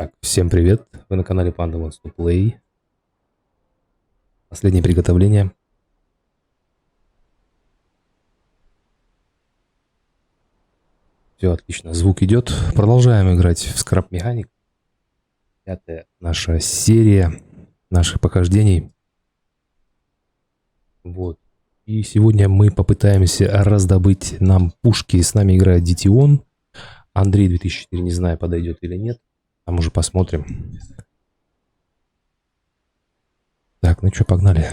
Так, всем привет! Вы на канале Panda Wants to Play. Последнее приготовление. Все отлично, звук идет. Продолжаем играть в Scrap Mechanic. Пятая наша серия наших похождений. Вот. И сегодня мы попытаемся раздобыть нам пушки. С нами играет Дитион. Андрей 2004, не знаю, подойдет или нет. Там уже посмотрим. Так, ну что, погнали.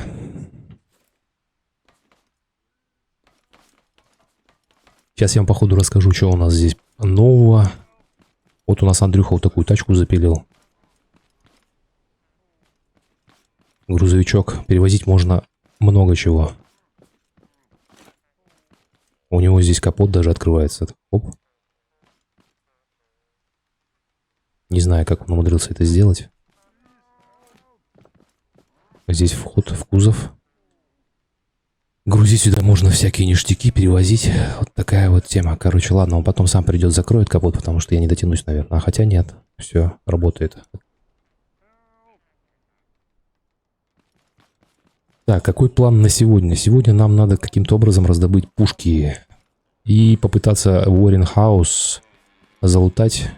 Сейчас я вам по ходу расскажу, что у нас здесь нового. Вот у нас Андрюха вот такую тачку запилил. Грузовичок. Перевозить можно много чего. У него здесь капот даже открывается. Оп. Не знаю, как он умудрился это сделать. Здесь вход в кузов. Грузить сюда можно всякие ништяки, перевозить. Вот такая вот тема. Короче, ладно, он потом сам придет, закроет капот, потому что я не дотянусь, наверное. А хотя нет, все, работает. Так, какой план на сегодня? Сегодня нам надо каким-то образом раздобыть пушки. И попытаться Warren House залутать.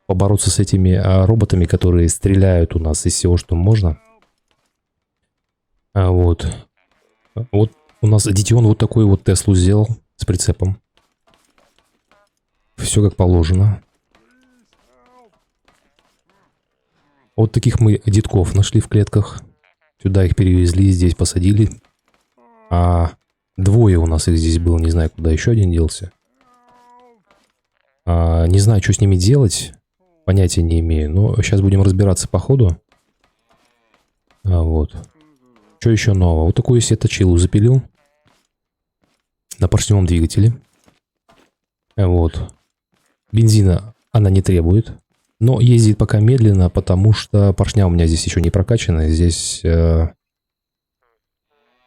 Побороться с этими роботами, которые стреляют у нас из всего, что можно. Вот. Вот у нас Дитион вот такой вот Теслу сделал с прицепом. Все как положено. Вот таких мы дитков нашли в клетках. Сюда их перевезли, здесь посадили. А двое у нас их здесь было, не знаю, куда еще один делся. Не знаю, что с ними делать. Понятия не имею. Но сейчас будем разбираться по ходу. Вот. Что еще нового? Вот такую себе точилу запилил. На поршневом двигателе. Вот. Бензина она не требует. Но ездит пока медленно, потому что поршня у меня здесь еще не прокачаны. Здесь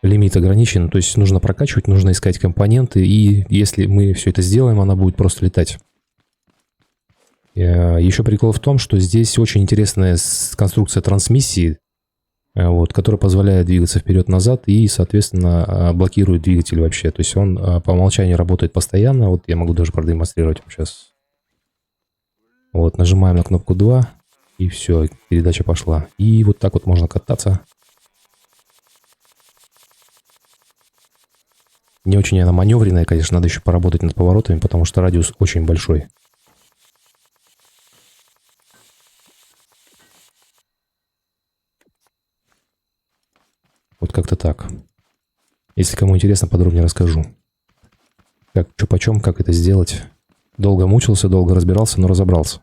лимит ограничен. То есть нужно прокачивать, нужно искать компоненты. И если мы все это сделаем, она будет просто летать. Еще прикол в том, что здесь очень интересная конструкция трансмиссии. Вот, которая позволяет двигаться вперед-назад и, соответственно, блокирует двигатель вообще. То есть он по умолчанию работает постоянно. Вот я могу даже продемонстрировать вам сейчас. Вот, нажимаем на кнопку 2, и все, передача пошла. И вот так вот можно кататься. Не очень она маневренная, конечно, надо еще поработать над поворотами, потому что радиус очень большой. Вот как-то так. Если кому интересно, подробнее расскажу. Как, что почем, как это сделать. Долго мучился, долго разбирался, но разобрался.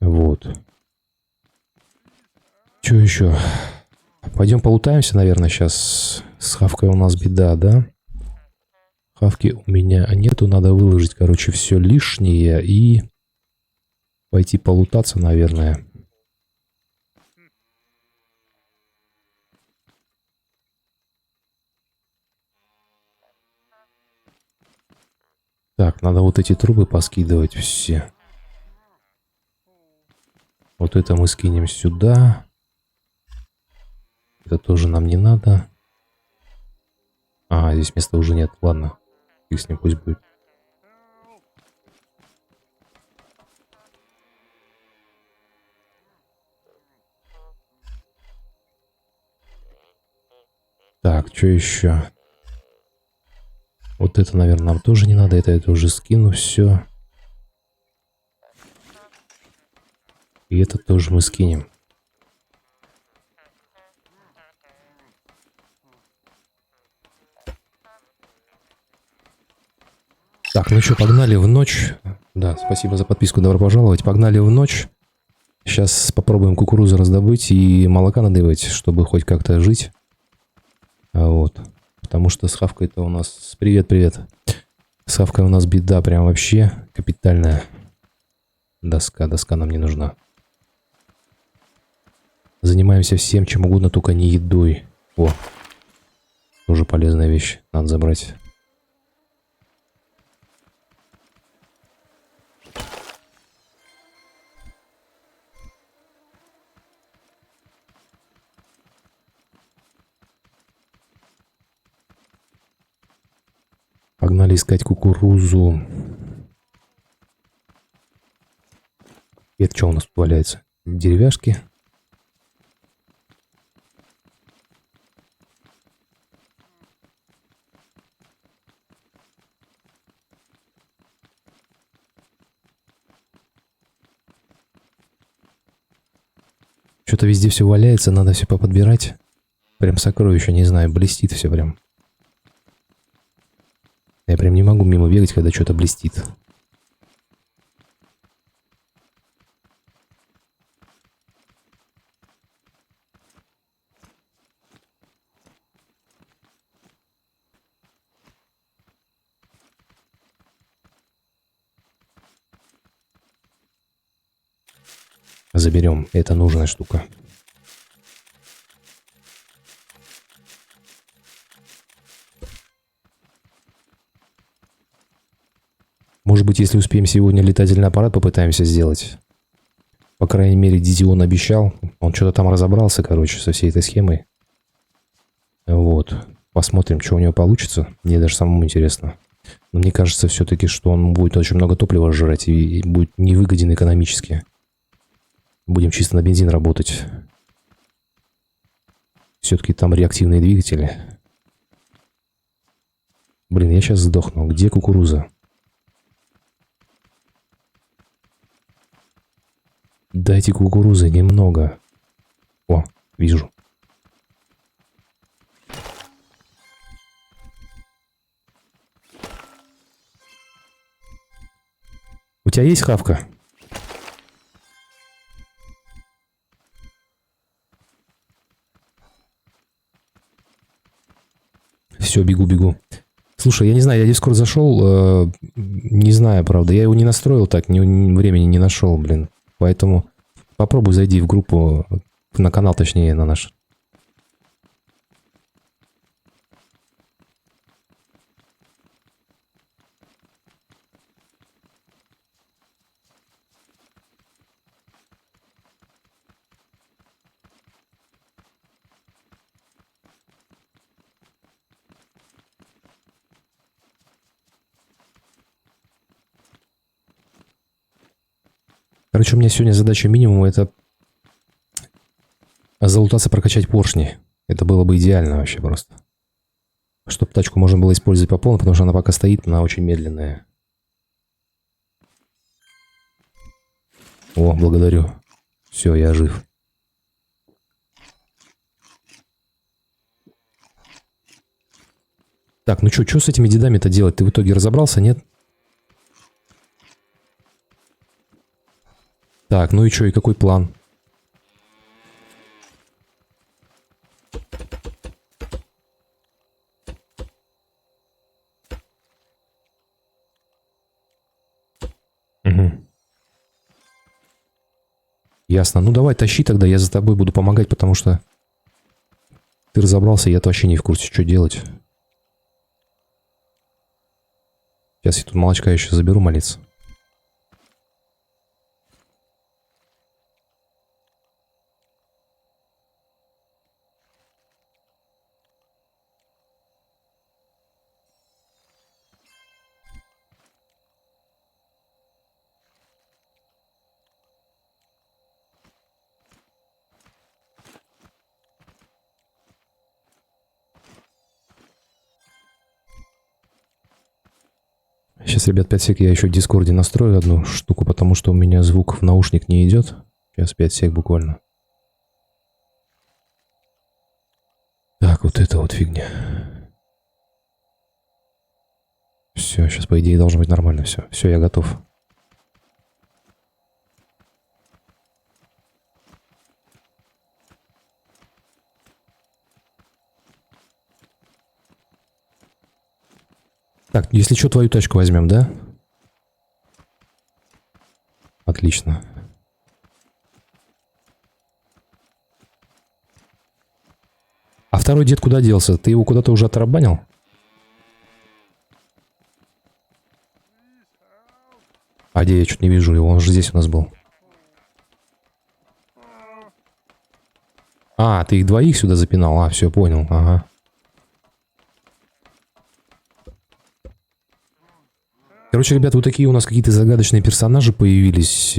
Вот. Что еще? Пойдем полутаемся, наверное, сейчас. С хавкой у нас беда, да? Хавки у меня нету, надо выложить, короче, все лишнее и пойти полутаться, наверное. Так, надо вот эти трубы поскидывать все. Вот это мы скинем сюда. Это тоже нам не надо. Здесь места уже нет. Ладно. Фиг с ним, пусть будет. Так, что еще? Вот это, наверное, нам тоже не надо. Это уже скину все. И это тоже мы скинем. Так, ну что, погнали в ночь. Да, спасибо за подписку, добро пожаловать. Погнали в ночь. Сейчас попробуем кукурузу раздобыть и молока надывать, чтобы хоть как-то жить. Вот. Потому что с хавкой-то у нас... Привет. С хавкой у нас беда прям вообще капитальная. Доска нам не нужна. Занимаемся всем, чем угодно, только не едой. О, тоже полезная вещь. Надо забрать. Погнали искать кукурузу. И это что у нас тут валяется? Деревяшки. Что-то везде все валяется, надо все поподбирать. Прям сокровище, не знаю, блестит все прям. Я прям не могу мимо бегать, когда что-то блестит. Заберем, это нужная штука. Может быть, если успеем сегодня летательный аппарат, попытаемся сделать. По крайней мере, Дидион обещал. Он что-то там разобрался, короче, со всей этой схемой. Вот. Посмотрим, что у него получится. Мне даже самому интересно. Но мне кажется все-таки, что он будет очень много топлива жрать и будет невыгоден экономически. Будем чисто на бензин работать. Все-таки там реактивные двигатели. Блин, я сейчас сдохну. Где кукуруза? Дайте кукурузы немного. О, вижу. У тебя есть хавка? Все, бегу. Слушай, я не знаю, я Discord зашел, не знаю, правда. Я его не настроил так, времени не нашел, блин. Поэтому попробуй зайди в группу, на канал, точнее, на наш. Короче, у меня сегодня задача минимум — это залутаться, прокачать поршни. Это было бы идеально вообще просто. Чтобы тачку можно было использовать по полной, потому что она пока стоит, она очень медленная. О, благодарю. Все, я жив. Так, ну что с этими дедами-то делать? Ты в итоге разобрался, нет? Так, ну и что, и какой план? Угу. Ясно. Ну давай, тащи тогда, я за тобой буду помогать, потому что ты разобрался, я-то вообще не в курсе, что делать. Сейчас я тут молочка еще заберу, молиться. Сейчас, ребят, 5 сек я еще в Дискорде настрою одну штуку, потому что у меня звук в наушник не идет. Сейчас 5 сек буквально. Так, вот это вот фигня. Все, сейчас, по идее, должно быть нормально все. Все, я готов. Так, если что, твою тачку возьмем, да? Отлично. А второй дед куда делся? Ты его куда-то уже оттарабанил? А где я чуть не вижу его? Он же здесь у нас был. А, ты их двоих сюда запинал? А, все, понял. Ага. Короче, ребята, вот такие у нас какие-то загадочные персонажи появились.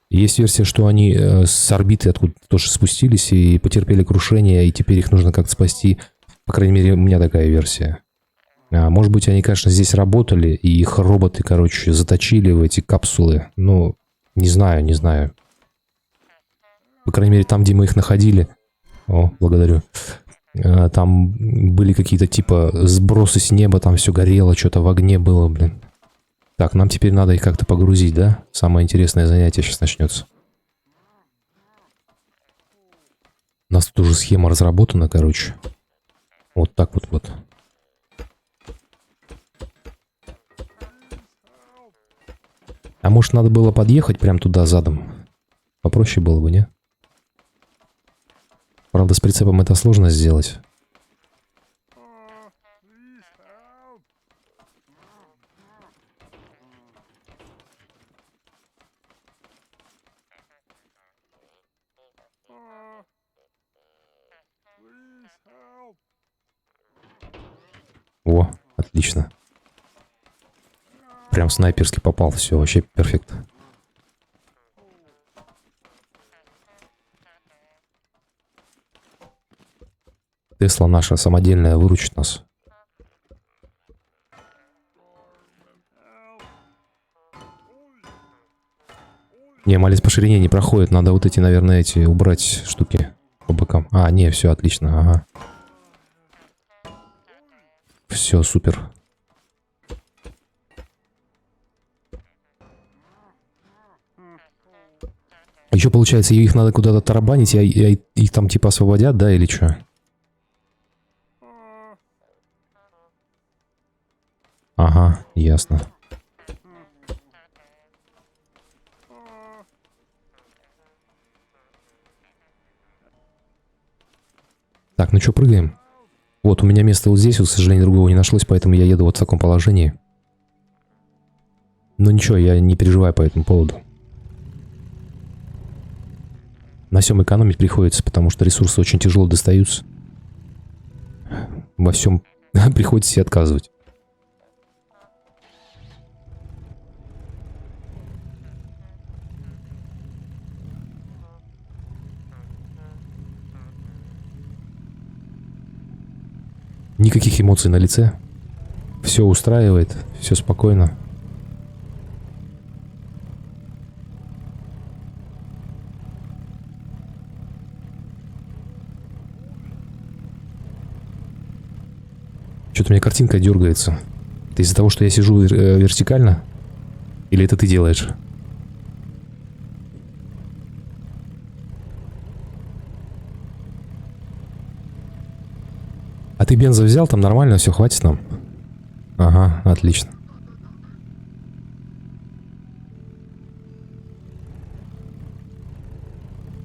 Есть версия, что они с орбиты откуда-то тоже спустились и потерпели крушение, и теперь их нужно как-то спасти. По крайней мере, у меня такая версия. Может быть, они, конечно, здесь работали, и их роботы, короче, заточили в эти капсулы. Ну, не знаю, не знаю. По крайней мере, там, где мы их находили. О, благодарю. Там были какие-то типа сбросы с неба, там все горело, что-то в огне было, блин. Так, нам теперь надо их как-то погрузить, да? Самое интересное занятие сейчас начнется. У нас тут уже схема разработана, короче. Вот так вот. А может, надо было подъехать прямо туда задом? Попроще было бы, не? Правда, с прицепом это сложно сделать. О, отлично. Прям снайперски попал. Все, вообще перфект. Тесла наша самодельная выручит нас. Не, малец по ширине не проходит. Надо вот эти, наверное, эти убрать штуки по бокам. А, не, все отлично, ага. Все, супер. Еще получается, их надо куда-то тарабанить, и их там типа освободят, да, или что? Ага, ясно. Так, ну что, прыгаем? Вот, у меня место вот здесь, вот, к сожалению, другого не нашлось, поэтому я еду вот в таком положении. Но ничего, я не переживаю по этому поводу. На всем экономить приходится, потому что ресурсы очень тяжело достаются. Во всем приходится себе отказывать. Никаких эмоций на лице. Все устраивает, все спокойно. Что-то у меня картинка дергается. Это из-за того, что я сижу вертикально? Или это ты делаешь? А ты бензо взял? Там нормально все, хватит нам? Ага, отлично.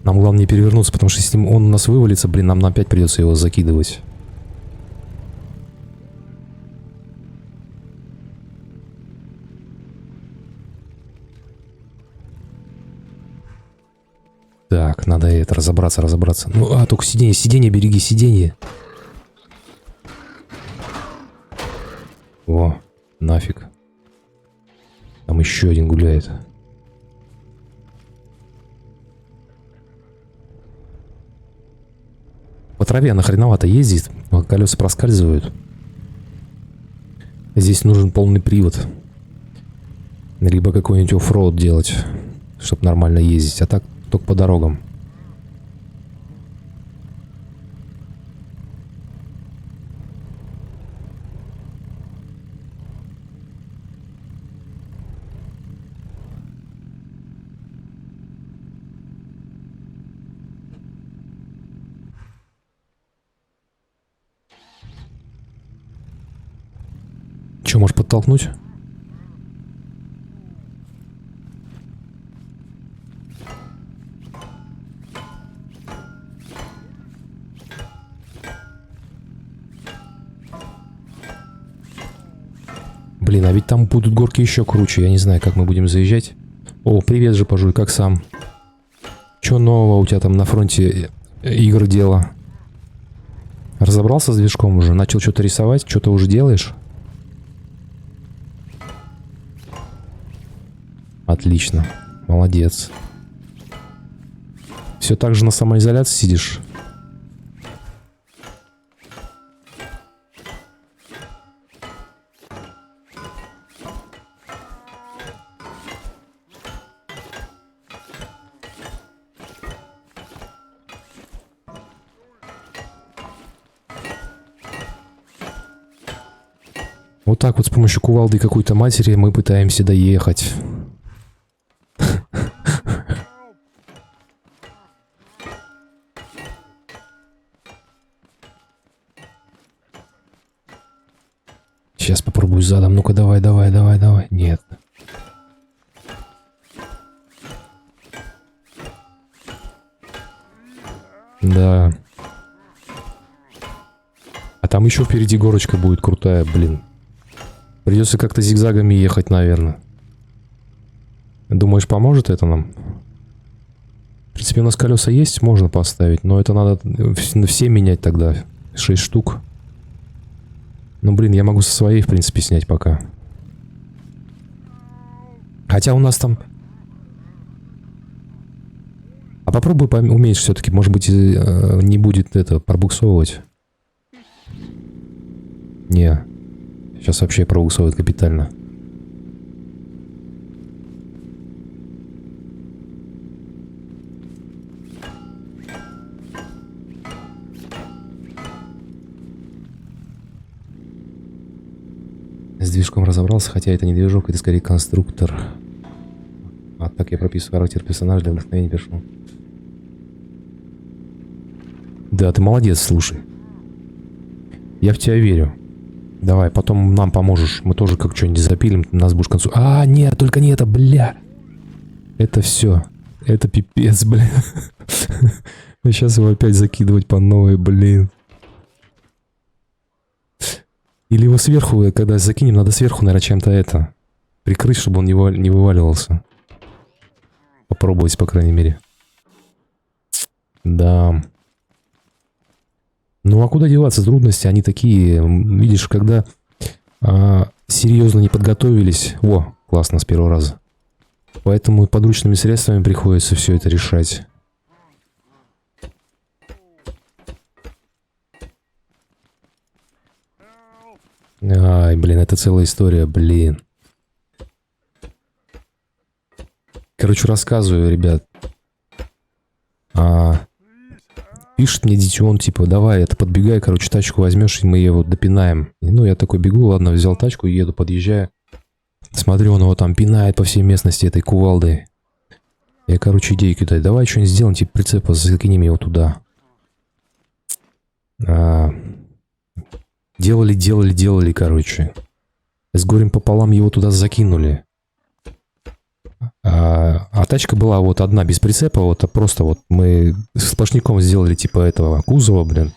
Нам главное не перевернуться, потому что если он у нас вывалится, блин, нам опять придется его закидывать. Так, надо это разобраться. Ну, только сиденье береги, сиденье. О, нафиг. Там еще один гуляет. По траве она хреновато ездит. Колеса проскальзывают. Здесь нужен полный привод. Либо какой-нибудь оффроуд делать, чтобы нормально ездить. А так только по дорогам. Че, можешь подтолкнуть? Блин, а ведь там будут горки еще круче. Я не знаю, как мы будем заезжать. О, привет же, Пажуй, как сам? Че нового у тебя там на фронте игр дело? Разобрался с движком уже? Начал что-то рисовать? Что-то уже делаешь? Отлично. Молодец. Все так же на самоизоляции сидишь? Вот так вот с помощью кувалды какой-то матери мы пытаемся доехать. Сейчас попробую задом. Ну-ка, давай, давай, давай, давай. Нет. Да. А там еще впереди горочка будет крутая, блин. Придется как-то зигзагами ехать, наверное. Думаешь, поможет это нам? В принципе, у нас колеса есть, можно поставить, но это надо все менять тогда. 6 штук. Ну, блин, я могу со своей, в принципе, снять пока. Хотя у нас там... А попробуй уменьшить все-таки. Может быть, не будет это пробуксовывать. Не. Сейчас вообще пробуксовывает капитально. С движком разобрался, хотя это не движок, это скорее конструктор. А так я прописываю характер персонажа, для вдохновения пишу. Да, ты молодец, слушай. Я в тебя верю. Давай, потом нам поможешь. Мы тоже как что-нибудь запилим, нас будешь к концу... А, нет, только не это, бля. Это все. Это пипец, бля. Сейчас его опять закидывать по новой, блин. Или его сверху, когда закинем, надо сверху, наверное, чем-то это прикрыть, чтобы он не вываливался. Попробовать, по крайней мере. Да. Ну а куда деваться? Трудности, они такие. Видишь, когда серьезно не подготовились. О, классно, с первого раза. Поэтому подручными средствами приходится все это решать. Ай, блин, это целая история, блин. Короче, рассказываю, ребят. Пишет мне Дитион, типа, давай, это подбегай, короче, тачку возьмешь, и мы ее вот допинаем. Ну, я такой бегу, ладно, взял тачку, еду, подъезжаю. Смотрю, он его там пинает по всей местности этой кувалдой. Я, короче, идею кидаю. Давай что-нибудь сделаем, типа прицепа, закинем его туда. Делали, короче. С горем пополам его туда закинули. А тачка была вот одна без прицепа, вот просто вот мы сплошняком сделали типа этого кузова, блин.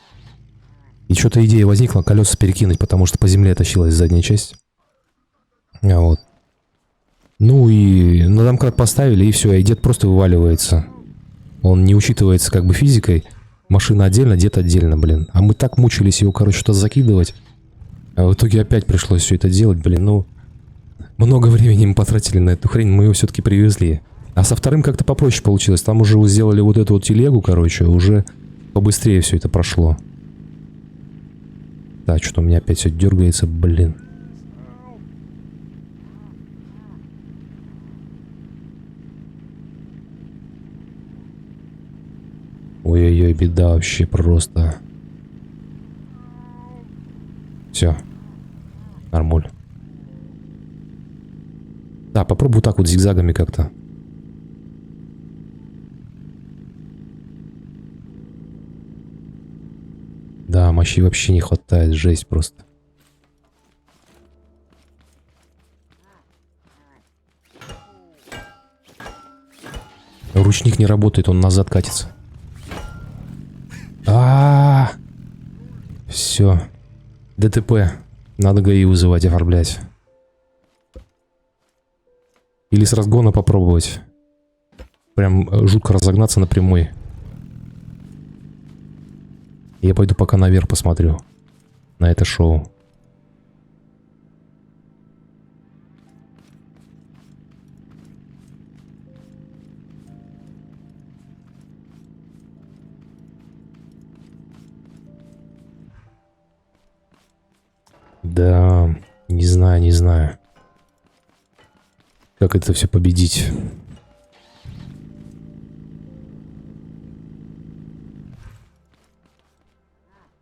И что-то идея возникла колеса перекинуть, потому что по земле тащилась задняя часть. Вот. Ну и на домкрат поставили, и все, и дед просто вываливается. Он не учитывается как бы физикой. Машина отдельно, дед отдельно, блин. А мы так мучились его, короче, что-то закидывать. А в итоге опять пришлось все это делать, блин, ну... Много времени мы потратили на эту хрень, мы ее все-таки привезли. А со вторым как-то попроще получилось. Там уже сделали вот эту вот телегу, короче, уже побыстрее все это прошло. Да, что-то у меня опять все дергается, блин. Ой-ой-ой, беда вообще просто. Все. Нормуль. Да, попробую так вот зигзагами как-то. Да, мощи вообще не хватает, жесть просто. Ручник не работает, он назад катится. Все. ДТП. Надо ГАИ вызывать, оформлять. Или с разгона попробовать. Прям жутко разогнаться на прямой. Я пойду пока наверх посмотрю. На это шоу. Да, не знаю, не знаю. Как это все победить?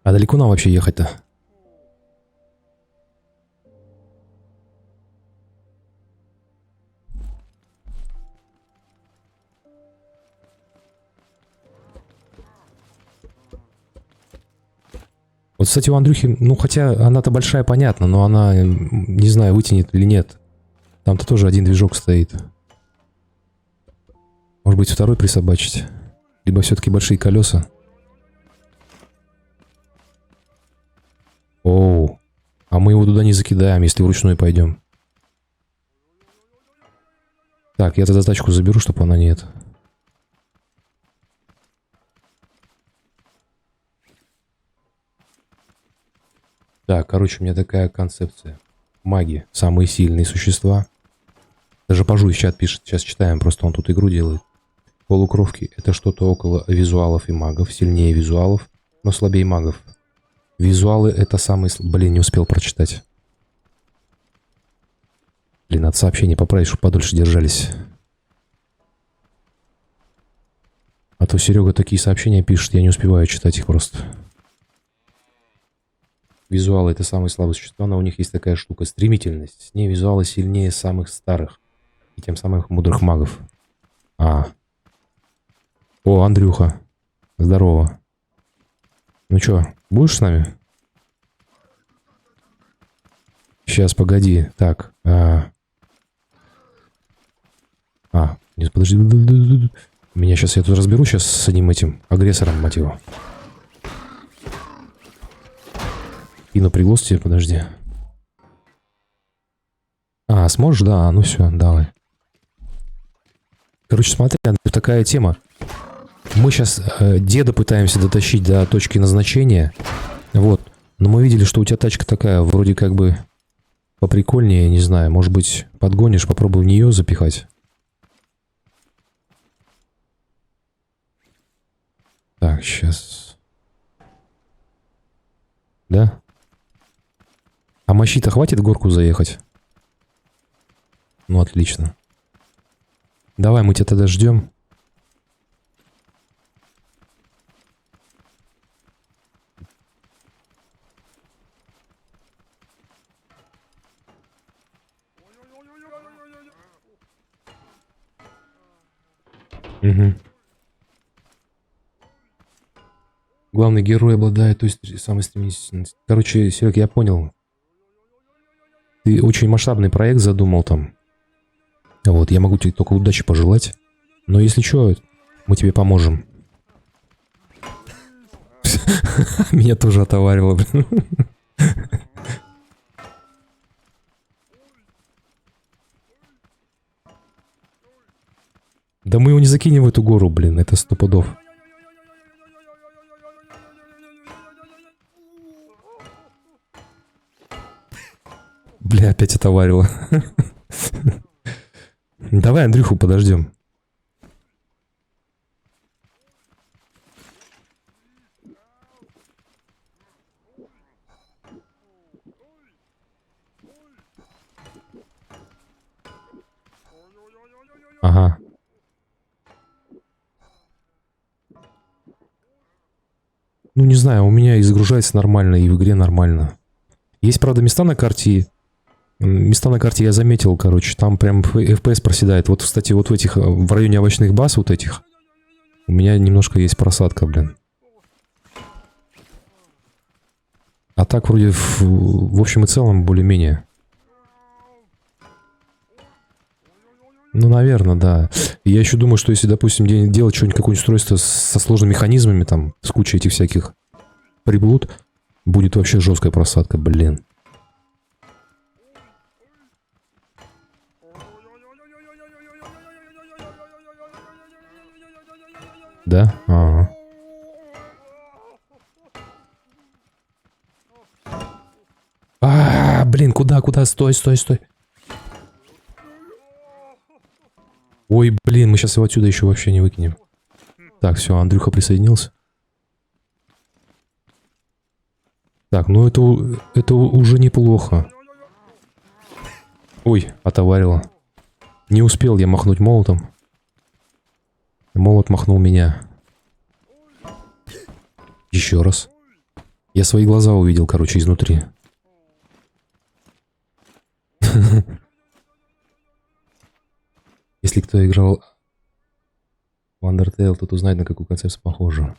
А далеко нам вообще ехать-то? Вот, кстати, у Андрюхи, ну, хотя она-то большая, понятно, но она, не знаю, вытянет или нет. Там-то тоже один движок стоит. Может быть, второй присобачить? Либо все-таки большие колеса? Оу. А мы его туда не закидаем, если вручную пойдем. Так, я тогда тачку заберу, чтобы она нет. Так, короче, у меня такая концепция. Маги, самые сильные существа. Даже Пажуй в чат пишет, сейчас читаем, просто он тут игру делает. Полукровки — это что-то около визуалов и магов, сильнее визуалов, но слабее магов. Визуалы — это самые... Блин, не успел прочитать. Блин, от сообщений поправить, чтобы подольше держались. А то Серега такие сообщения пишет, я не успеваю читать их просто. Визуалы — это самые слабые существа, но у них есть такая штука — стремительность. С ней визуалы сильнее самых старых и тем самых мудрых магов. А. О, Андрюха. Здорово. Ну чё, будешь с нами? Сейчас, погоди. Так. Нет, подожди. Меня сейчас, я тут разберу сейчас с одним этим агрессором, мать его. И напряглось тебе, подожди. А, сможешь? Да, ну все, давай. Короче, смотри, такая тема. Мы сейчас деда пытаемся дотащить до точки назначения. Вот. Но мы видели, что у тебя тачка такая, вроде как бы поприкольнее, не знаю. Может быть, подгонишь, попробуй в нее запихать. Так, сейчас. Да? А мощи-то хватит в горку заехать? Ну, отлично. Давай, мы тебя тогда ждем. Угу. Главный герой обладает той самой стремительностью. Короче, Серег, я понял. Ты очень масштабный проект задумал там. Вот, я могу тебе только удачи пожелать. Но если что, мы тебе поможем. Меня тоже отоварило. Да мы его не закинем в эту гору, блин, это 100 пудов. Бля, опять отоварило. Давай Андрюху подождем. Ага. Ну, не знаю, у меня и загружается нормально, и в игре нормально. Есть, правда, места на карте. Места на карте я заметил, короче, там прям FPS проседает. Вот, кстати, вот в этих, в районе овощных баз вот этих, у меня немножко есть просадка, блин. А так вроде в общем и целом более-менее. Ну, наверное, да. И я еще думаю, что если, допустим, делать что-нибудь, какое-нибудь устройство со сложными механизмами, там, с кучей этих всяких приблуд, будет вообще жесткая просадка, блин. Да? Ага. Блин, куда? Стой. Ой, блин, мы сейчас его отсюда еще вообще не выкинем. Так, все, Андрюха присоединился. Так, ну это уже неплохо. Ой, отоварило. Не успел я махнуть молотом. Молот махнул меня. Еще раз. Я свои глаза увидел, короче, изнутри. Если кто играл в Undertale, тот узнает, на какую концепцию похоже.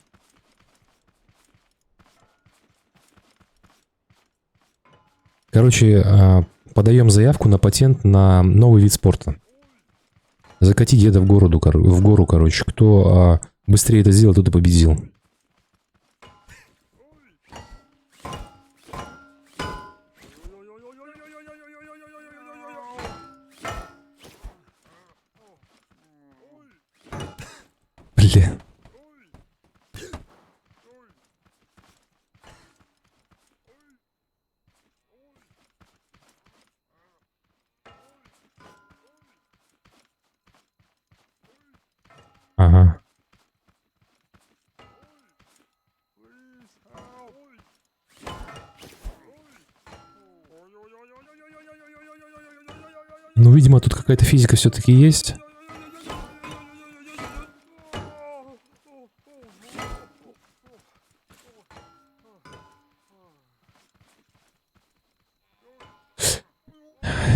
Короче, подаем заявку на патент на новый вид спорта. Закати деда в гору, короче. Кто быстрее это сделал, тот и победил. Бля. Ага. Ну, видимо, тут какая-то физика все-таки есть.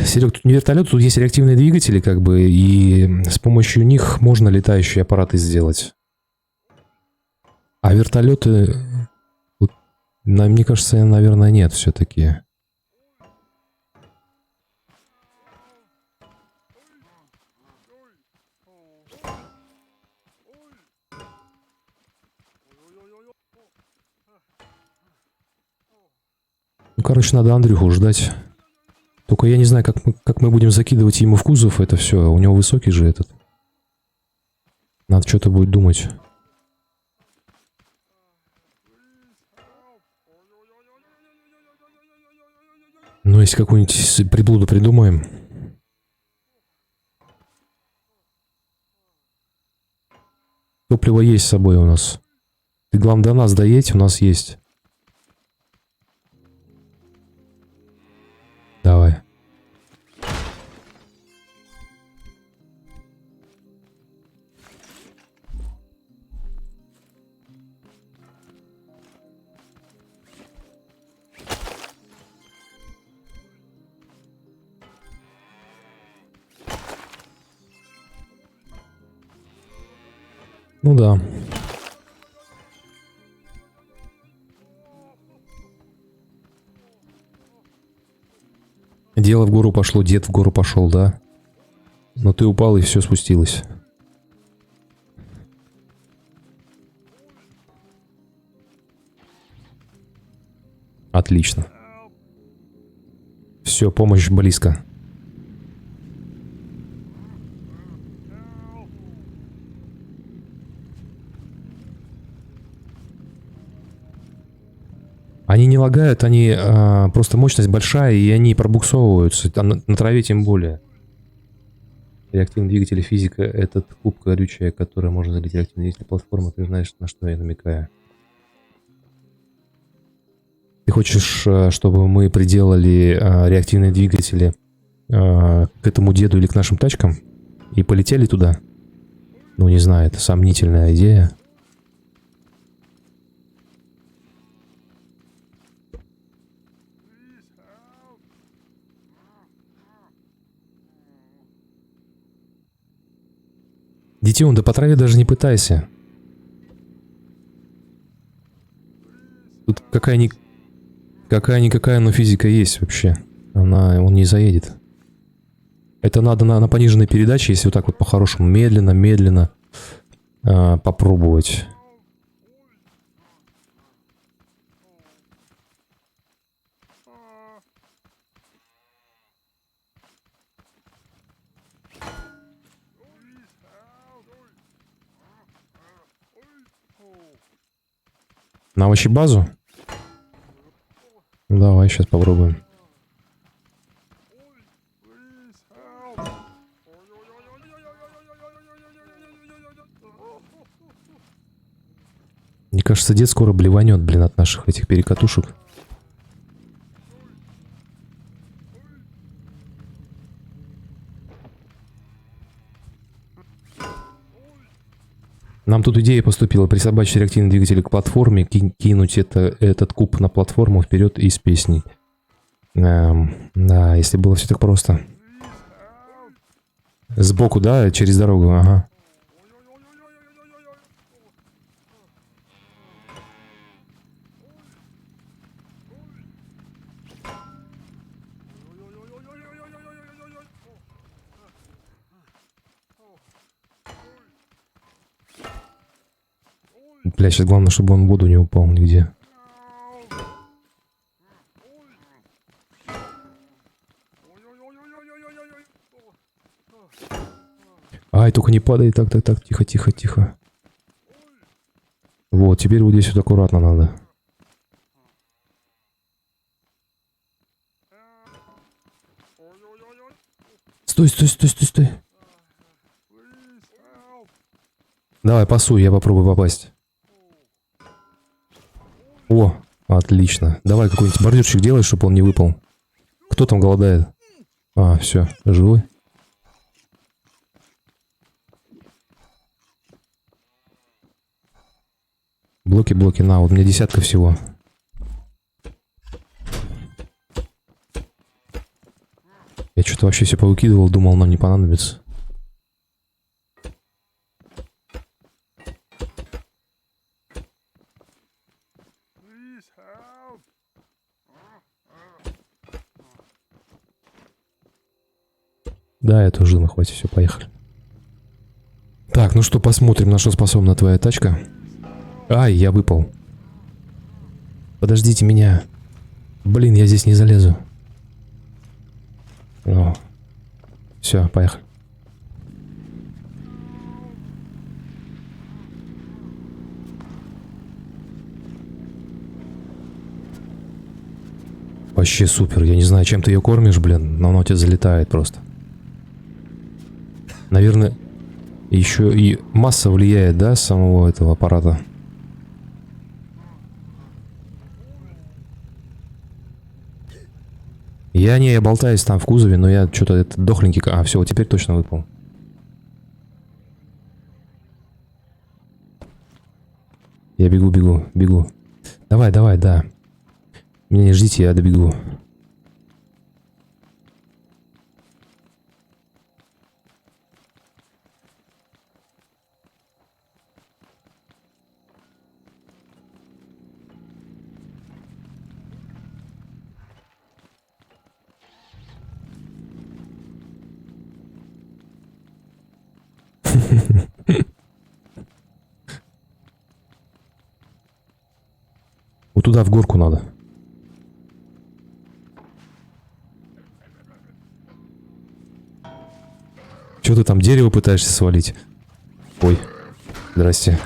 Серег, тут не вертолет, тут есть реактивные двигатели, как бы, и с помощью них можно летающие аппараты сделать. А вертолеты, вот, мне кажется, наверное, нет все-таки. Ну, короче, надо Андрюху ждать. Только я не знаю, как мы будем закидывать ему в кузов это все. У него высокий же этот. Надо что-то будет думать. Ну, если какую-нибудь приблуду придумаем. Топливо есть с собой у нас. Ты, главное, до нас доедь, у нас есть. Давай. Ну да. Дело в гору пошло, дед в гору пошел, да? Но ты упал, и все спустилось. Отлично. Все, помощь близко. Они не лагают, они просто мощность большая, и они пробуксовываются. На траве тем более. Реактивный двигатель физика — этот куб горючая, который можно залить реактивный двигатель платформы. Ты знаешь, на что я намекаю. Ты хочешь, чтобы мы приделали реактивные двигатели к этому деду или к нашим тачкам и полетели туда? Ну, не знаю, это сомнительная идея. Детён, да по траве даже не пытайся. Тут какая-никакая, но физика есть вообще. Он не заедет. Это надо на пониженной передаче, если вот так вот по-хорошему медленно попробовать. На овощебазу? Давай, сейчас попробуем. Мне кажется, дед скоро блеванет, блин, от наших этих перекатушек. Нам тут идея поступила: присобачить реактивный двигатель к платформе, кинуть этот куб на платформу вперед из песни. Да, если было все так просто. Сбоку, да, через дорогу, ага. Бля, сейчас главное, чтобы он в воду не упал нигде. Ай, только не падай. Так, тихо, тихо, тихо. Вот, теперь вот здесь вот аккуратно надо. Стой, стой, стой, стой, стой. Давай, пасуй, я попробую попасть. О, отлично. Давай какой-нибудь бордюрчик делай, чтобы он не выпал. Кто там голодает? А, все, живой. Блоки, блоки, на, вот у меня 10 всего. Я что-то вообще все повыкидывал, думал, нам не понадобится. Да, я тоже думаю, хватит, все, поехали. Так, ну что, посмотрим, на что способна твоя тачка. Ай, я выпал. Подождите меня. Блин, я здесь не залезу. О. Все, поехали. Вообще супер. Я не знаю, чем ты ее кормишь, блин, но она у тебя залетает просто. Наверное, еще и масса влияет, да, самого этого аппарата. Я болтаюсь там в кузове, но я что-то это дохленький. А, все, вот теперь точно выпал. Я бегу, бегу, бегу. Давай, давай, да. Меня не ждите, я добегу. Вот туда в горку надо. Чего ты там дерево пытаешься свалить? Ой, здрасте.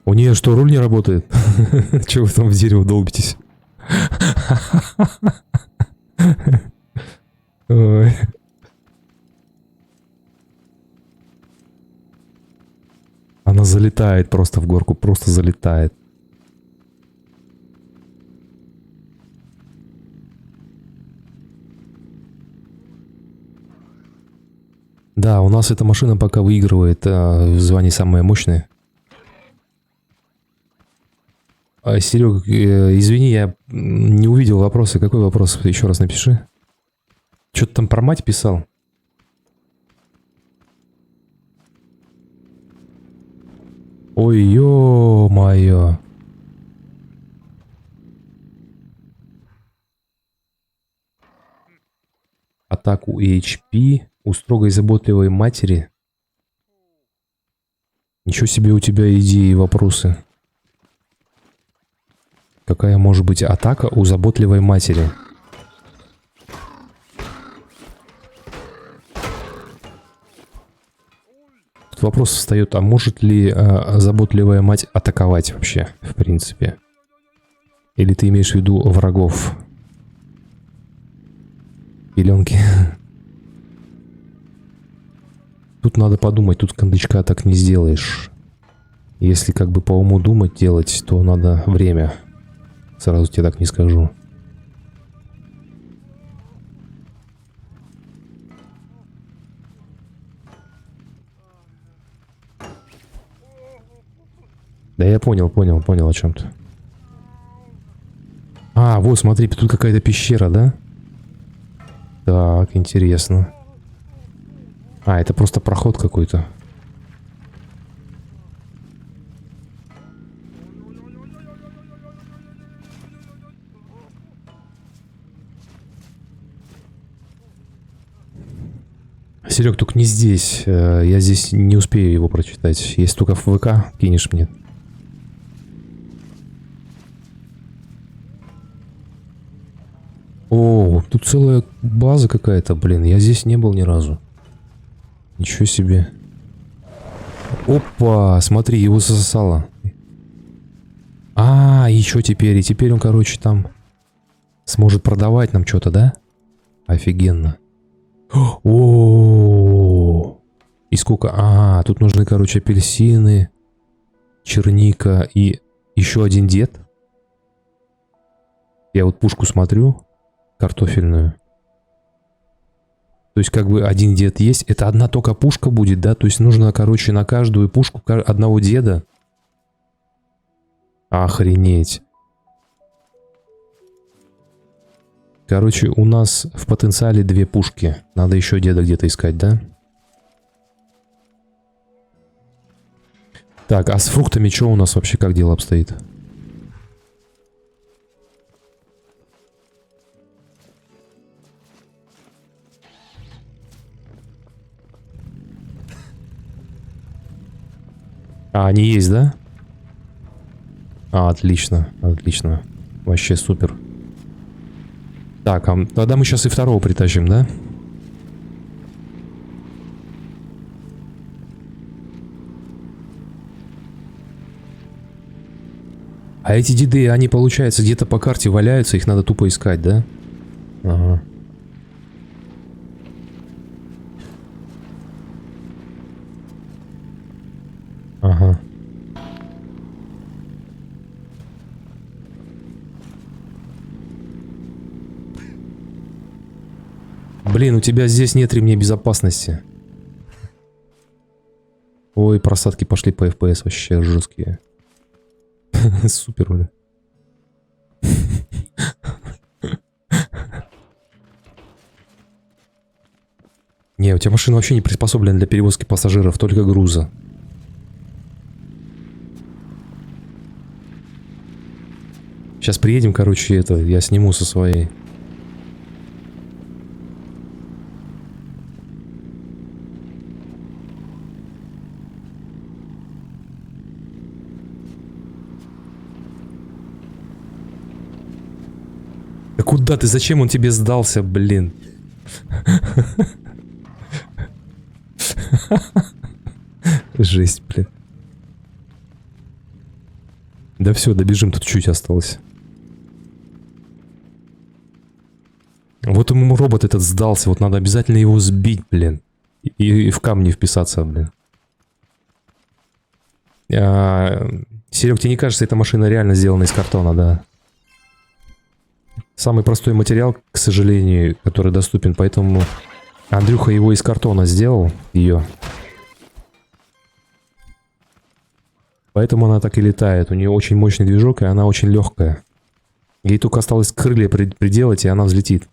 У нее что, руль не работает? Чего вы там в дерево долбитесь? Ой. Она залетает просто в горку, просто залетает. Да, у нас эта машина пока выигрывает в звании самая мощная. Серег, извини, я не увидел вопроса. Какой вопрос? Еще раз напиши. Что ты там про мать писал? Ой, ё-моё. Атаку HP у строгой заботливой матери. Ничего себе у тебя идеи и вопросы. Какая может быть атака у заботливой матери? Тут вопрос встает, а может ли заботливая мать атаковать вообще, в принципе? Или ты имеешь в виду врагов? Пеленки. Тут надо подумать, тут кондачка так не сделаешь. Если как бы по уму думать делать, то надо время. Сразу тебе так не скажу. Да я понял, о чем ты. А, вот, смотри, тут какая-то пещера, да? Так, интересно. А, это просто проход какой-то. Серег, только не здесь. Я здесь не успею его прочитать. Есть только в ВК, кинешь мне. О, тут целая база какая-то, блин. Я здесь не был ни разу. Ничего себе. Опа, смотри, его засосало. А, и что теперь? И теперь он, короче, там сможет продавать нам что-то, да? Офигенно. О, и сколько? Ага, тут нужны, короче, апельсины, черника и еще один дед. Я вот пушку смотрю, картофельную. То есть как бы один дед есть. Это одна только пушка будет, да? То есть нужно, короче, на каждую пушку одного деда. Охренеть. Короче, у нас в потенциале 2 пушки. Надо еще деда где-то искать, да? Так, а с фруктами что у нас вообще, как дело обстоит? А, они есть, да? А, отлично, отлично. Вообще супер. Так, а тогда мы сейчас и второго притащим, да? А эти деды, они, получается, где-то по карте валяются, их надо тупо искать, да? Ага. Ага. Блин, у тебя здесь нет ремней безопасности. Ой, просадки пошли по FPS вообще жесткие. Супер, бля. Не, у тебя машина вообще не приспособлена для перевозки пассажиров, только груза. Сейчас приедем, короче, это, я сниму со своей. Да куда ты? Зачем он тебе сдался, блин? Жесть, блин. Да все, добежим, тут чуть осталось. Вот ему робот этот сдался, вот надо обязательно его сбить, блин. И в камни вписаться, блин. Серег, тебе не кажется, эта машина реально сделана из картона, да? Самый простой материал, к сожалению, который доступен, поэтому Андрюха его из картона сделал, ее. Поэтому она так и летает. У нее очень мощный движок, и она очень легкая. Ей только осталось крылья приделать, и она взлетит.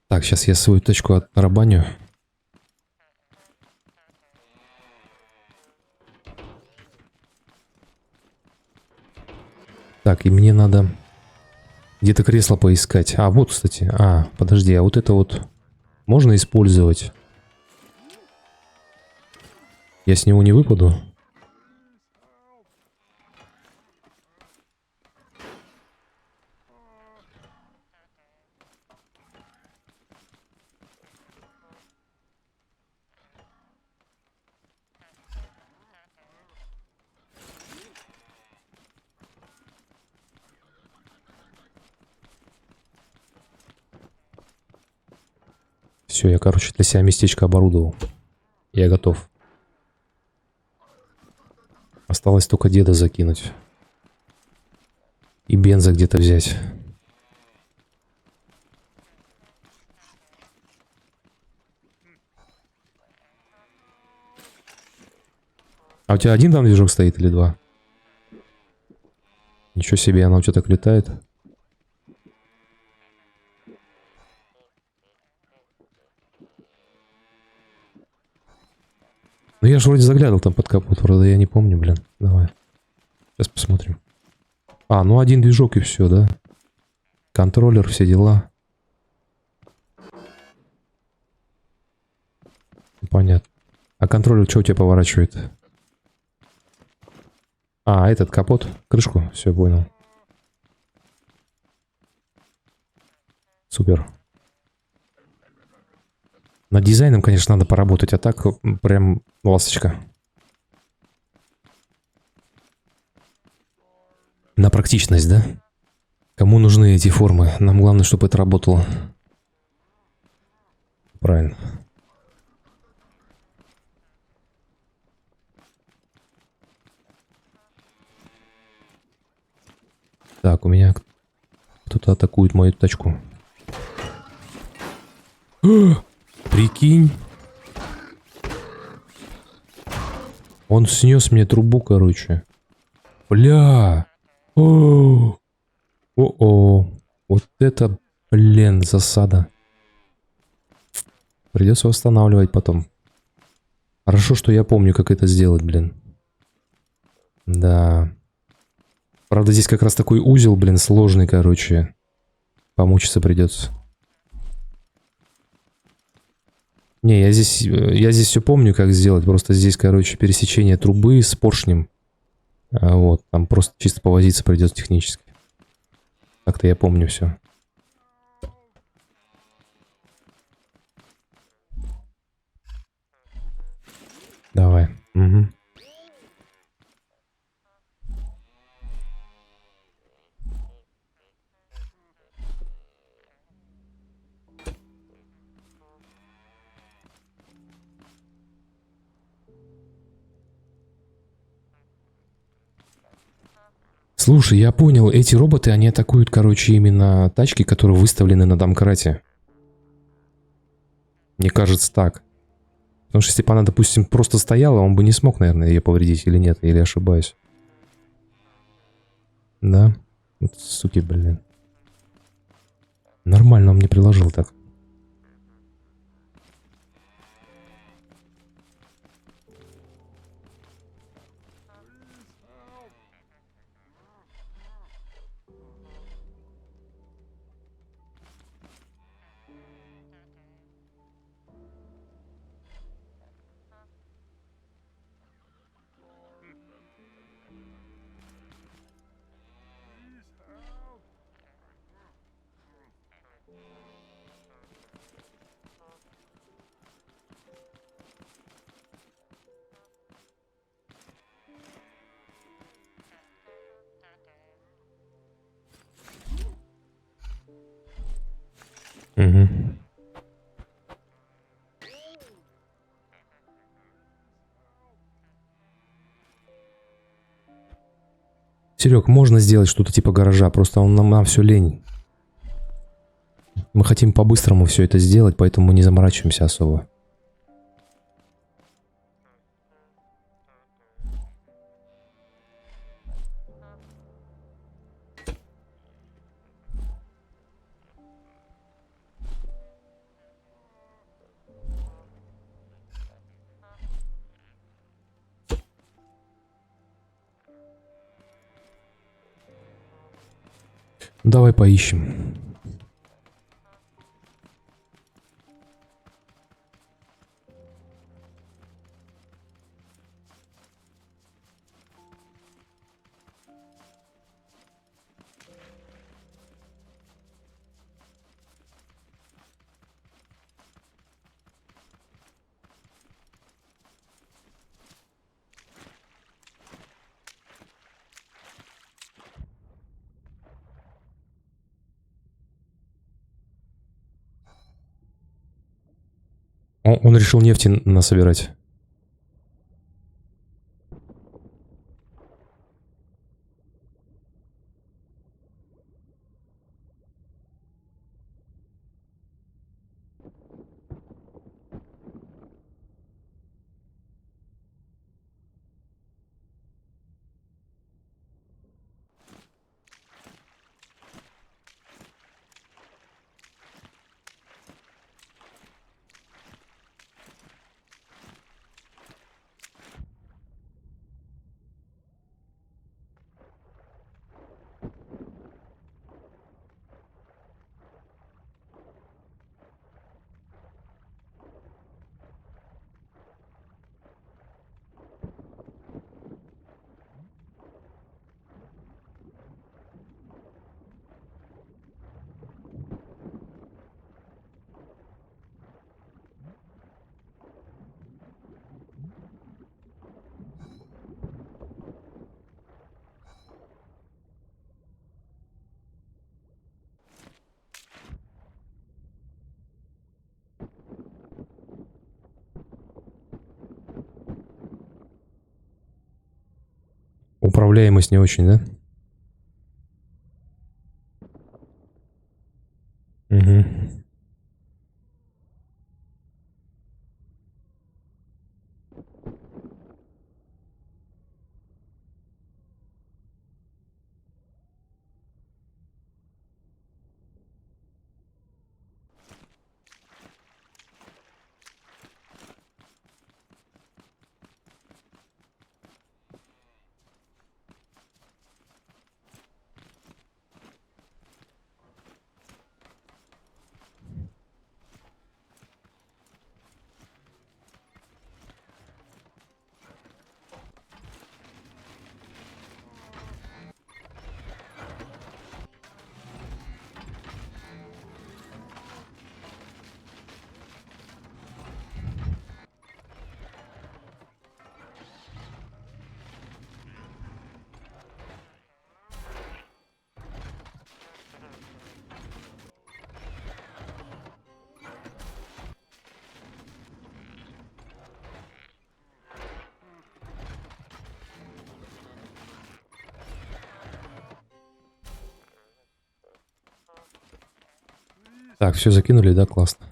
Так, сейчас я свою точку оттарабаню. Так, и мне надо где-то кресло поискать. А, вот, кстати. А, подожди, а вот это вот можно использовать? Я с него не выпаду? Все, я, короче, для себя местечко оборудовал. Я готов. Осталось только деда закинуть. И бенза где-то взять. А у тебя один там движок стоит или два? Ничего себе, она у тебя так летает. Ну я же вроде заглядывал там под капот, вроде я не помню, блин. Давай. Сейчас посмотрим. А, ну один движок и все, да? Контроллер, все дела. Понятно. А контроллер что у тебя поворачивает? А, этот капот, крышку, все понял. Супер. Над дизайном, конечно, надо поработать, а так прям ласточка. На практичность, да? Кому нужны эти формы? Нам главное, чтобы это работало. Правильно. Так, у меня кто-то атакует мою тачку. Прикинь. Он снес мне трубу, короче. Бля. О. О-о. Вот это, блин, засада. Придется восстанавливать потом. Хорошо, что я помню, как это сделать, блин. Да. Правда, здесь как раз такой узел, блин, сложный, короче. Помучиться придется. Не, я здесь все помню, как сделать. Просто здесь, короче, пересечение трубы с поршнем. Вот, там просто чисто повозиться придется технически. Так-то я помню все. Давай. Угу. Слушай, я понял, эти роботы, они атакуют, короче, именно тачки, которые выставлены на домкрате. Мне кажется, так. Потому что если бы она, допустим, просто стояла, он бы не смог, наверное, ее повредить или нет, или ошибаюсь. Да? Вот суки, блин. Нормально он мне приложил так. Угу. Серег, можно сделать что-то типа гаража, просто нам все лень. Мы хотим по-быстрому все это сделать, поэтому мы не заморачиваемся особо. Давай поищем. Он решил нефти насобирать. Управляемость не очень, да? Угу. Так, все закинули, да, классно.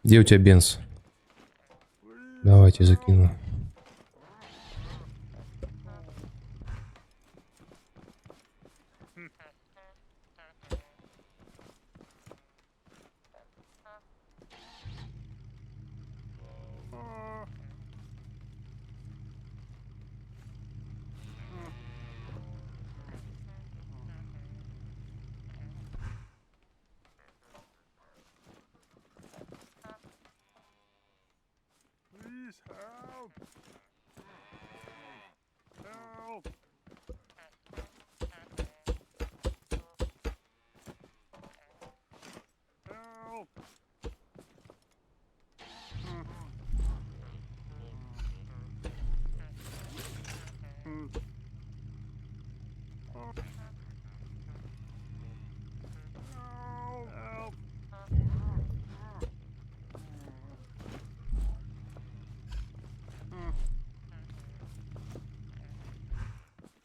Где у тебя бенз? Давайте закину.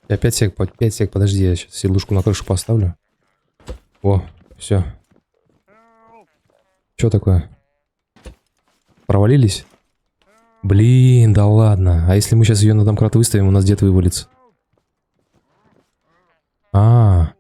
Я 5 сек, 5 сек, подожди, я сейчас сидушку на крышу поставлю. О, все. Что такое? Провалились? Блин, да ладно. А если мы сейчас ее на домкрат выставим, у нас дед вывалится. А,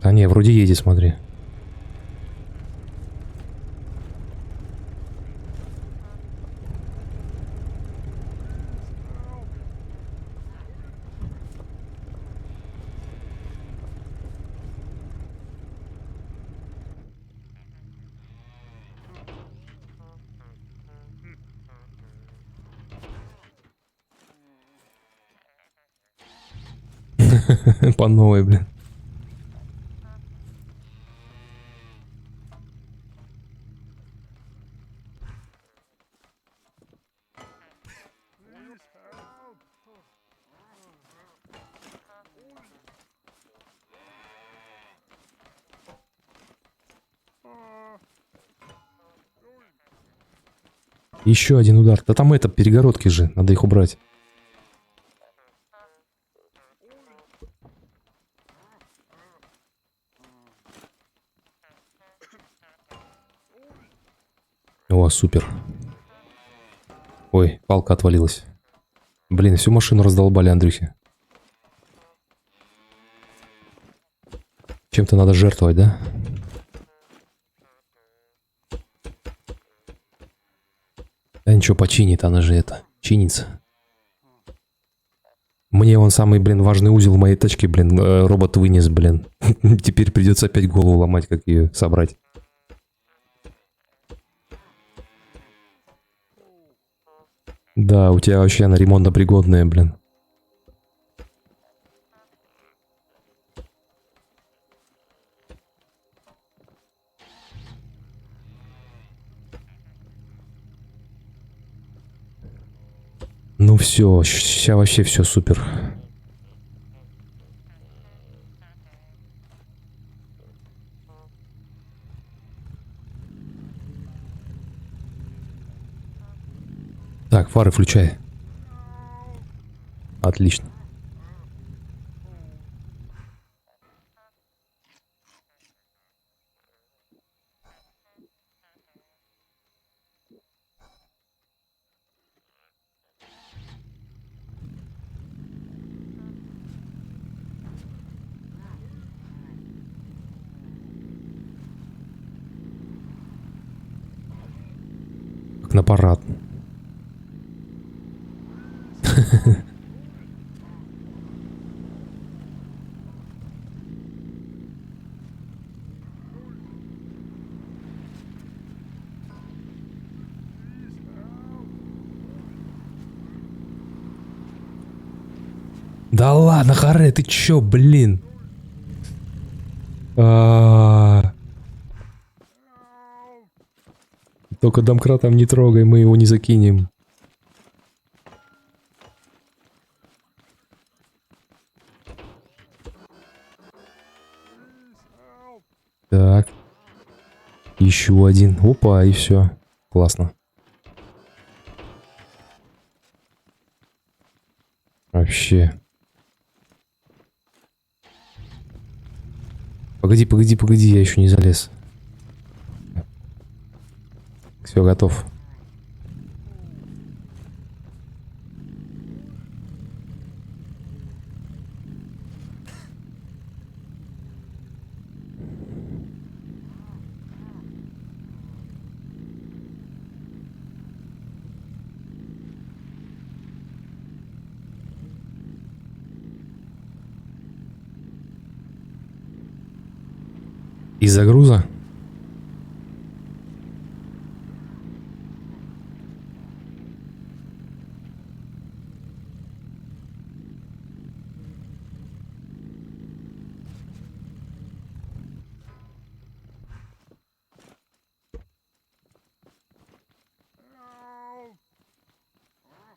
а не, вроде едет, смотри. По новой, блин. Еще один удар. Да там это, перегородки же, надо их убрать. О, супер. Ой, палка отвалилась. Блин, всю машину раздолбали, Андрюхи. Чем-то надо жертвовать, да? Да ничего, починит, она же это, чинится. Мне он самый, блин, важный узел в моей тачке, блин, робот вынес, блин. Теперь придется опять голову ломать, как ее собрать. Да, у тебя вообще она ремонтопригодная, блин. Ну все, сейчас вообще все супер. Так, фары включай. Отлично. Как на парад. Да ладно, Харе, ты чё, блин? Только домкратом не трогай, мы его не закинем. Так. Еще один. Опа, и все. Классно. Вообще. Погоди, погоди, погоди, я еще не залез. Все, готов. Из-за груза?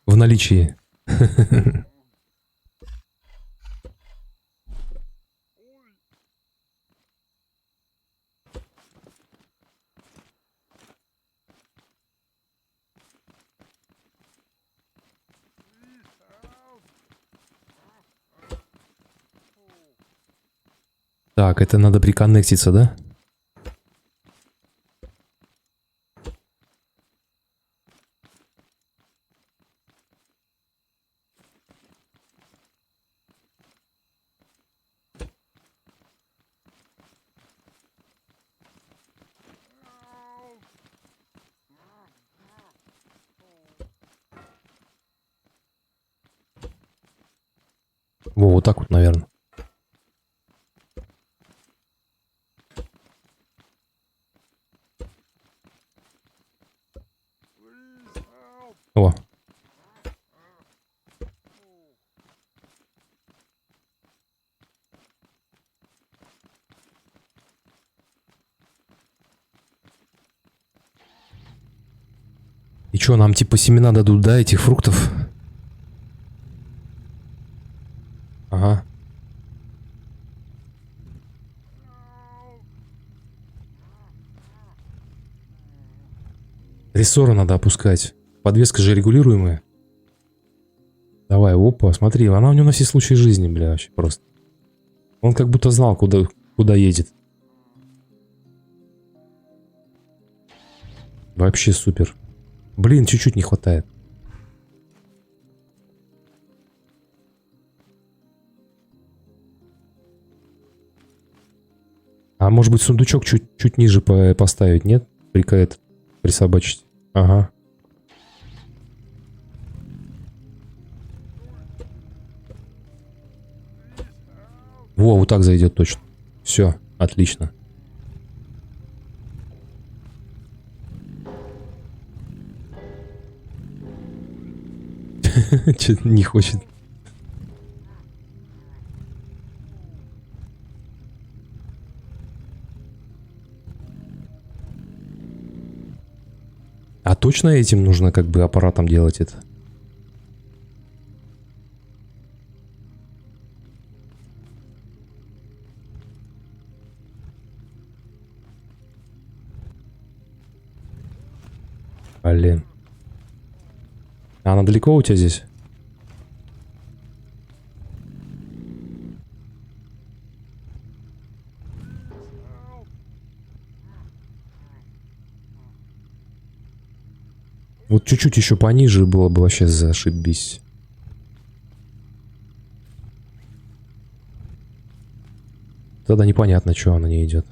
В наличии. Так, это надо приконнектиться, да? Во, вот так вот, наверное. О. И что, нам типа семена дадут, да, этих фруктов? Ага. Рессоры надо опускать. Подвеска же регулируемая. Давай, опа, смотри, она у него на все случаи жизни, бля, вообще просто. Он как будто знал, куда едет. Вообще супер. Блин, чуть-чуть не хватает. А может быть сундучок чуть ниже поставить, нет? Присобачить. Ага. Во, вот так зайдет точно. Все, отлично. Что-то не хочет. А точно этим нужно как бы аппаратом делать это? Блин. А она далеко у тебя здесь? Вот чуть-чуть еще пониже было бы вообще зашибись. Тогда непонятно, что она не идет.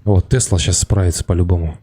Вот, Тесла сейчас справится по-любому.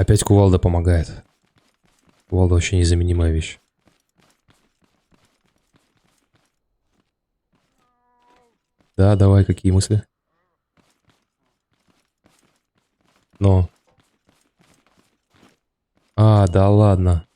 Опять кувалда помогает. Кувалда вообще незаменимая вещь. Да, давай, какие мысли? Но. А, да ладно.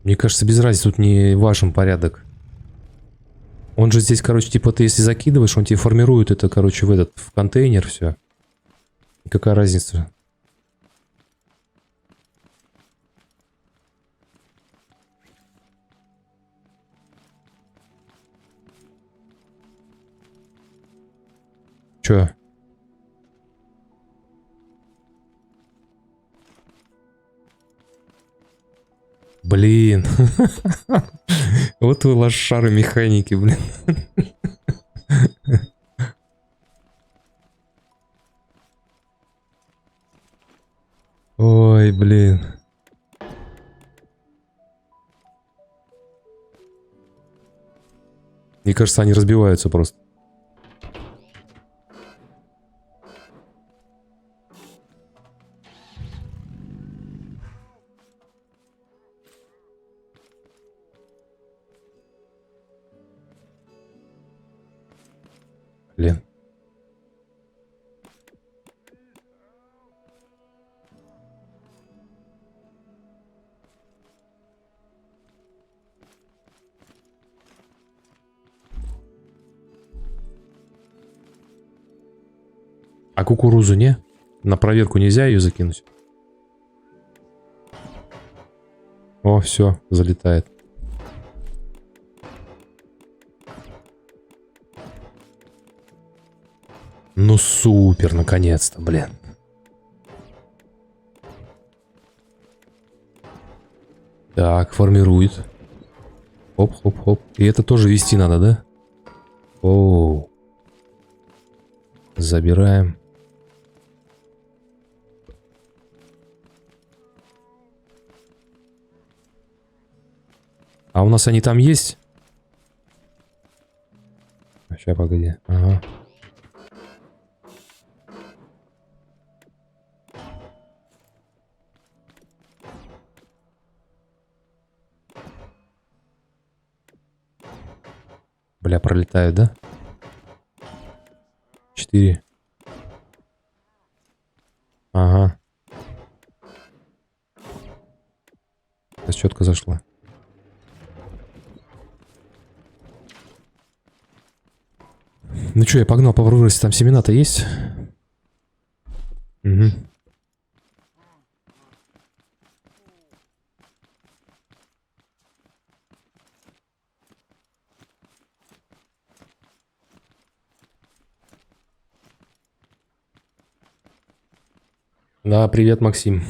Мне кажется, без разницы, тут не важен порядок. Он же здесь, короче, типа ты если закидываешь, он тебе формирует это, короче, в контейнер все. Какая разница? Чё? Блин. Вот вы лошары механики, блин. Ой, блин. Мне кажется, они разбиваются просто. Блин. А кукурузу не? На проверку нельзя ее закинуть? О, все, залетает. Ну супер, наконец-то, блин. Так, формирует. Хоп-хоп-хоп. И это тоже вести надо, да? Оу. Забираем. А у нас они там есть? Сейчас, погоди. Ага. Бля, пролетают, да? 4. Ага. Сейчас четко зашло. Ну что, я погнал по вырости, там семена-то есть? Угу. Да, привет, Максим.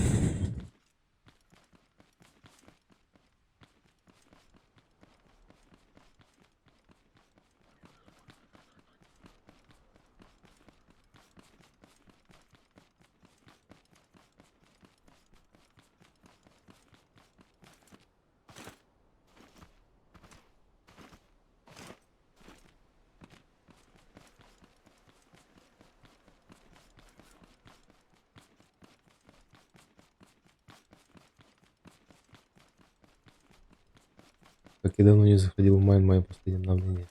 Как я давно не заходил в майн, мое последнее обновление.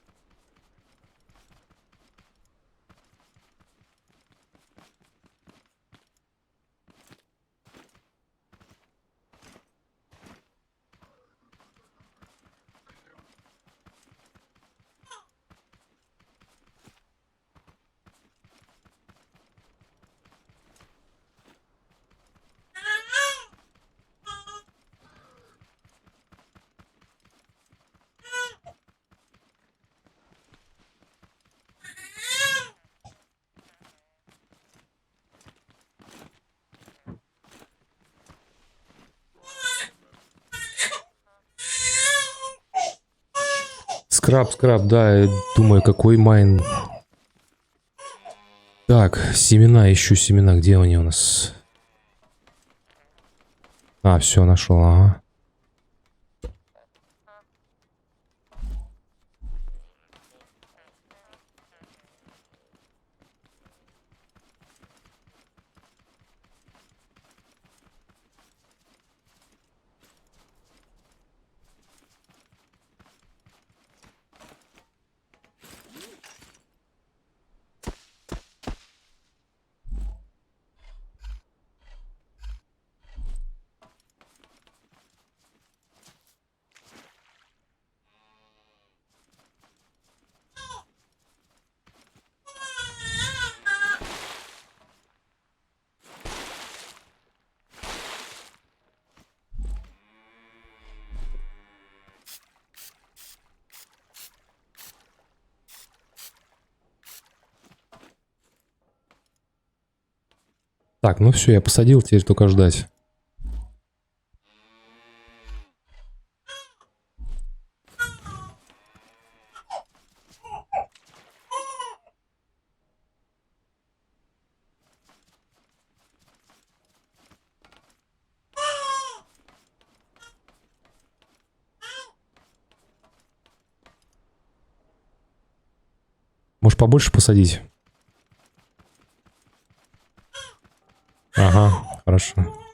Скраб, да, я думаю, какой майн. Так, семена, ищу семена, где они у нас? А, все, нашел, ага. Так, ну все, я посадил, теперь только ждать. Может, побольше посадить? Ага, хорошо.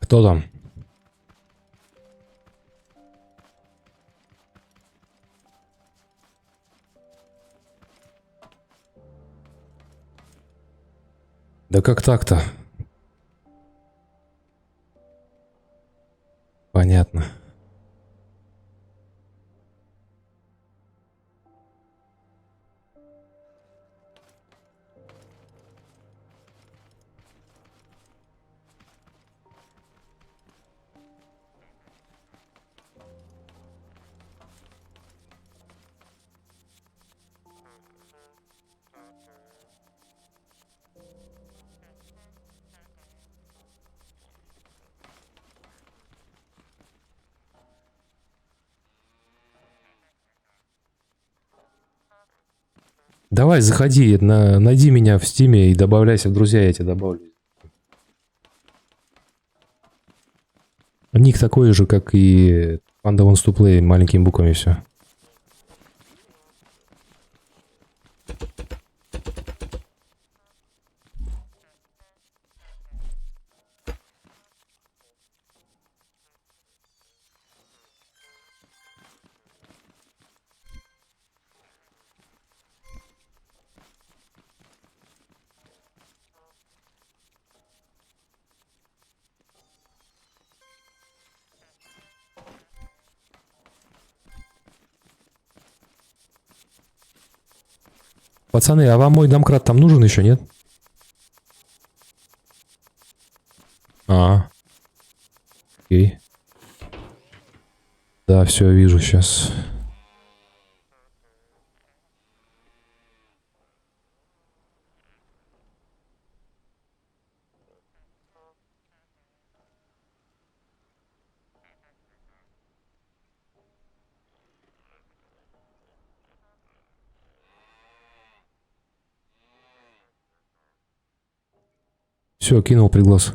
Кто там? Да как так-то? Понятно. Давай, заходи, найди меня в стиме и добавляйся в друзья, я тебя добавлю. Ник такой же, как и Panda Wants to Play, маленькими буквами все. Пацаны, а вам мой домкрат там нужен еще, нет? А, окей. Да, все, вижу сейчас. Все, кинул приглас.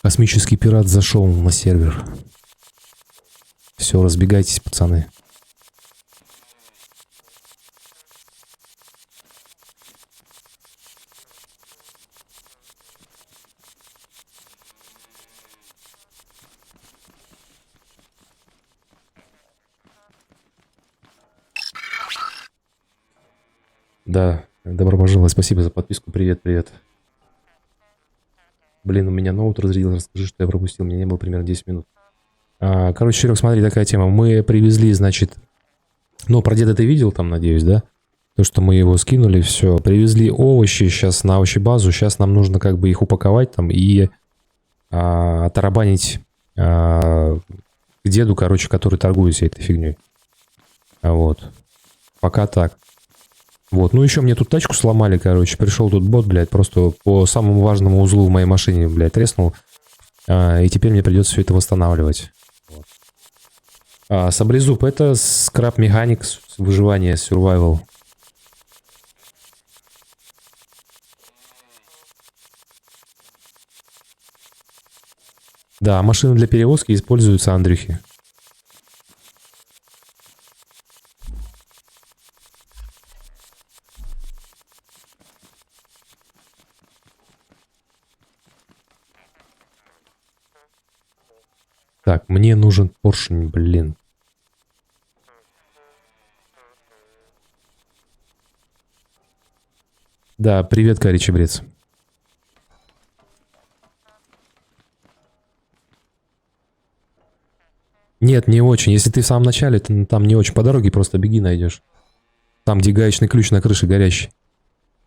Космический пират зашел на сервер. Все, разбегайтесь, пацаны. Да, добро пожаловать, спасибо за подписку, привет, привет. Блин, у меня ноут разрядился, расскажи, что я пропустил, мне не было примерно 10 минут. Короче, Серег, смотри, такая тема. Мы привезли, значит... Ну, про деда ты видел там, надеюсь, да? То, что мы его скинули, все. Привезли овощи сейчас на овощебазу. Сейчас нам нужно как бы их упаковать там и оттарабанить к деду, короче, который торгует всей этой фигней. Вот. Пока так. Вот. Ну, еще мне тут тачку сломали, короче. Пришел тут бот, блядь, просто по самому важному узлу в моей машине, блядь, треснул. И теперь мне придется все это восстанавливать. Вот. Саблезуб — это скраб механик, выживание, survival. Да, машины для перевозки используются, Андрюхи. Так, мне нужен поршень, блин. Да, привет, Кари Чебрец. Нет, не очень. Если ты в самом начале, то там не очень. По дороге просто беги, найдешь. Там, где гаечный ключ на крыше горящий.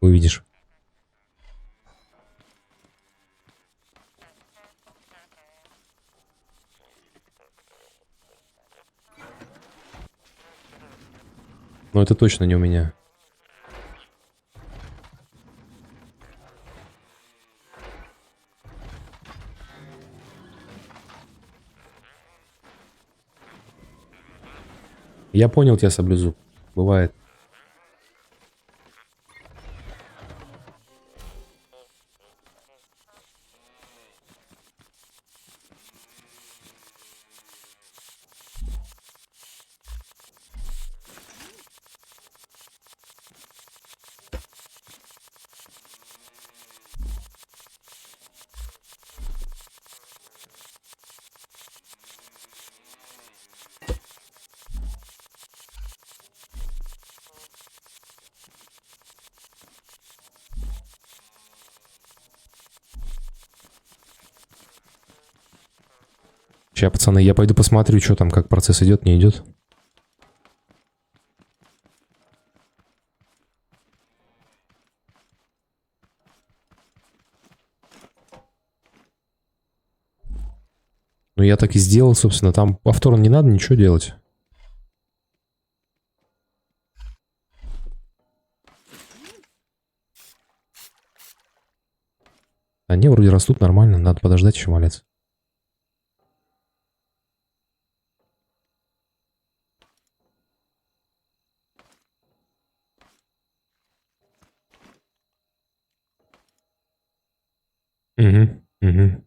Увидишь. Но это точно не у меня. Я понял тебя, Саблезуб. Бывает. Сейчас, пацаны, я пойду посмотрю, что там, как процесс идет, не идет. Ну, я так и сделал, собственно. Там повторно не надо ничего делать. Они вроде растут нормально, надо подождать еще, малец. Угу, угу.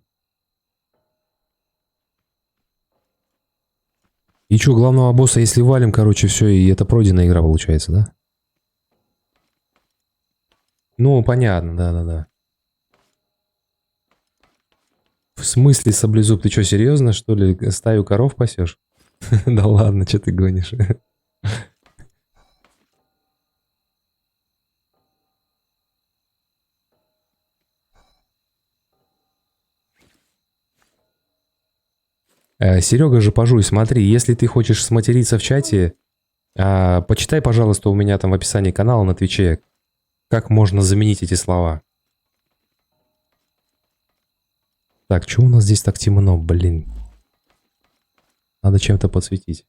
И что, главного босса, если валим, короче, все, и это пройденная игра получается, да? Ну, понятно, да-да-да. В смысле, Саблезуб, ты что, серьезно, что ли? Стаю коров пасешь? Да ладно, что ты гонишь? Серега же, пожуй, смотри, если ты хочешь сматериться в чате, почитай, пожалуйста, у меня там в описании канала на Твиче, как можно заменить эти слова. Так, что у нас здесь так темно, блин? Надо чем-то подсветить.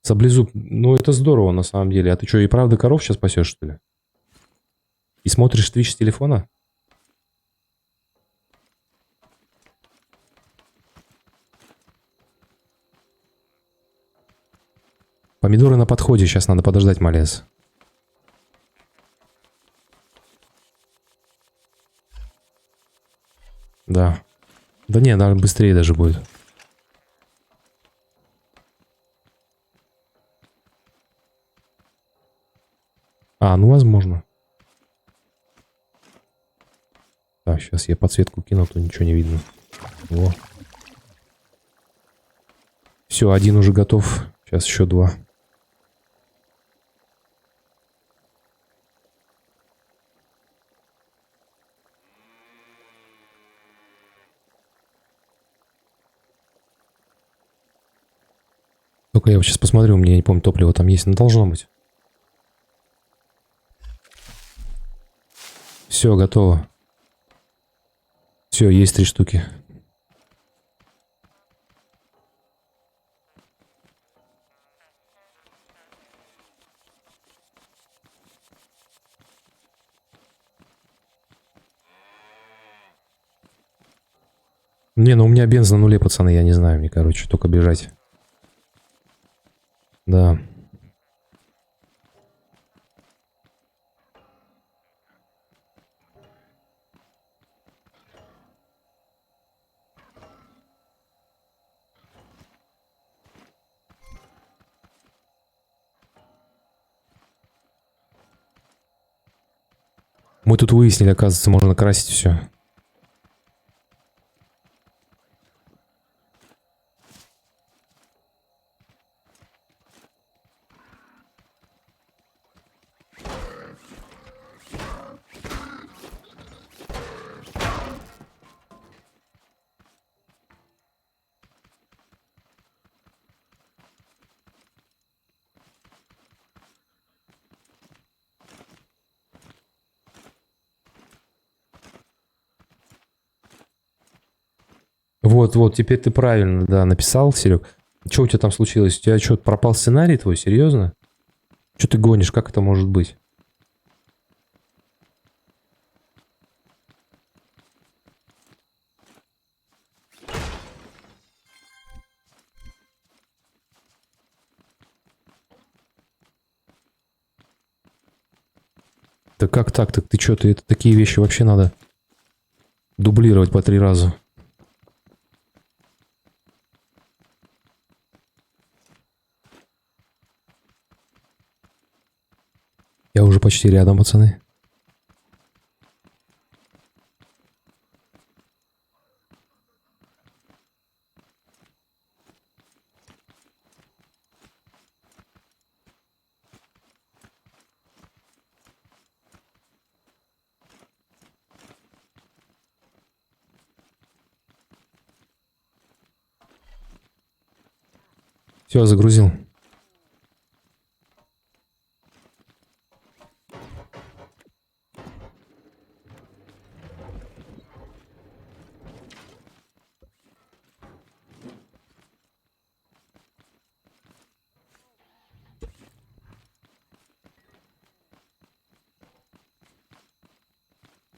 Саблезуб, ну это здорово на самом деле. А ты что, и правда коров сейчас пасешь, что ли? И смотришь Твич с телефона? Помидоры на подходе, сейчас надо подождать, малец. Да. Да не, наверное, быстрее даже будет. Ну возможно. Так, сейчас я подсветку кину, а то ничего не видно. Во. Все, один уже готов. Сейчас еще два. Только я вот сейчас посмотрю, у меня, не помню, топливо там есть, но должно быть. Все, готово. Все, есть 3 штуки. Не, ну у меня бенз на нуле, пацаны, я не знаю, мне, короче, только бежать. Да. Мы тут выяснили, оказывается, можно красить все. Вот, вот, теперь ты правильно, да, написал, Серег. Что у тебя там случилось? У тебя что, пропал сценарий твой? Серьезно? Что ты гонишь? Как это может быть? Да как так? Так ты что, ты это такие вещи вообще надо дублировать по 3 раза. Я уже почти рядом, пацаны. Все, загрузил.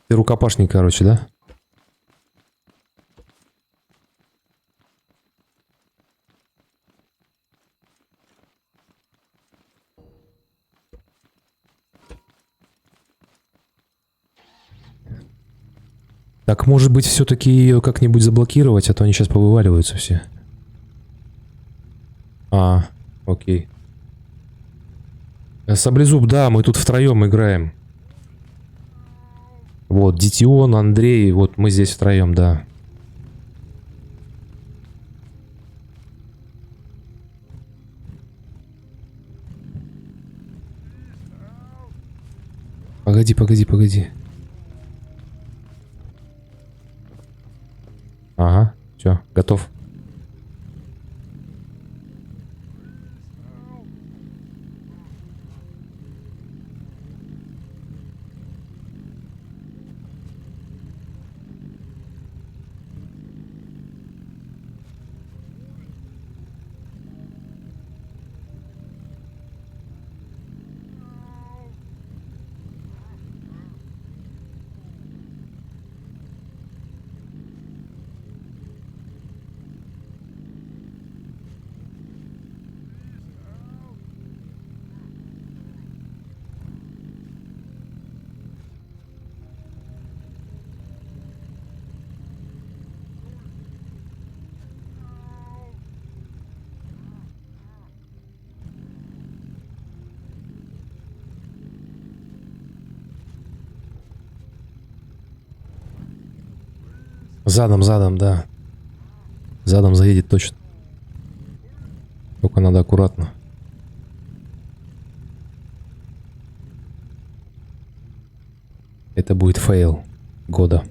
Ты рукопашник, короче, да? Так, может быть, все-таки ее как-нибудь заблокировать, а то они сейчас повываливаются все. А, окей. Саблезуб, да, мы тут втроем играем. Вот, Дитион, Андрей, вот мы здесь втроем, да. Погоди, погоди, погоди. Ага, все, готов. Задом, задом, да. Задом заедет точно. Только надо аккуратно. Это будет фейл года.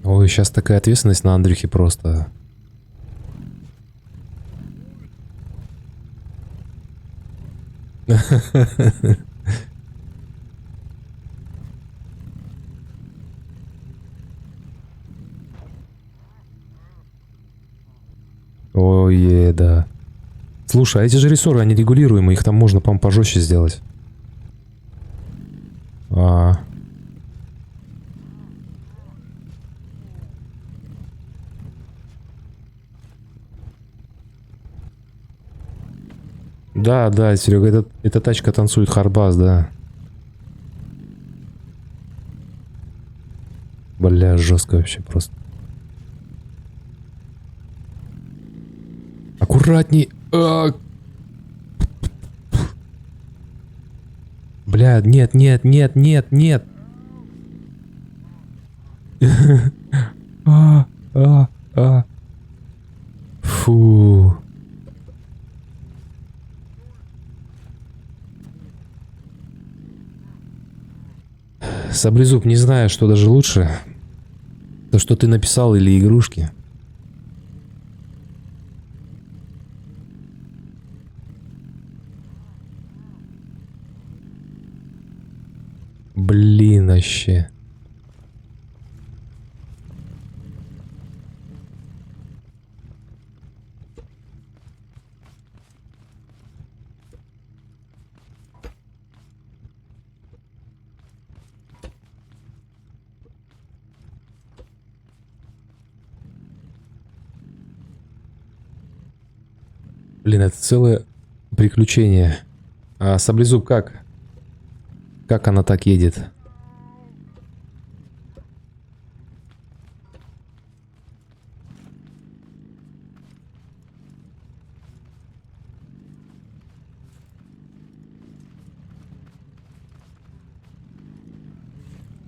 Ой, сейчас такая ответственность на Андрюхе просто. Ой, да. Слушай, а эти же рессоры, они регулируемые, их там можно, по-моему, пожестче сделать. А. Да, да, Серега, эта тачка танцует хардбас, да. Бля, жестко вообще просто. Аккуратней. Бля, нет, нет, нет, нет, нет. А, а, а. Фу. Саблезуб, не знаю, что даже лучше. То, что ты написал, или игрушки. Блин, вообще. Блин, это целое приключение. А Саблезуб как? Как она так едет?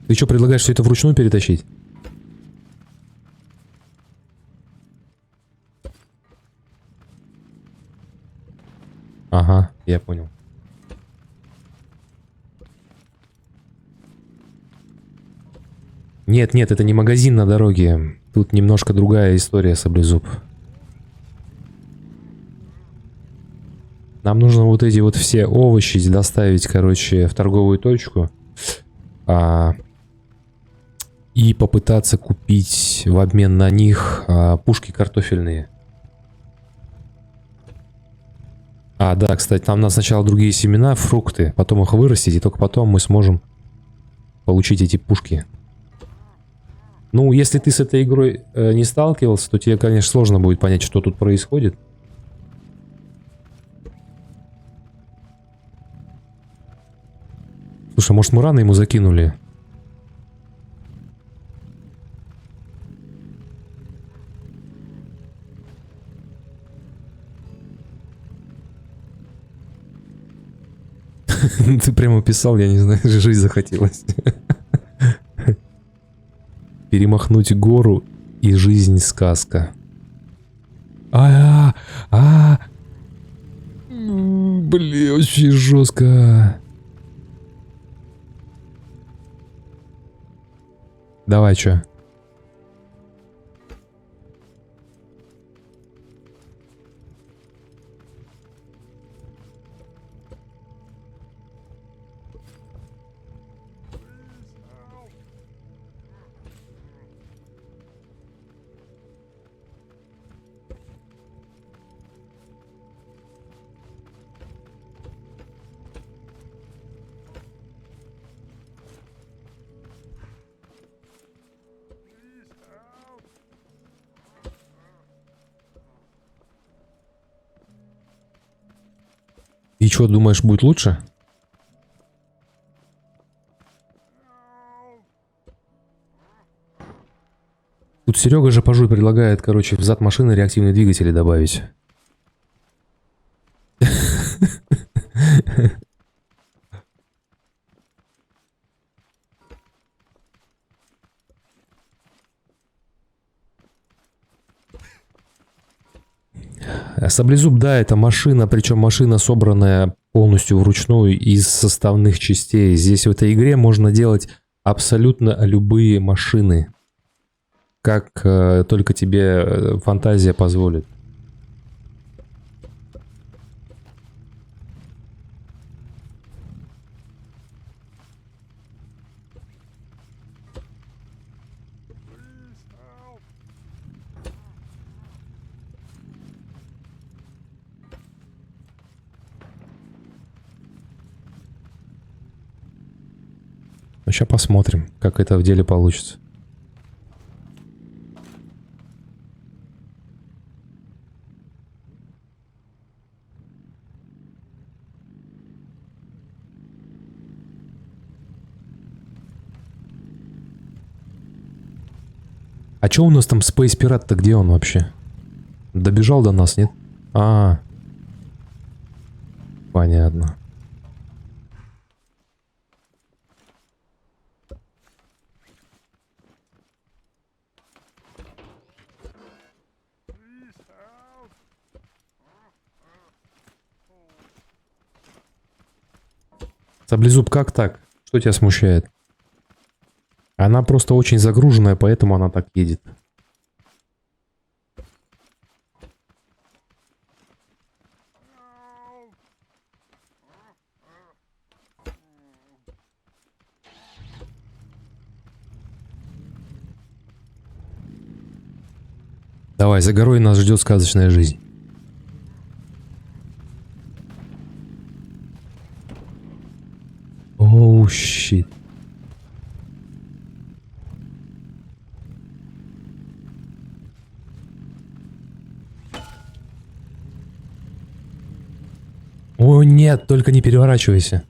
Ты что, предлагаешь все это вручную перетащить? Ага, я понял. Нет, нет, это не магазин на дороге. Тут немножко другая история, Саблезуб. Нам нужно вот эти вот все овощи доставить, короче, в торговую точку. И попытаться купить в обмен на них пушки картофельные. Да, кстати, там надо сначала другие семена, фрукты, потом их вырастить, и только потом мы сможем получить эти пушки. Ну, если ты с этой игрой не сталкивался, то тебе, конечно, сложно будет понять, что тут происходит. Слушай, может, мы рано ему закинули? Ты прямо писал, я не знаю, жить захотелось. Перемахнуть гору и жизнь сказка. Блин, очень жестко. Давай, чё? И что, думаешь, будет лучше? Тут Серега же пожуй предлагает, короче, в зад машины реактивные двигатели добавить. Саблезуб, да, это машина, причем машина, собранная полностью вручную из составных частей. Здесь в этой игре можно делать абсолютно любые машины, как только тебе фантазия позволит. Ну, сейчас посмотрим, как это в деле получится. А чё у нас там Space Pirate-то, где он вообще? Добежал до нас, нет? Понятно. Саблезуб, как так? Что тебя смущает? Она просто очень загруженная, поэтому она так едет. Давай, за горой нас ждет сказочная жизнь. Оу, щит. Нет, только не переворачивайся.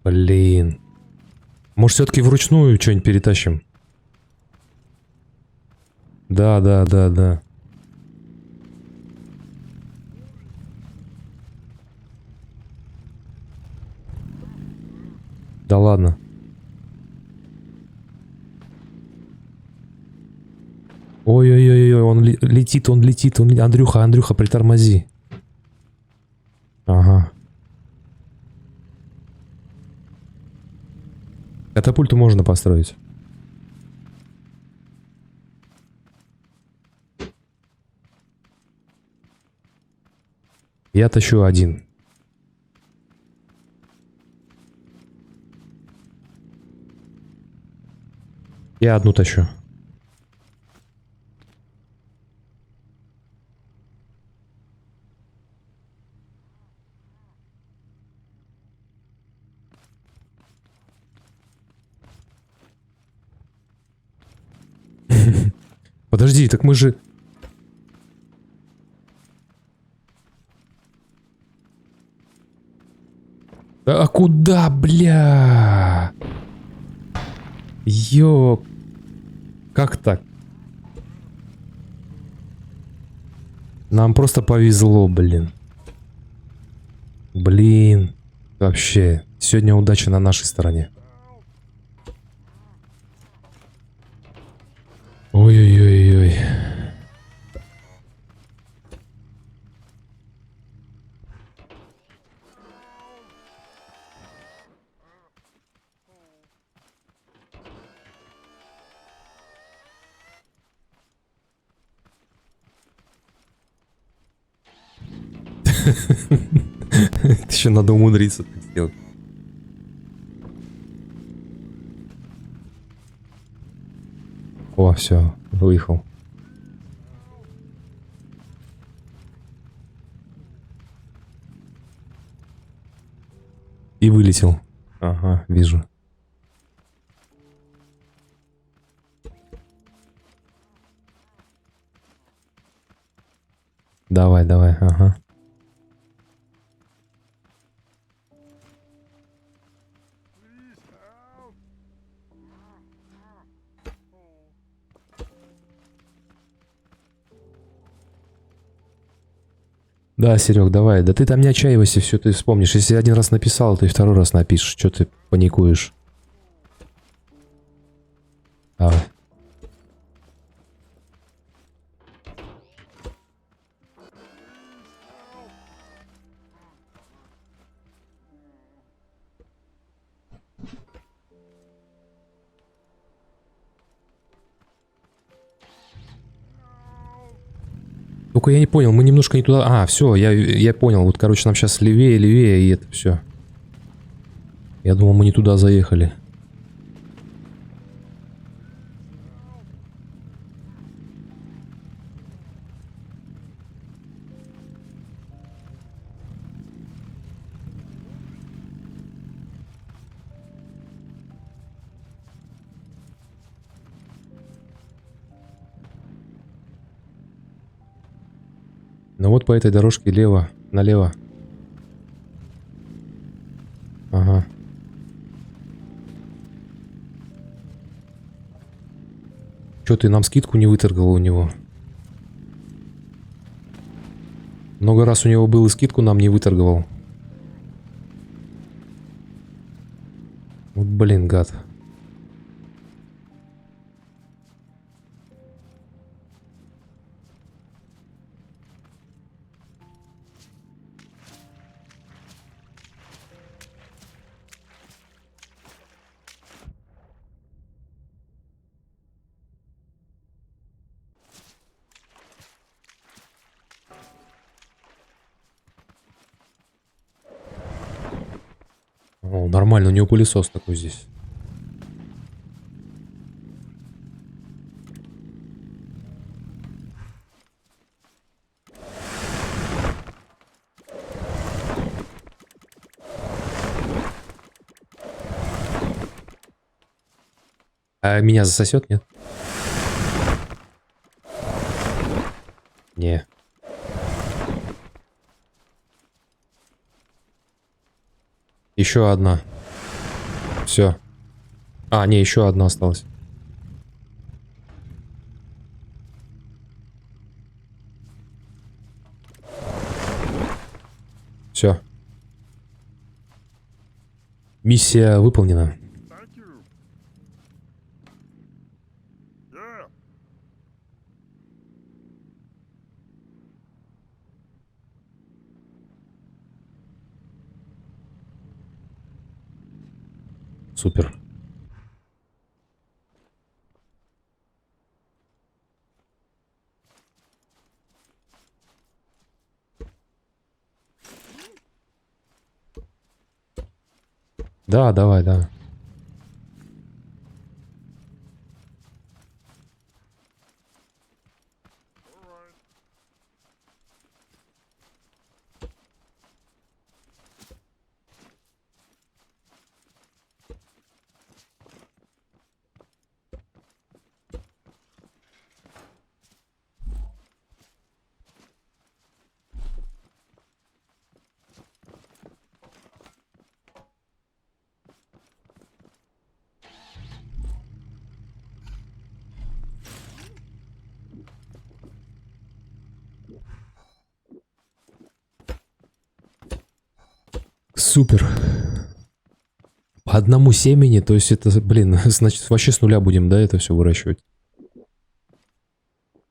Блин. Может, все-таки вручную что-нибудь перетащим? Да, да, да, да. Да ладно. Ой-ой-ой, летит, он летит. Андрюха, Андрюха, притормози. Ага. Катапульту можно построить. Я тащу один. Я одну тащу. Подожди, так мы же... А куда, бля? Ё... Как так? Нам просто повезло, блин. Блин. Вообще, сегодня удача на нашей стороне. Ой-ой-ой-ой. Еще надо умудриться так сделать. О, все, выехал. И вылетел. Ага, вижу. Давай, давай, ага. Да, Серег, давай. Да ты там не отчаивайся, все ты вспомнишь. Если один раз написал, то и второй раз напишешь. Что ты паникуешь? Давай. Только я не понял, мы немножко не туда... А, все, я понял. Вот, короче, нам сейчас левее, левее, и это все. Я думал, мы не туда заехали. Ну вот по этой дорожке лево, налево. Ага. Чё ты нам скидку не выторговал у него? Много раз у него был и скидку нам не выторговал. Вот блин, гад. О, нормально, у него пылесос такой здесь. А меня засосет, нет? Не. Еще одна. Все. А, не, еще одна осталась. Все. Миссия выполнена. Thank you. Yeah. Супер. Да, давай, да. All right. Супер. По одному семени, то есть это, блин, значит, вообще с нуля будем, да, это все выращивать?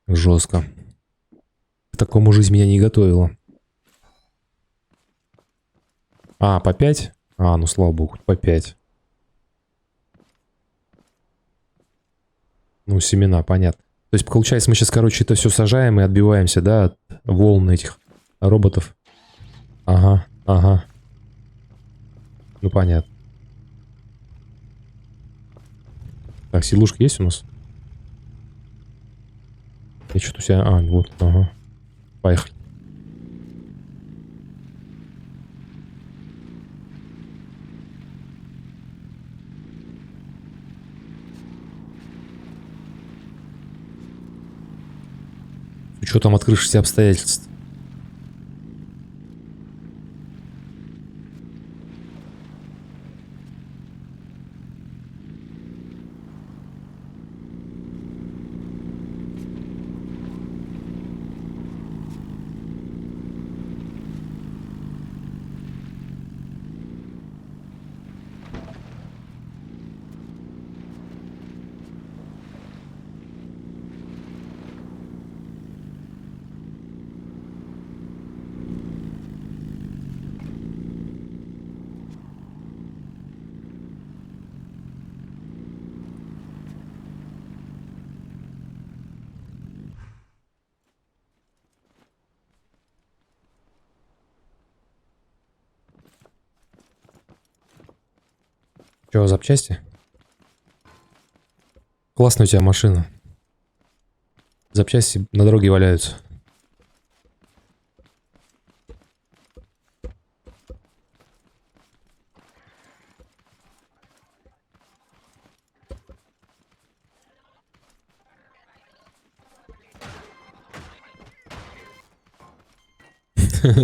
Жестко. К такому жизнь меня не готовила. А, по 5? А, ну слава богу, по 5. Ну, семена, понятно. То есть, получается, мы сейчас, короче, это все сажаем и отбиваемся, да, от волн этих роботов. Ага, ага. Ну, понятно. Так, силушка есть у нас? Я что-то у себя... А, вот, ага. Поехали. С учетом открывшихся обстоятельств. Че, запчасти? Классная у тебя машина. Запчасти на дороге валяются.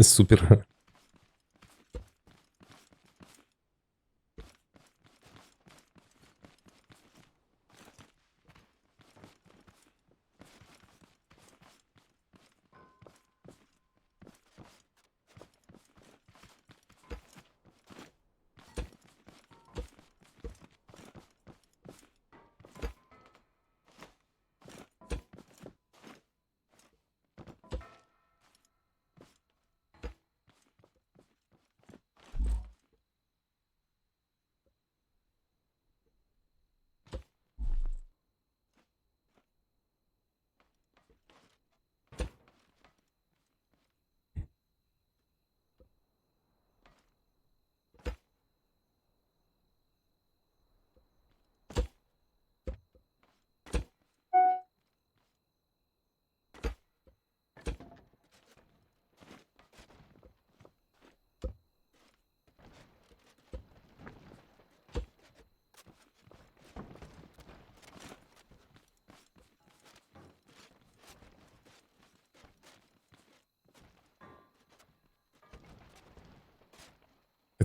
Супер.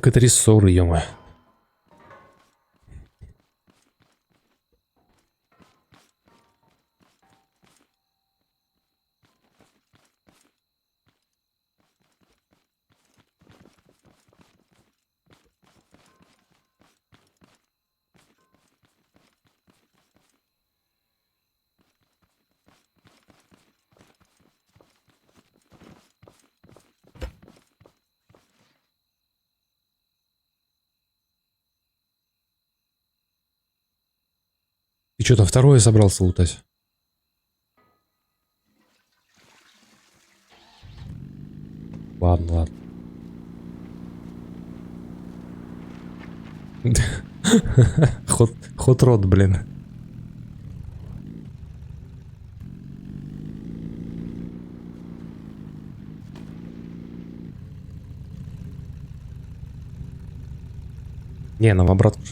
Так это рессоры, ё-моё. Ты что, там второе собрался лутать? Ладно, ладно. Хот рот, блин. Не, нам обратно.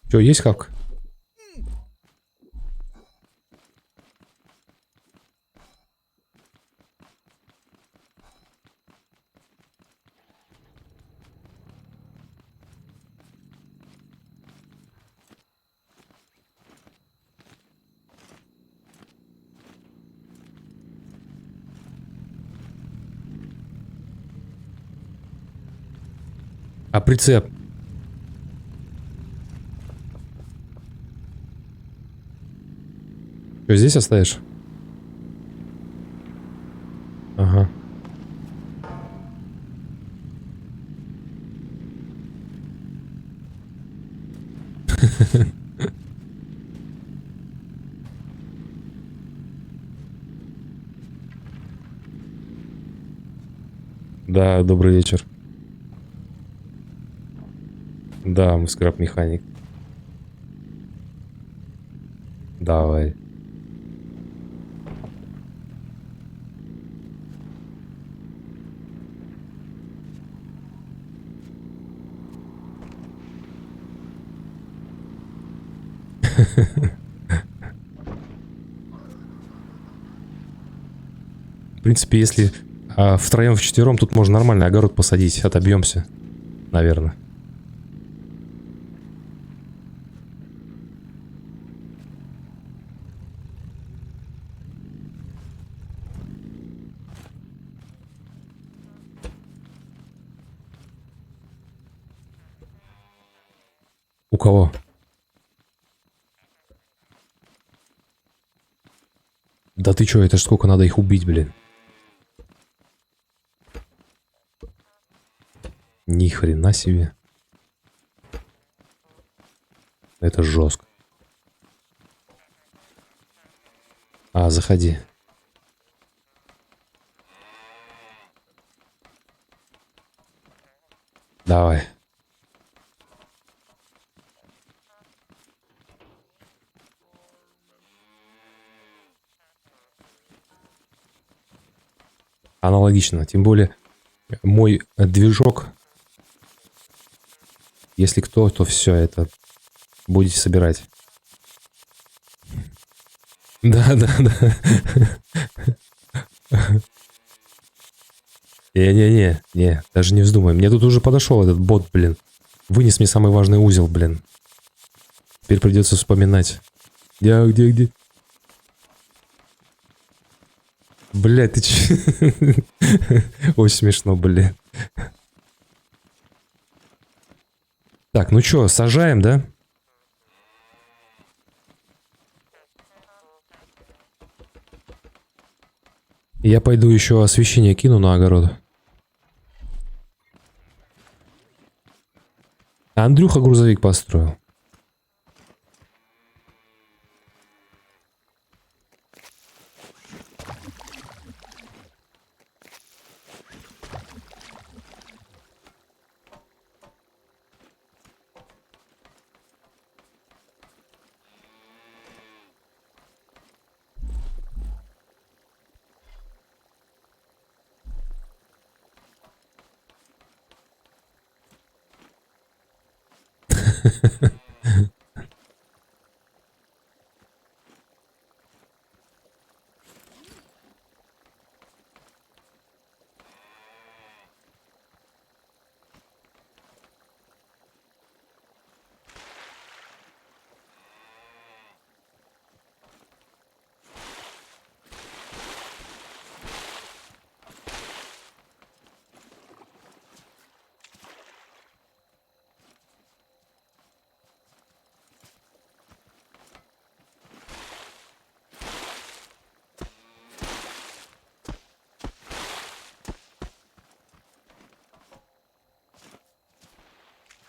Что, есть как? А прицеп? Что, здесь оставишь? Ага. Да, добрый вечер. Да, мы скраб-механик. Давай. В принципе, если втроем, вчетвером, тут можно нормально огород посадить. Отобьемся, наверное. У кого? Да ты чё, это ж сколько надо их убить, блин. Ни хрена себе. Это жестко. А, заходи. Давай. Аналогично. Тем более, мой движок, если кто, то все это будете собирать. Да, да, да. Не, даже не вздумай. Мне тут уже подошел этот бот, блин. Вынес мне самый важный узел, блин. Теперь придется вспоминать. Где? Блядь, ты че? Очень смешно, блин. Так, ну чё, сажаем, да? Я пойду еще освещение кину на огород. А Андрюха грузовик построил.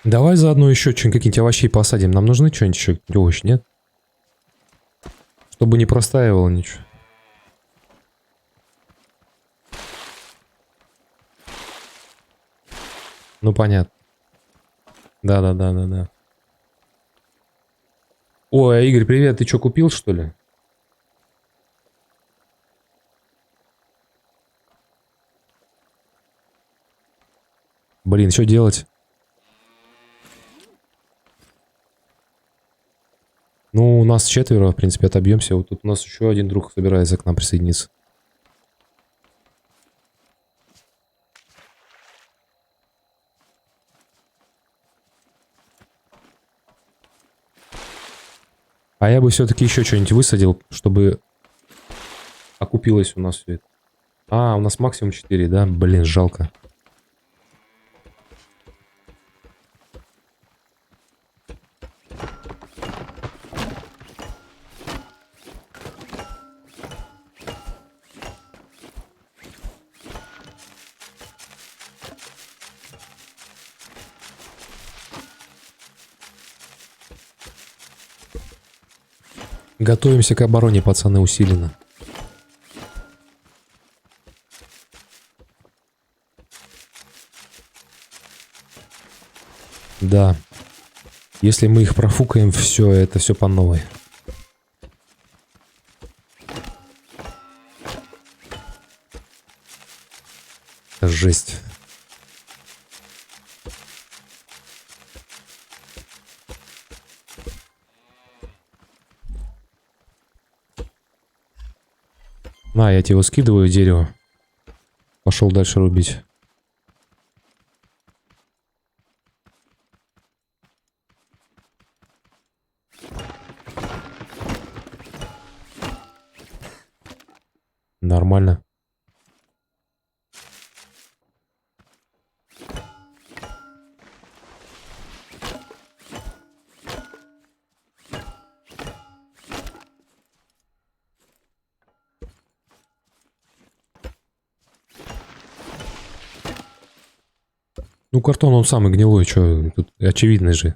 Давай заодно еще какие-нибудь овощей посадим. Нам нужны что-нибудь еще? Овощи, нет? Чтобы не простаивало ничего. Ну, понятно. Да. Ой, Игорь, привет. Ты что, купил, что ли? Блин, что делать? Ну, у нас четверо, в принципе, отобьемся. Вот тут у нас еще один друг собирается к нам присоединиться. А я бы все-таки еще что-нибудь высадил, чтобы окупилось у нас все это. А, у нас максимум 4, да? Блин, жалко. Готовимся к обороне, пацаны, усиленно. Да. Если мы их профукаем, все, это все по новой. Жесть. На, я тебе его скидываю, дерево. Пошел дальше рубить. Нормально. Ну, картон, он самый гнилой, что тут очевидно же.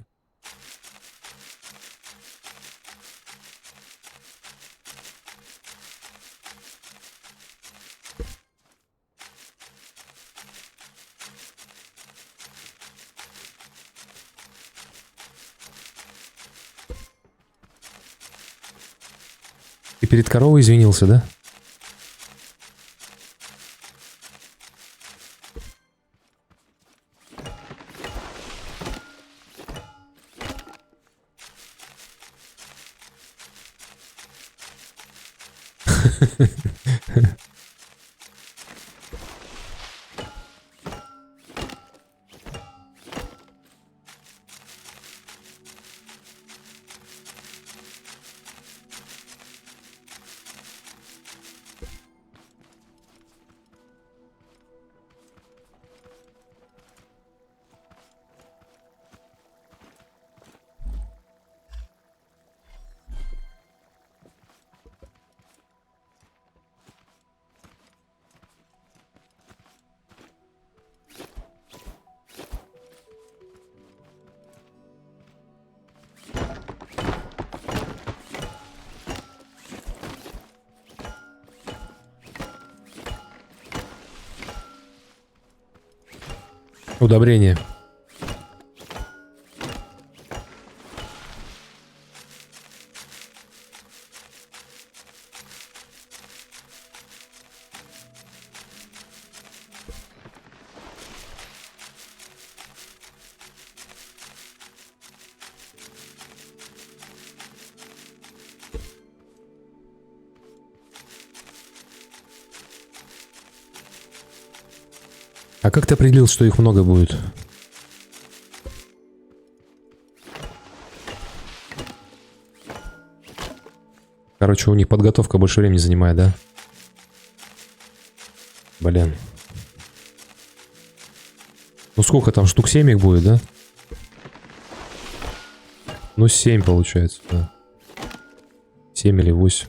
Ты перед коровой извинился, да? Удобрение. А как ты определил, что их много будет? Короче, у них подготовка больше времени занимает, да? Блин. Ну сколько там, штук 7 их будет, да? Ну 7 получается, да. 7 или 8.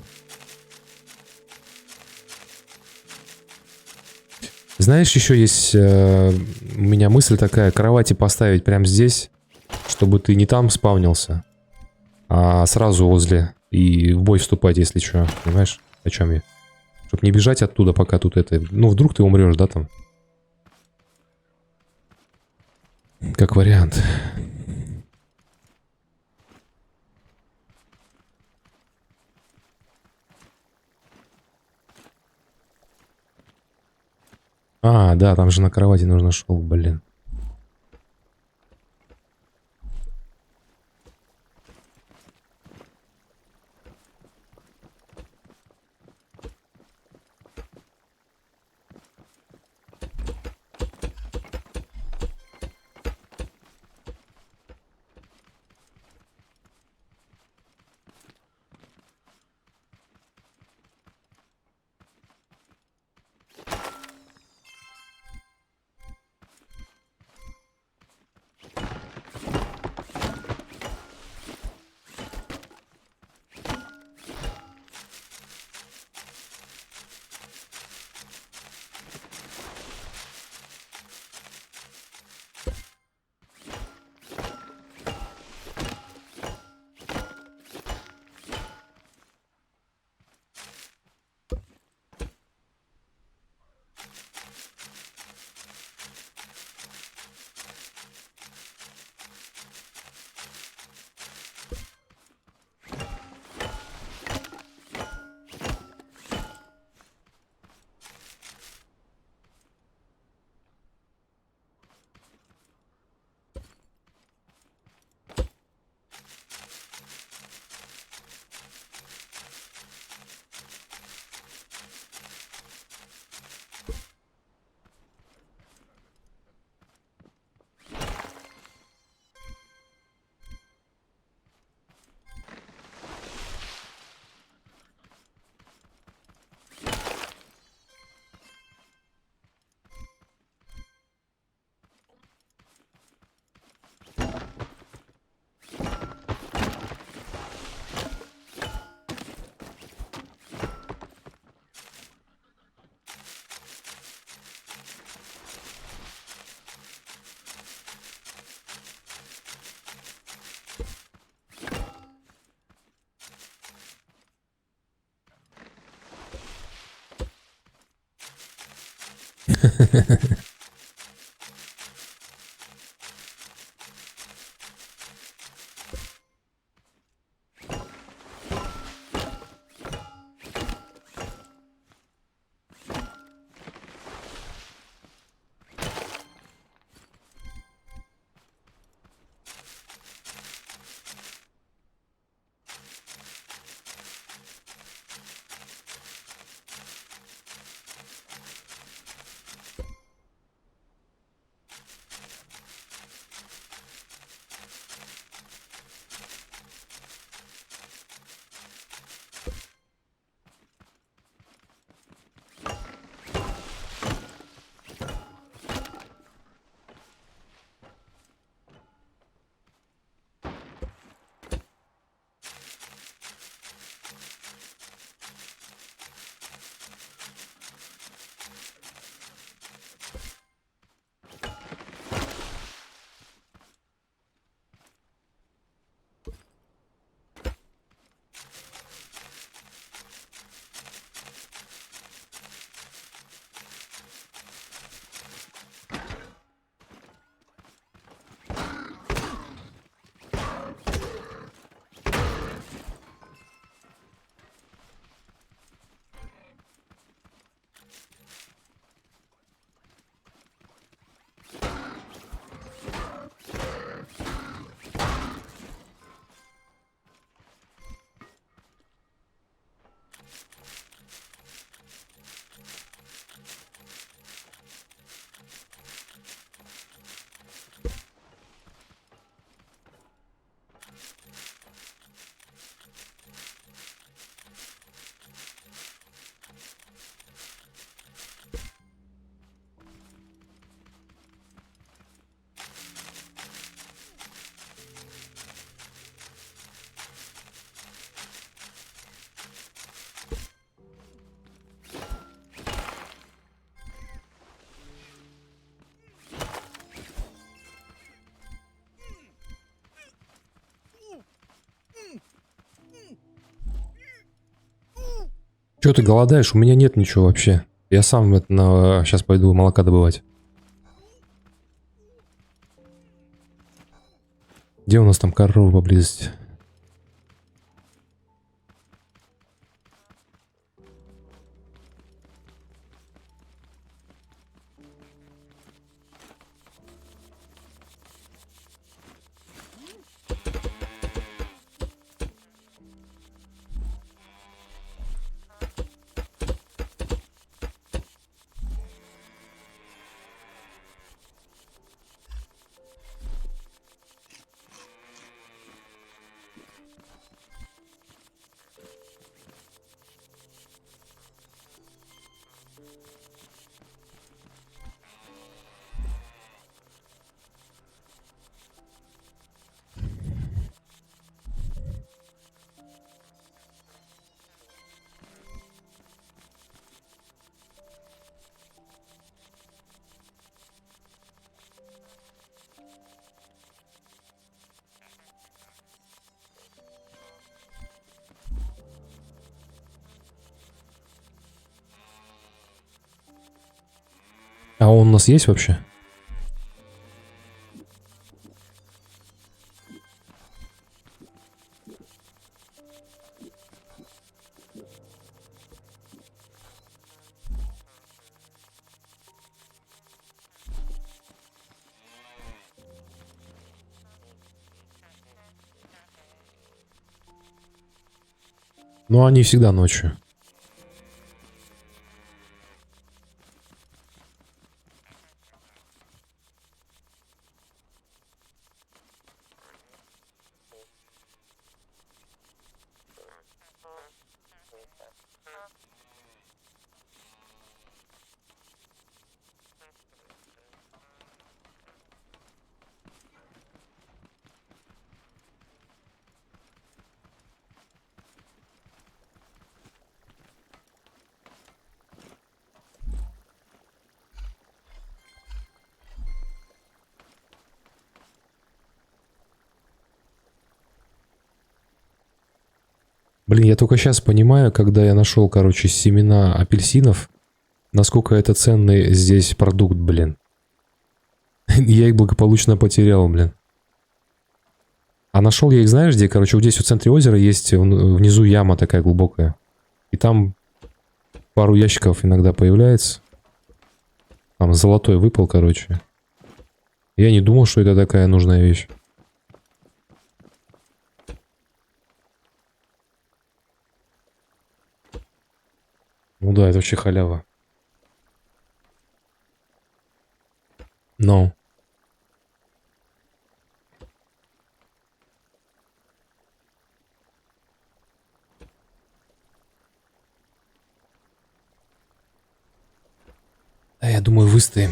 Знаешь, еще есть у меня мысль такая, кровати поставить прямо здесь, чтобы ты не там спавнился, а сразу возле и в бой вступать, если что. Понимаешь, о чем я? Чтобы не бежать оттуда, пока тут это... Ну, вдруг ты умрешь, да, там? Как вариант. А, да, там же на кровати нужно шелк, блин. Чё ты голодаешь? У меня нет ничего вообще. Я сам сейчас пойду молока добывать. Где у нас там корова поблизости? А он у нас есть вообще? Ну, они всегда ночью. Блин, я только сейчас понимаю, когда я нашел, короче, семена апельсинов, насколько это ценный здесь продукт, блин. Я их благополучно потерял, блин. А нашел я их, знаешь, где? Короче, вот здесь в центре озера есть внизу яма такая глубокая. И там пару ящиков иногда появляется. Там золотой выпал, короче. Я не думал, что это такая нужная вещь. Ну да, это вообще халява. Но. А я думаю, выстоим.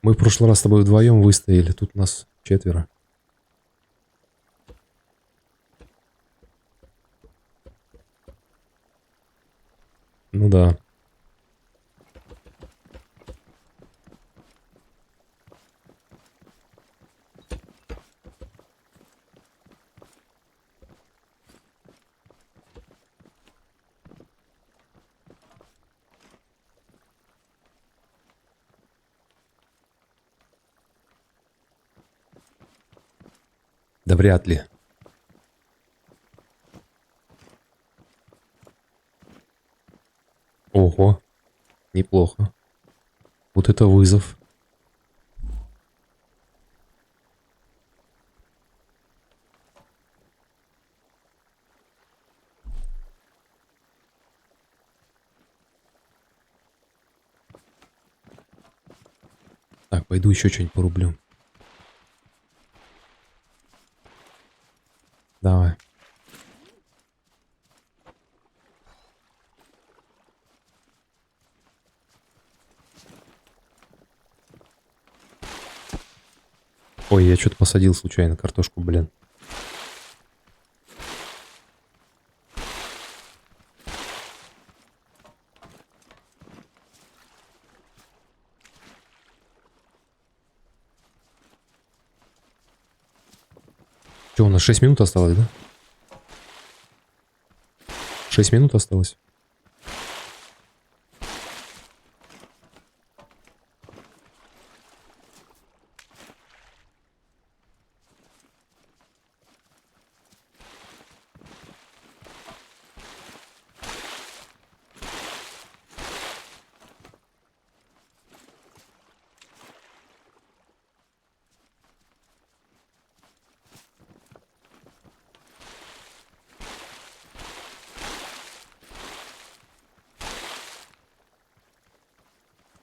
Мы в прошлый раз с тобой вдвоем выстояли, тут нас 4. Ну да. Да вряд ли. Ого. Неплохо. Вот это вызов. Так, пойду еще что-нибудь порублю. Давай. Ой, я что-то посадил случайно картошку, блин. Что, у нас 6 минут осталось, да? 6 минут осталось.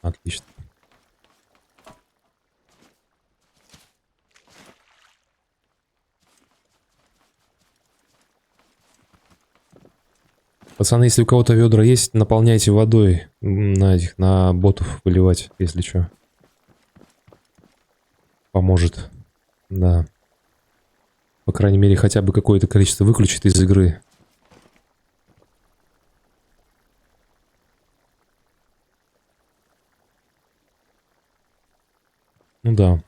Отлично. Пацаны, если у кого-то ведра есть, наполняйте водой на ботов выливать, если что. Поможет. Да. По крайней мере, хотя бы какое-то количество выключит из игры. Ну да.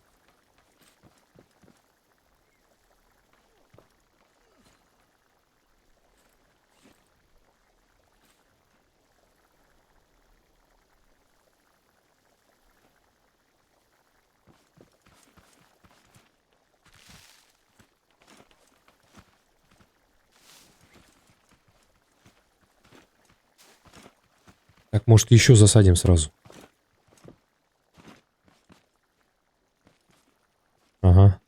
Так, может, еще засадим сразу? Ага.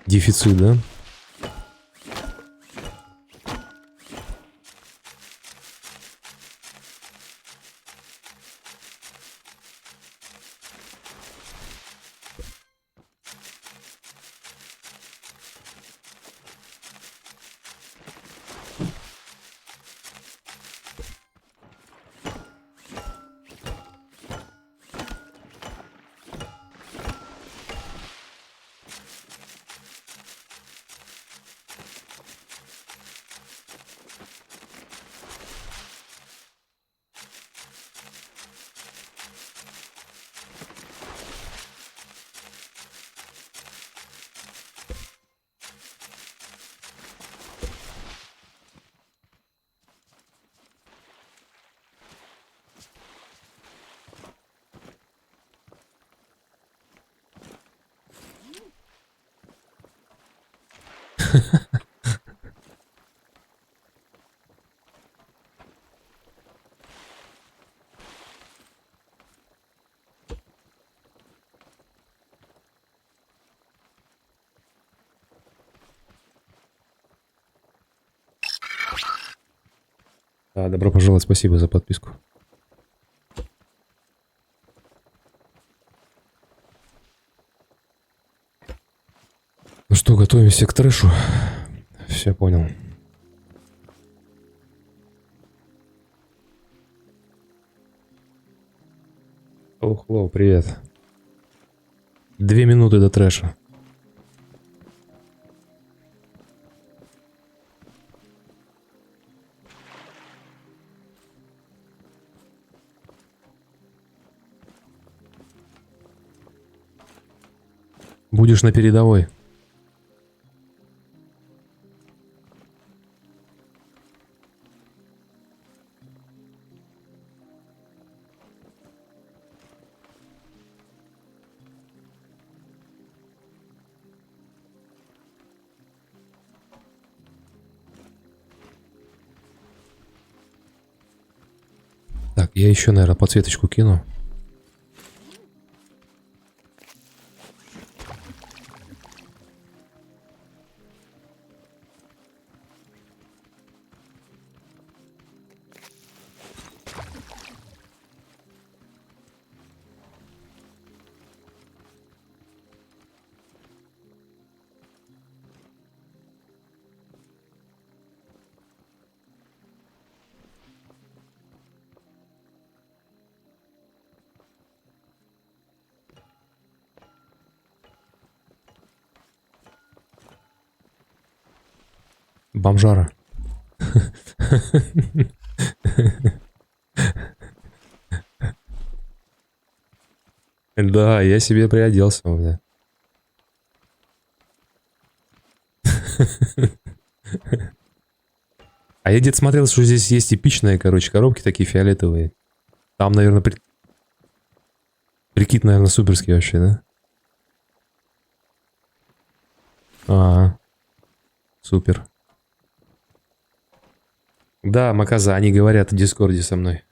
Дефицит, да? Да, добро пожаловать, спасибо за подписку. Ну что, готовимся к трэшу. Все понял. Хлоу, привет. 2 минуты до трэша. Будешь на передовой. Так, я еще, наверное, подсветочку кину. Бомжара. Да, я себе приоделся у меня. А я где-то смотрел, что здесь есть эпичные, короче, коробки такие фиолетовые. Там, наверное, прикид, наверное, суперский вообще, да? Ага. Супер. Да, Маказа, они говорят в Дискорде со мной.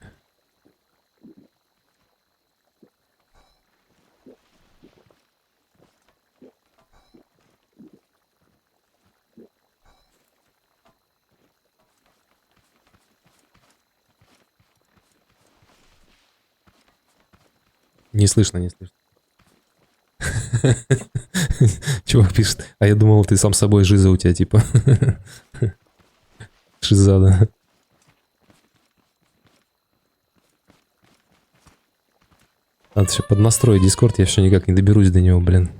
Не слышно, не слышно. Чувак пишет, а я думал, ты сам собой жиза у тебя, типа. Шиза, да. Надо еще поднастроить Дискорд, я все никак не доберусь до него, блин.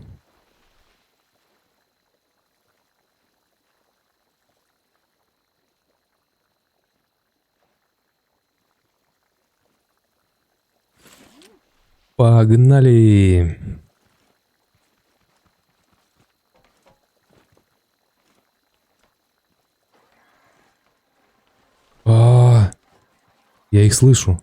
Погнали! Я их слышу.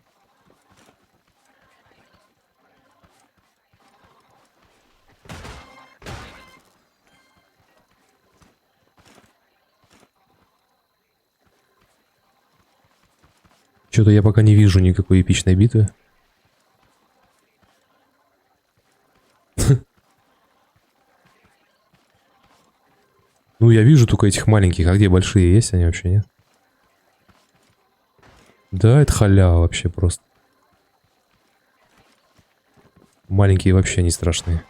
Что-то я пока не вижу никакой эпичной битвы. Ну, я вижу только этих маленьких. А где большие есть они вообще, нет? Да, это халява вообще просто. Маленькие вообще не страшные.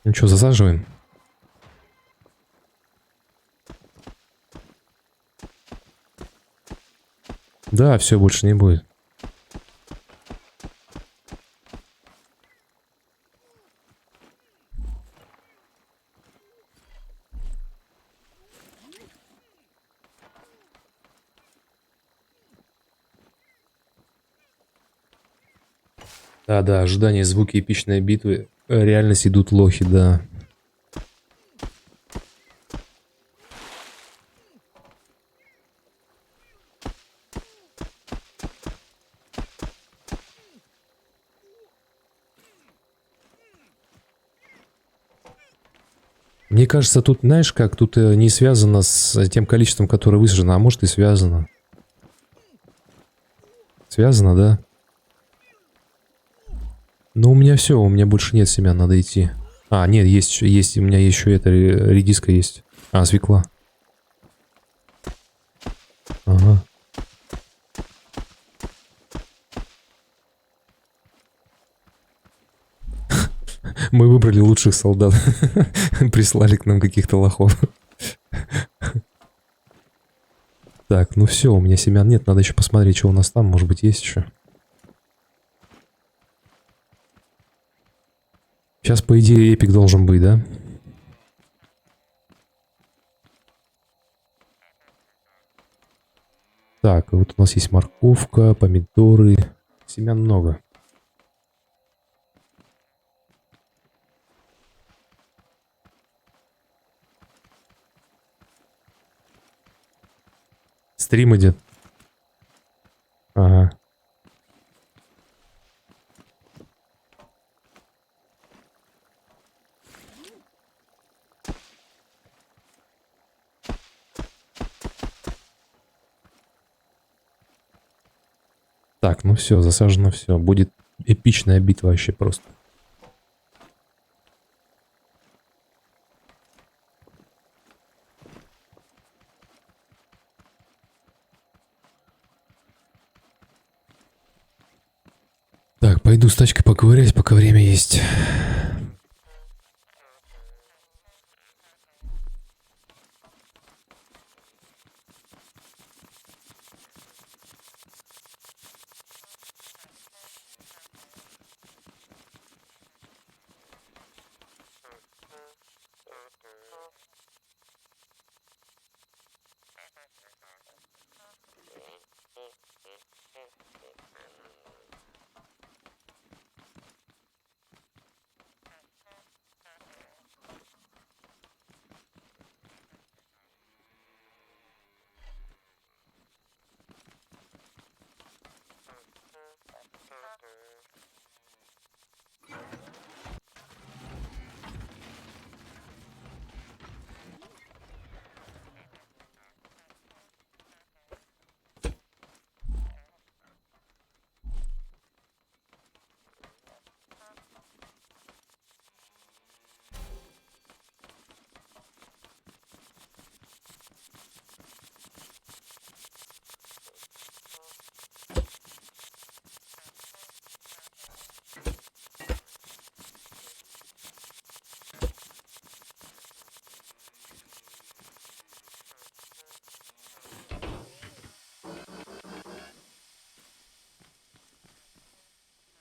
Ну что, засаживаем? Да, все, больше не будет. Да, ожидание, звуки эпичной битвы. Реальность идут лохи, да. Мне кажется, тут, знаешь как, тут не связано с тем количеством, которое высажено, а может и связано. Связано, да? Но у меня все, у меня больше нет семян, надо идти. А, нет, есть, у меня еще это, редиска есть. А, свекла. Ага. Мы выбрали лучших солдат. Прислали к нам каких-то лохов. Так, ну все, у меня семян нет, надо еще посмотреть, что у нас там, может быть, есть еще. Сейчас, по идее, эпик должен быть, да? Так, вот у нас есть морковка, помидоры. Семян много. Стрим идет. Ага. Так, ну все, засажено все. Будет эпичная битва вообще просто. Так, пойду с тачкой поковыряюсь, пока время есть.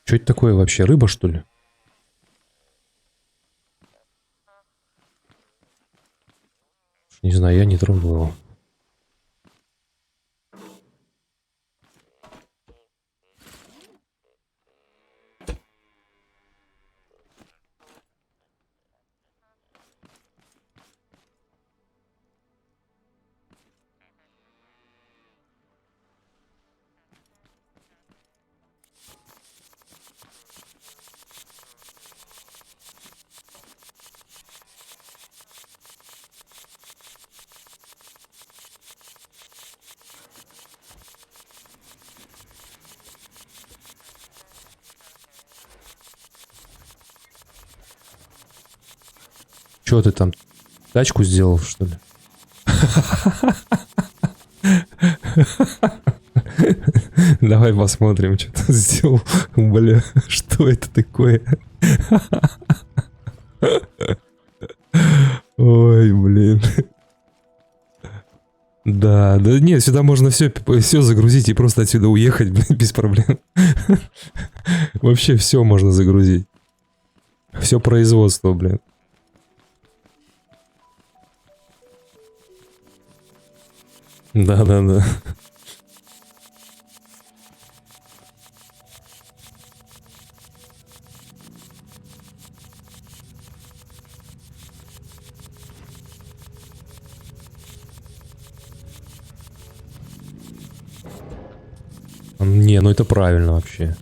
Что это такое вообще? Рыба, что ли? Не знаю, я не трогал его. Что ты там, тачку сделал, что ли? Давай посмотрим, что ты сделал. Бля, что это такое? Ой, блин. Да, да нет, сюда можно все загрузить и просто отсюда уехать, блин, без проблем. Вообще все можно загрузить. Все производство, блин. Да-да-да. Не, ну это правильно вообще.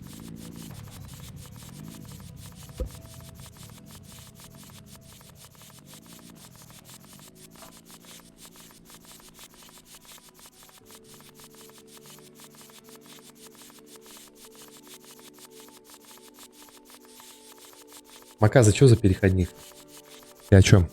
Маказа, что за переходник? Ты о чем?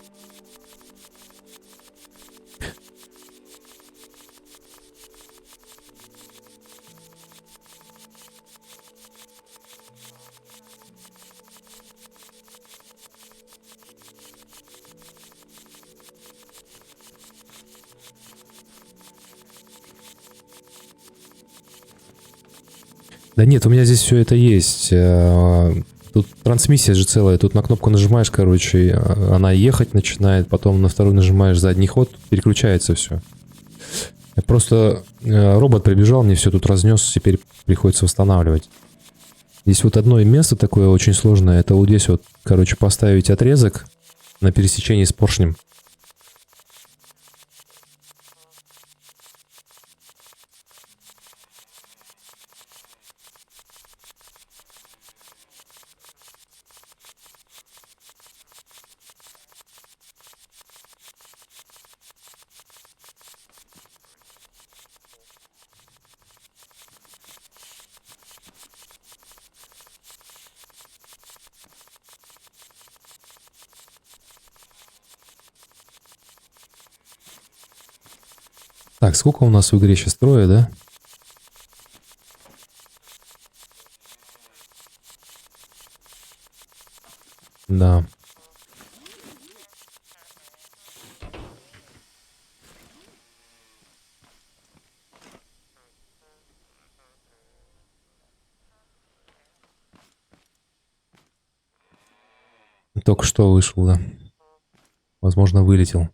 Да нет, у меня здесь все это есть. Тут трансмиссия же целая. Тут на кнопку нажимаешь, короче, она ехать начинает, потом на вторую нажимаешь задний ход, переключается все. Просто робот прибежал, мне все тут разнес, теперь приходится восстанавливать. Здесь вот одно место такое очень сложное. Это вот здесь вот, короче, поставить отрезок на пересечении с поршнем. Так, сколько у нас в игре сейчас? Трое, да? Да. Только что вышел, да. Возможно, вылетел.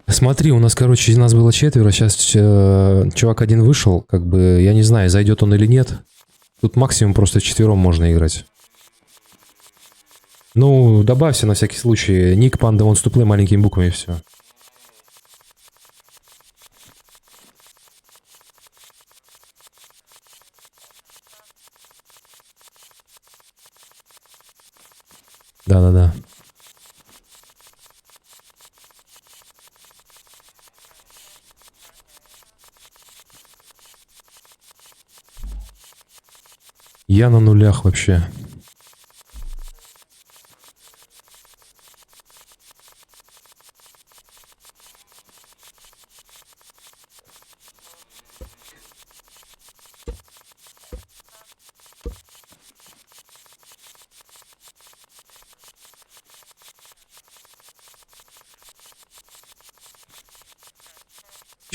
Смотри, у нас, короче, из нас было четверо, сейчас чувак один вышел, как бы, я не знаю, зайдет он или нет. Тут максимум просто вчетвером можно играть. Ну, добавься на всякий случай ник Panda Wants to Play маленькими буквами, и все. Да-да-да. Я на нулях вообще.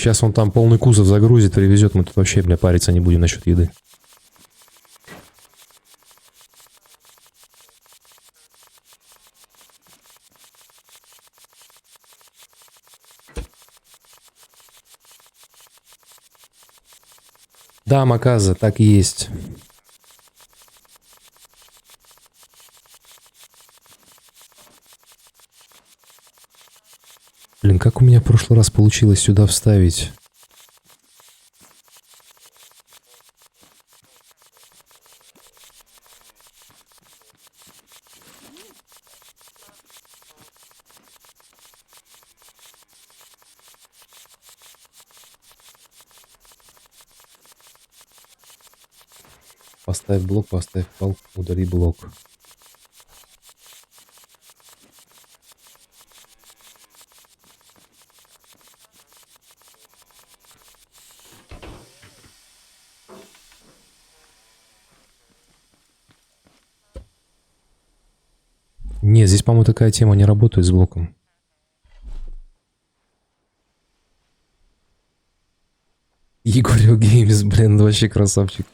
Сейчас он там полный кузов загрузит, привезет. Мы тут вообще, бля, париться не будем насчет еды. Да, Маказа, так и есть. Блин, как у меня в прошлый раз получилось сюда вставить? Поставь блок, поставь палку, удали блок. Не, здесь, по-моему, такая тема не работает с блоком. Егорё Геймс, блин, вообще красавчик.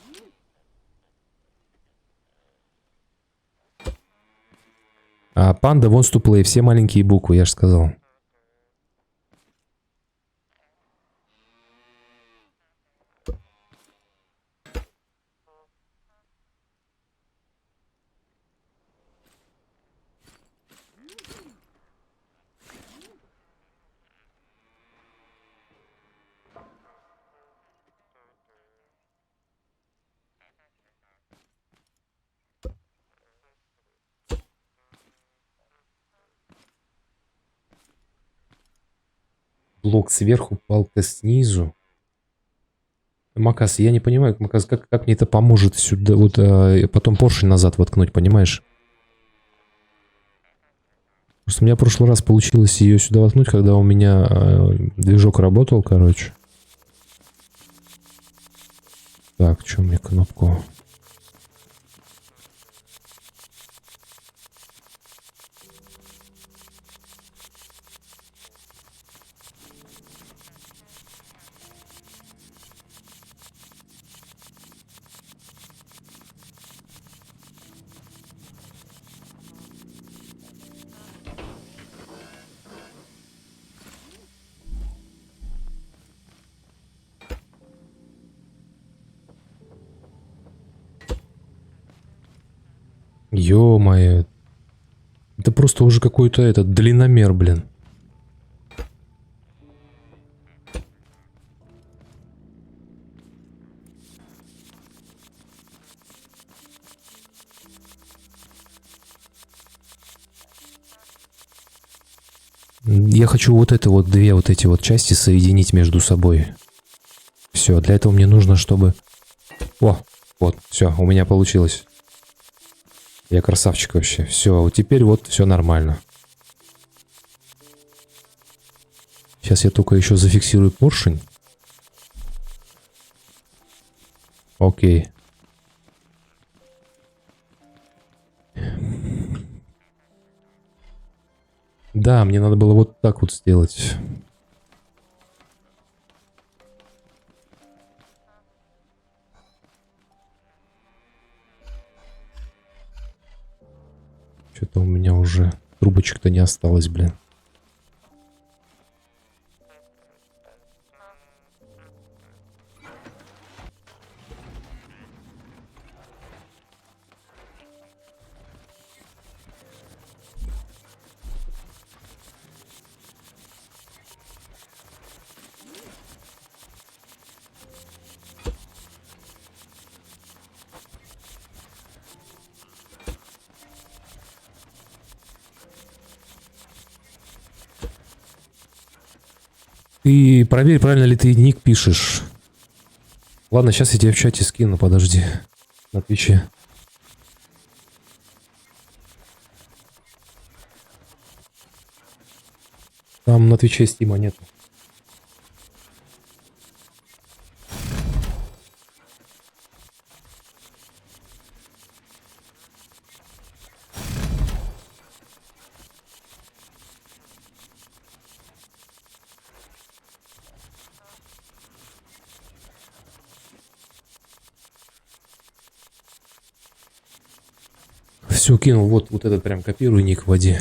А панда wants to play, все маленькие буквы, я же сказал. Блок сверху, палка снизу. Макас, я не понимаю, Макас, как мне это поможет сюда, вот потом поршень назад воткнуть, понимаешь? Просто у меня в прошлый раз получилось ее сюда воткнуть, когда у меня движок работал, короче. Так, что мне кнопку? Ё-моё. Это просто уже какой-то этот длинномер, блин. Я хочу вот это вот, две вот эти вот части соединить между собой. Все, для этого мне нужно, чтобы... О, вот, все, у меня получилось. Я красавчик вообще. Все, вот теперь вот все нормально. Сейчас я только еще зафиксирую поршень. Окей. Да, мне надо было вот так вот сделать. Что-то у меня уже трубочек-то не осталось, блин. Ты проверь, правильно ли ты ник пишешь. Ладно, сейчас я тебе в чате скину, подожди. На Твиче. Там на Твиче стима нету. все, кинул. Вот этот прям копирую ник, вводи.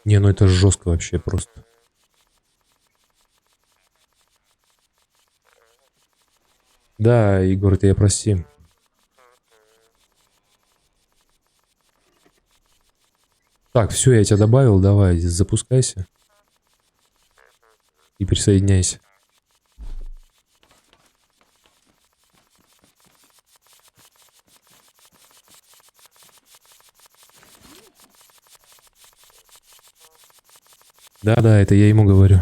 Не, ну это жестко вообще просто. Да, Егор, ты я прости. Так, все, я тебя добавил, давай, запускайся. И присоединяйся. Да-да, это я ему говорю.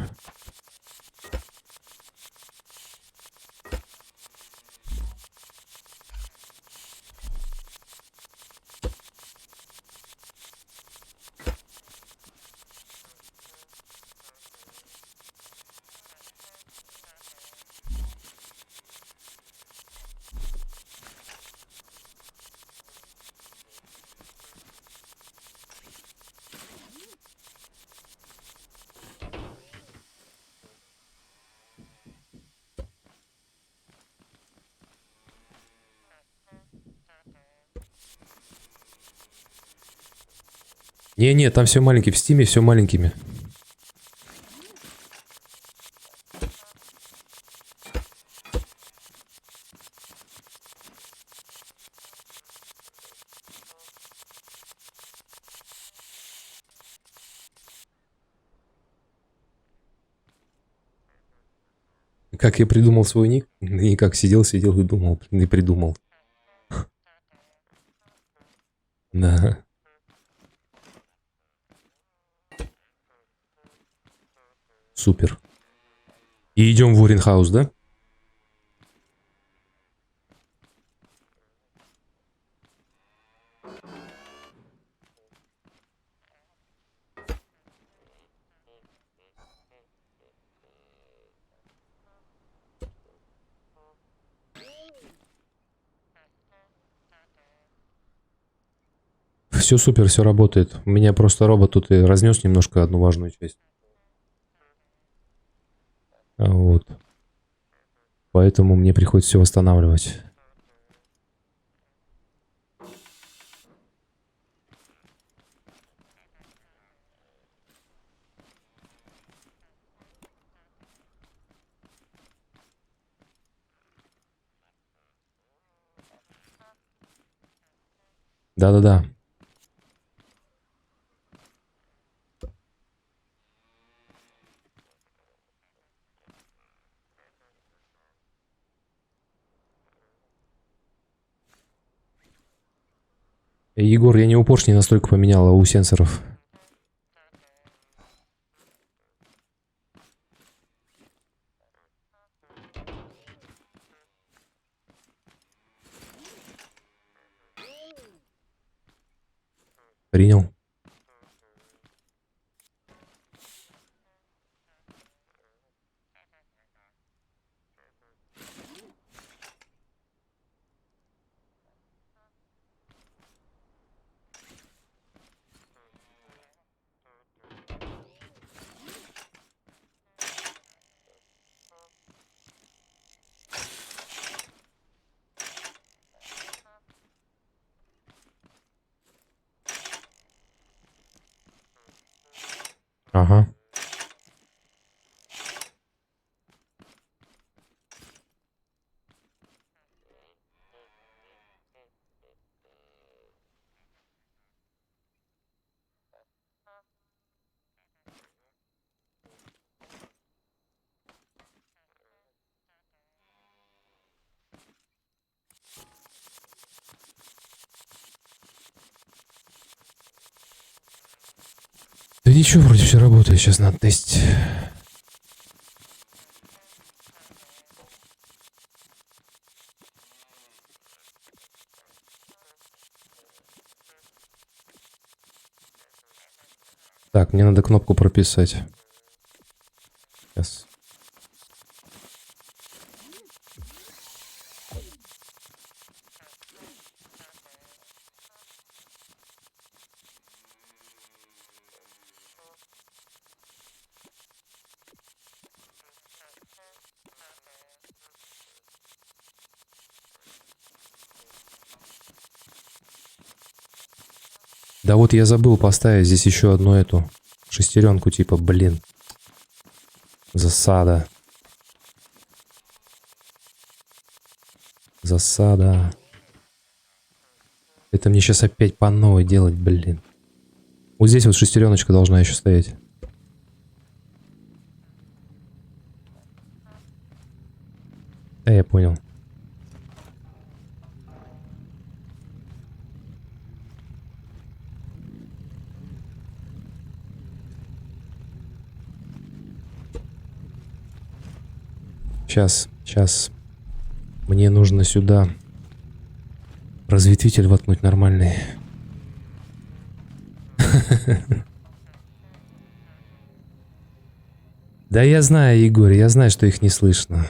Не-не, там все маленькие, в стиме все маленькими. Как я придумал свой ник? И как сидел и думал, и придумал. Да. Супер. И идем в Уренхаус, да? Все супер, все работает. У меня просто робот тут и разнес немножко одну важную часть. Вот. Поэтому мне приходится все восстанавливать. Да-да-да. Егор, я не у поршней настолько поменял, а у сенсоров. Принял. Ага. Да ничего, вроде все работает. Сейчас надо тестить. Так, мне надо кнопку прописать. Сейчас. Да вот я забыл поставить здесь еще одну эту шестеренку, типа, блин. Засада. Засада. Это мне сейчас опять по новой делать, блин. Вот здесь вот шестереночка должна еще стоять. Да, я понял. Сейчас. Мне нужно сюда разветвитель воткнуть нормальный. Да я знаю, Егор, я знаю, что их не слышно.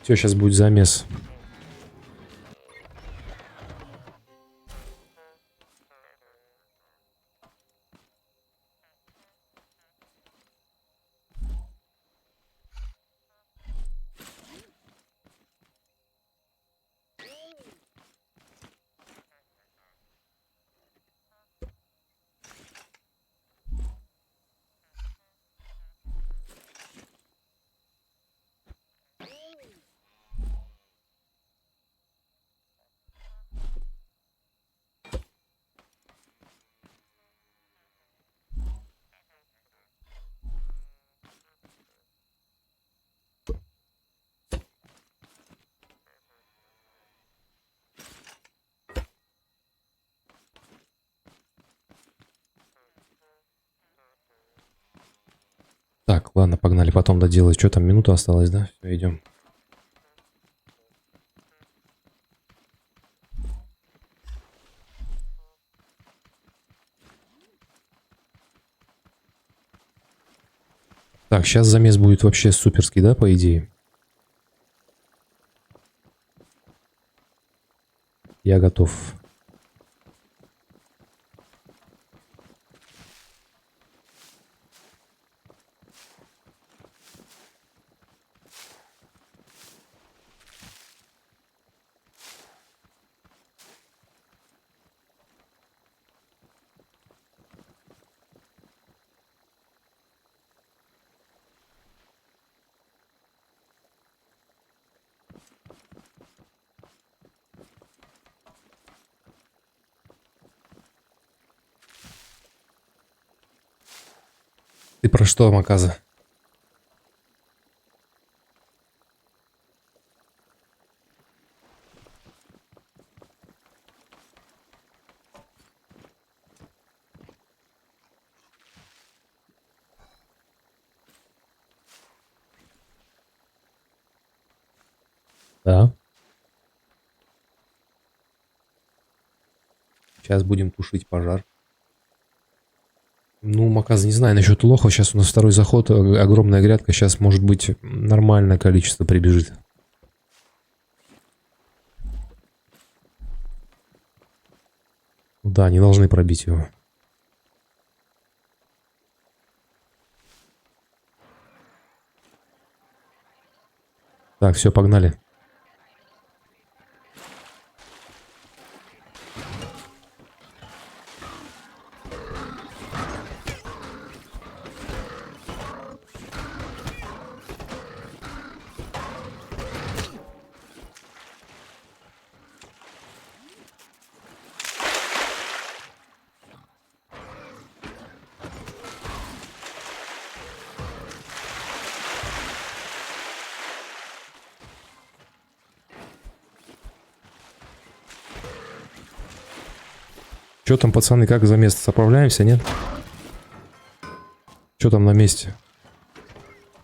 Все, сейчас будет замес. Так, ладно, погнали, потом доделать. Что там, минута осталась, да? Все, идем. Так, сейчас замес будет вообще суперский, да, по идее? Я готов. Ты про что, Маказа? Да. Сейчас будем тушить пожар. Ну, Маказ, не знаю насчет лоха. Сейчас у нас второй заход, огромная грядка. Сейчас, может быть, нормальное количество прибежит. Да, не должны пробить его. Так, все, погнали. Что там, пацаны, как за место? Заправляемся, нет? Что там на месте?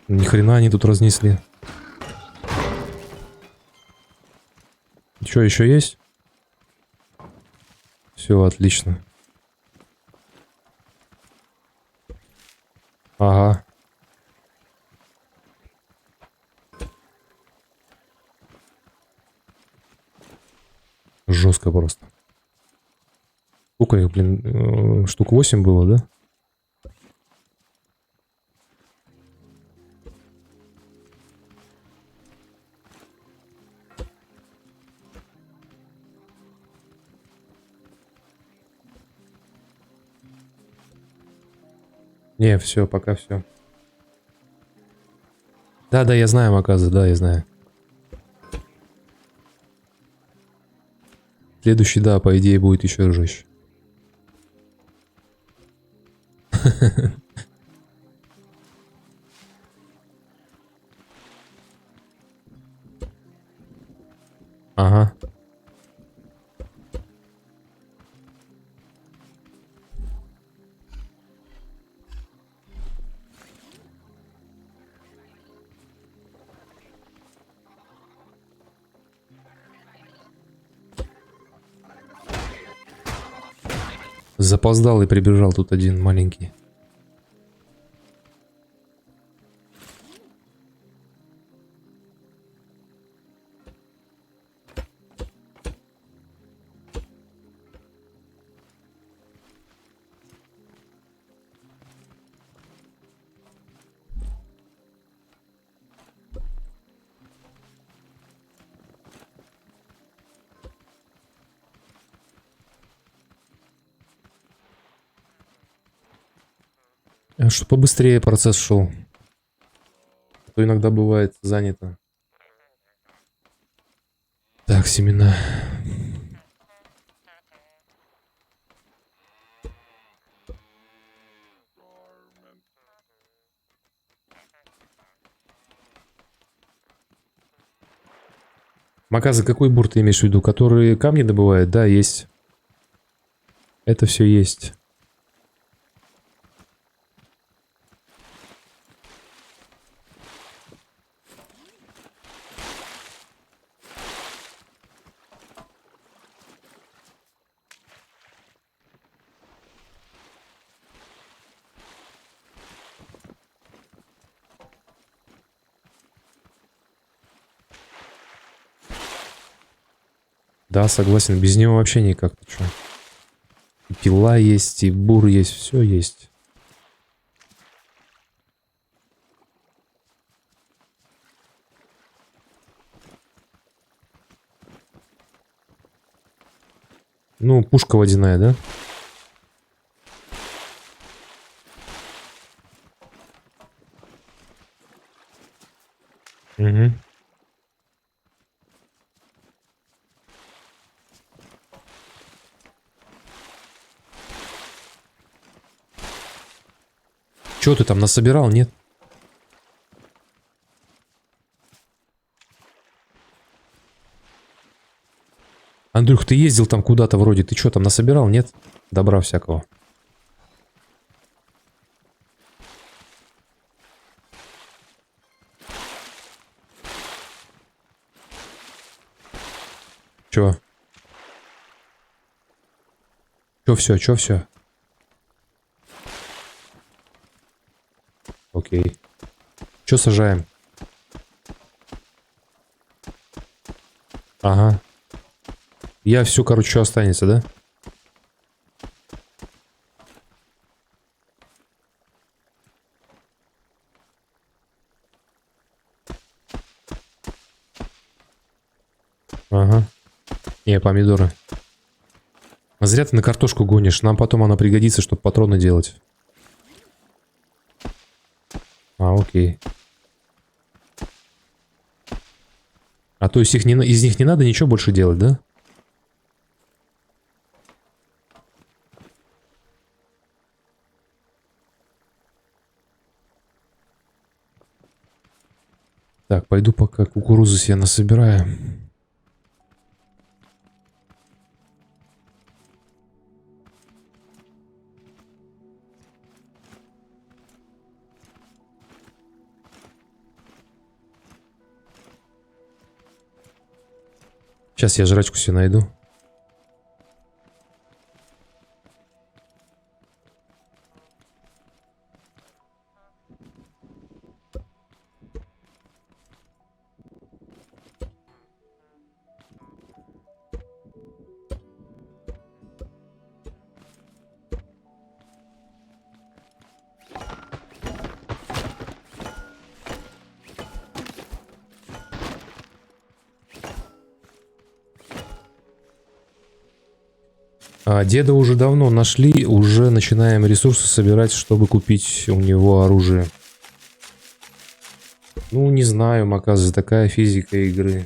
Ни хрена они тут разнесли. Что, еще есть? Все, отлично. Ага. Жестко просто. Сколько их, блин, штук 8 было, да? Не, все, пока все. Да, я знаю, Маказа, да, я знаю. Следующий, да, по идее, будет еще жестче. Ага. Запоздал и прибежал тут один маленький. Чтобы побыстрее процесс шел. А то иногда бывает занято. Так, семена. Маказа, какой бур ты имеешь в виду? Который камни добывает? Да, есть. Это все есть. Да, согласен. Без него вообще никак. Ты чё? И пила есть, и бур есть, все есть. Ну, пушка водяная, да? Угу. Че ты там насобирал, нет? Андрюх, ты ездил там куда-то вроде. Ты что там насобирал, нет? Добра всякого. Чё? Чё все, чё все? Окей. Чё сажаем? Ага. Я все, короче, что останется, да? Ага. Не, помидоры. А зря ты на картошку гонишь. Нам потом она пригодится, чтобы патроны делать. А, окей. А то есть из них не надо ничего больше делать, да? Так, пойду пока кукурузу себе насобираю. Сейчас я жрачку себе найду. Деда уже давно нашли, уже начинаем ресурсы собирать, чтобы купить у него оружие. Ну, не знаю, оказывается, такая физика игры.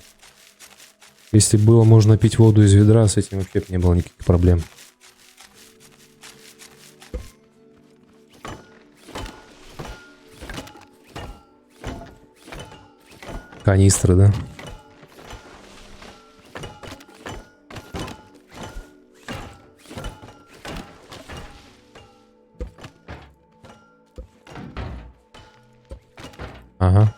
Если было можно пить воду из ведра, с этим вообще не было никаких проблем. Канистры, да? Ага.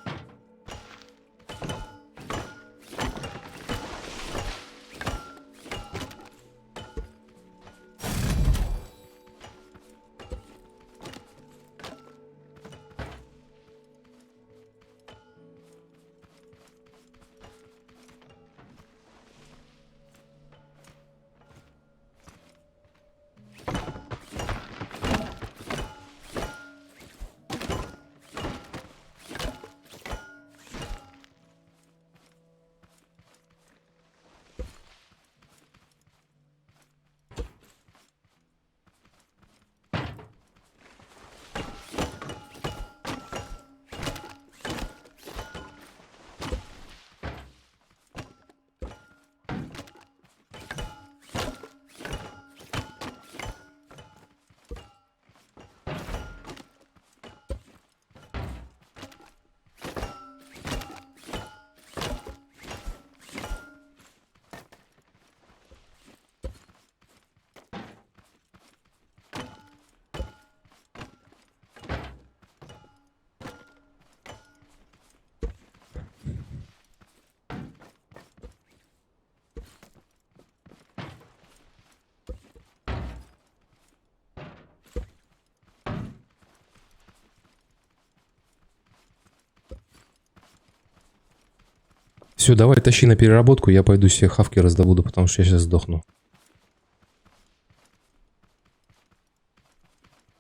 Все, давай тащи на переработку, я пойду себе хавки раздобуду, потому что я сейчас сдохну.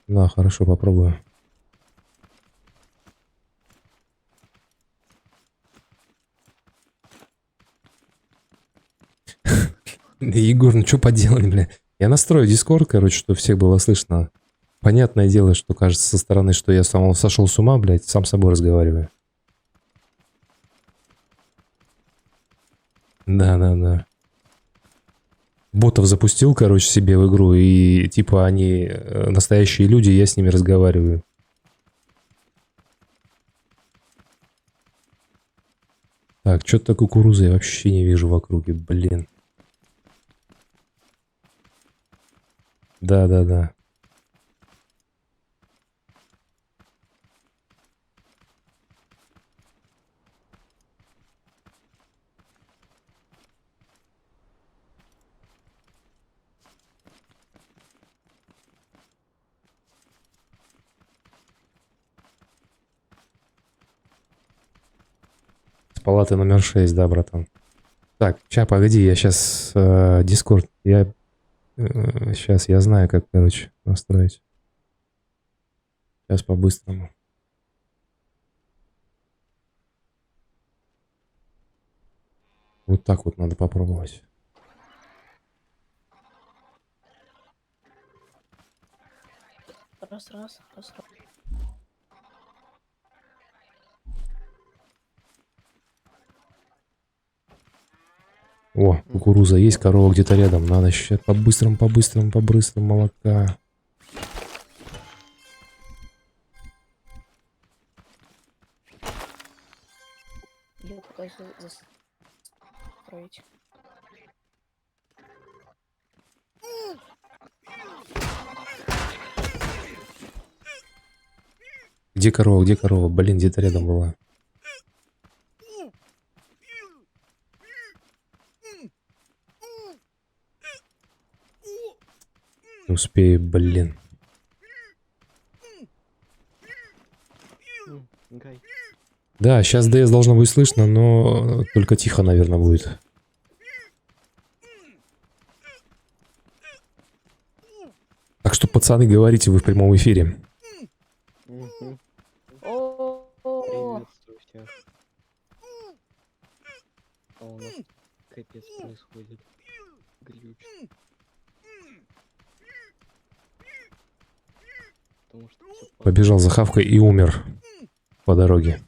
Да, хорошо, попробую. Егор, ну что поделать, бля? Я настрою Discord, короче, чтобы всех было слышно. Понятное дело, что кажется со стороны, что я сам сошел с ума, блядь, сам с собой разговариваю. Да. Ботов запустил, короче, себе в игру, и типа они настоящие люди, и я с ними разговариваю. Так, что-то кукурузы я вообще не вижу в округе, блин. Да. С палаты номер 6, да, братан. Так, ща, погоди, я сейчас Discord, я сейчас я знаю, как, короче, настроить. Сейчас по-быстрому. Вот так вот надо попробовать. Раз. О, кукуруза есть, корова где-то рядом. Надо сейчас по-быстрому молока. Я пытаюсь застроить. Где корова, где корова? Блин, где-то рядом была. Не успею, блин. Гай. Да, сейчас DS должно быть слышно, но только тихо, наверное, будет. Так что, пацаны, говорите вы в прямом эфире. Мгм. О, Приветствую всех. А у нас капец происходит. Глюч. Побежал за хавкой и умер по дороге.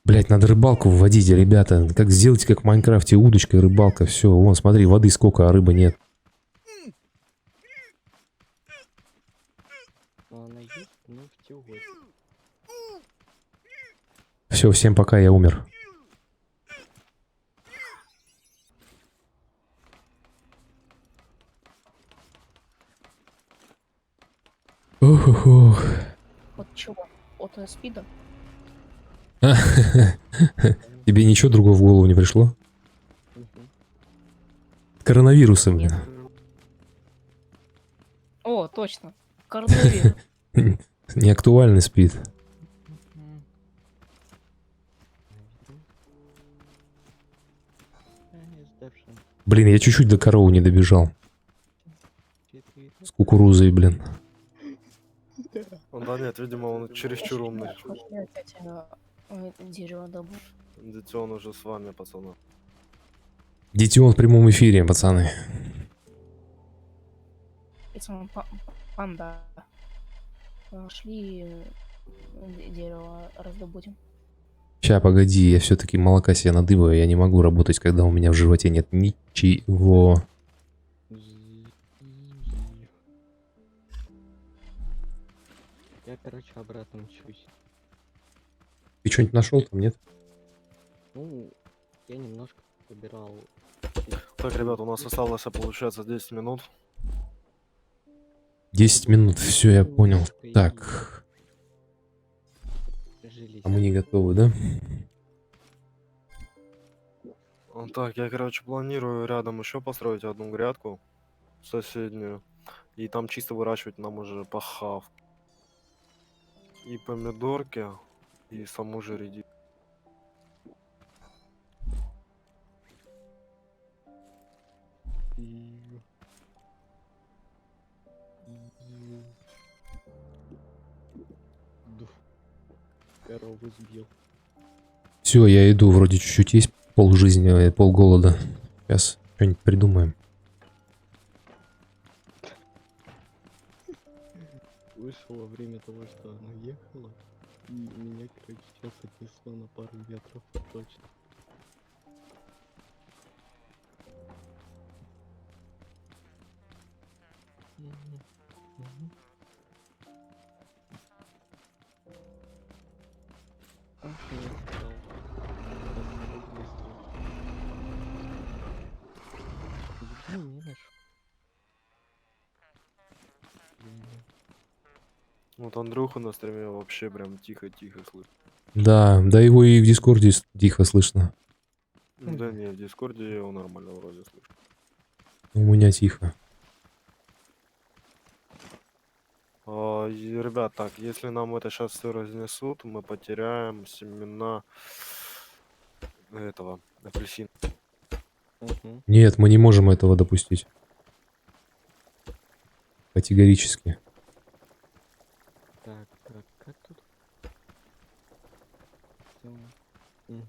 Блять, надо рыбалку вводить, ребята. Как сделать, как в Майнкрафте, удочка и рыбалка. Все, вон, смотри, воды сколько, а рыбы нет. Но она есть, но в теории. Все, всем пока, я умер. Ох. От чего? От спида? Тебе ничего другого в голову не пришло? Мгм. Коронавируса, блин. О, точно. Коронавирус. Не актуальный спид. Мгм. Сдавшим. Блин, я чуть-чуть до коровы не добежал. С кукурузой, блин. Да нет, видимо, он чересчур умный. Пошли опять дерево добудь. Дитё, он уже с вами, пацаны. Детион в прямом эфире, пацаны. Это панда. Шли дерево раздобудем. Ща, погоди, я все-таки молока себе надыбаю. Я не могу работать, когда у меня в животе нет ничего. Я, короче, обратно мчусь. Ты что-нибудь нашел там, нет? Ну, я немножко выбирал. Так, ребят, у нас осталось, получается, 10 минут. 10 минут, все, я понял. Так, Жились. а мы не готовы, да? Так, я, короче, планирую рядом еще построить одну грядку соседнюю. И там чисто выращивать нам уже похав. И помидорки, и саму же редиску. Корову сбил. Все, я иду, вроде чуть-чуть есть пол жизни, пол голода. Сейчас что-нибудь придумаем. Вышел во время того, что она ехала, и меня, короче, сейчас отнесло на пару метров точно. Мгм. Мгм. Ах, я сказал. Так, быстро. Блин, не нашел. Блин. Вот Андрюха на стриме вообще прям тихо-тихо слышит. Да, да его и в Дискорде тихо слышно. Да не, в Дискорде я его нормально вроде слышу. У меня тихо. Ребят, так, если нам это сейчас все разнесут, мы потеряем семена этого апельсина. Мгм. Нет, мы не можем этого допустить. Категорически. Так, как тут? Всё. М.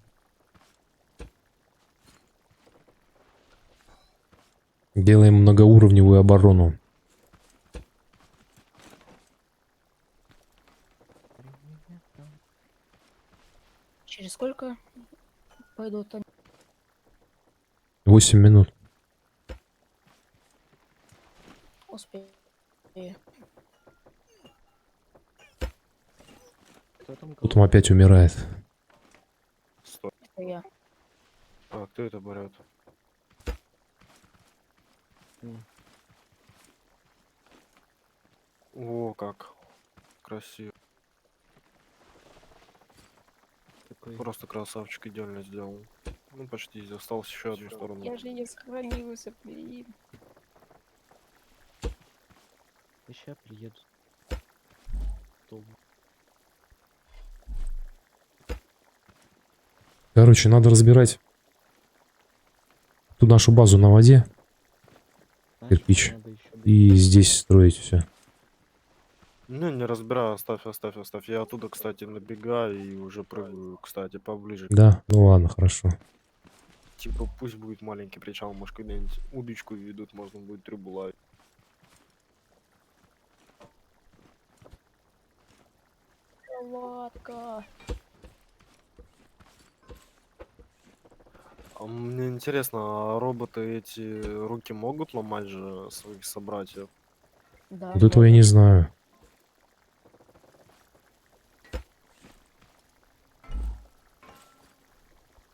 Делаем многоуровневую оборону. Через сколько пойдут они? 8 минут. Успею. Кто там Потом опять умирает. Стой. Это я. А, кто это берет? М. О, как красиво. Такой? Просто красавчик идеально сделал. Ну, почти. Осталось еще одну сторону. Я же не сохранился, блин. Сейчас приеду. Что? Короче, надо разбирать ту нашу базу на воде Значит, Кирпич. надо ещё и здесь строить все. Не разбирай, оставь. Я оттуда, кстати, набегаю и уже прыгаю, кстати, поближе. Да? Ну ладно, хорошо. Типа, пусть будет маленький причал, может, когда-нибудь удочку ведут, можно будет рыбу ловить. Кроватка. А мне интересно, а роботы эти руки могут ломать же своих собратьев? Да, Вот этого я не знаю.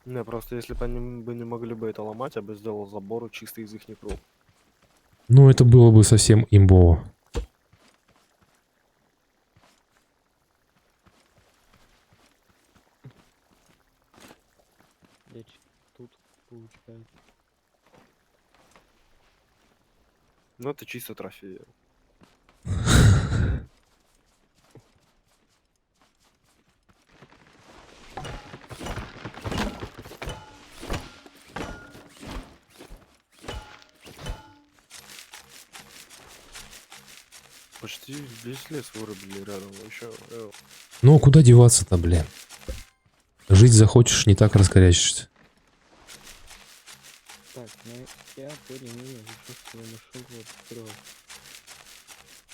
Не, просто если бы они бы не могли бы это ломать, я бы сделал забор чисто из их рук. Ну, это было бы совсем имбово. Тут получается. Ну, это чисто трофеи. Почти весь лес вырубили рядом. Еще. Ну, куда деваться-то, блин? Жить захочешь, не так раскорячишься. Так, ну я более-менее уже свою машинку открыл.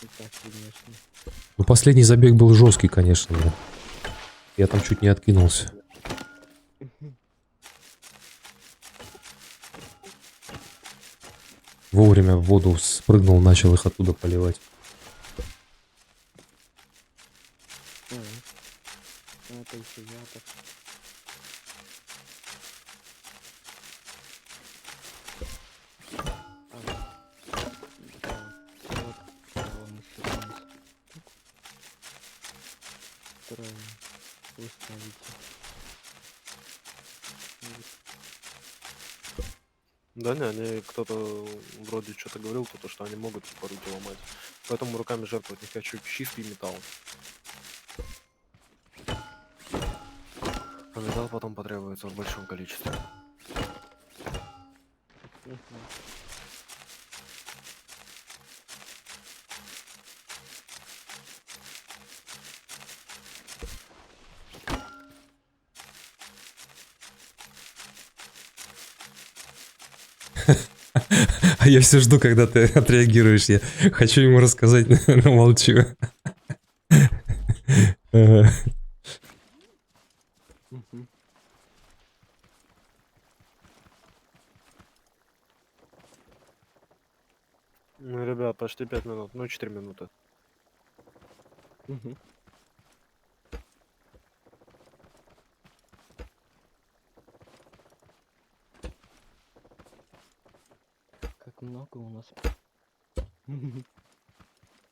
И так, конечно. Ну, последний забег был жесткий, конечно, блин. Я там чуть не откинулся. Вовремя в воду спрыгнул, начал их оттуда поливать. Ну, это еще я так. Да не, они кто-то вроде что-то говорил, то что они могут по руки ломать. Поэтому руками жертвовать не хочу. Чистый металл. А металл потом потребуется в большом количестве. А я все жду, когда ты отреагируешь. Я хочу ему рассказать, но молчу. Ну, ребят, почти 5 минут. Ну, 4 минуты. Как много у нас.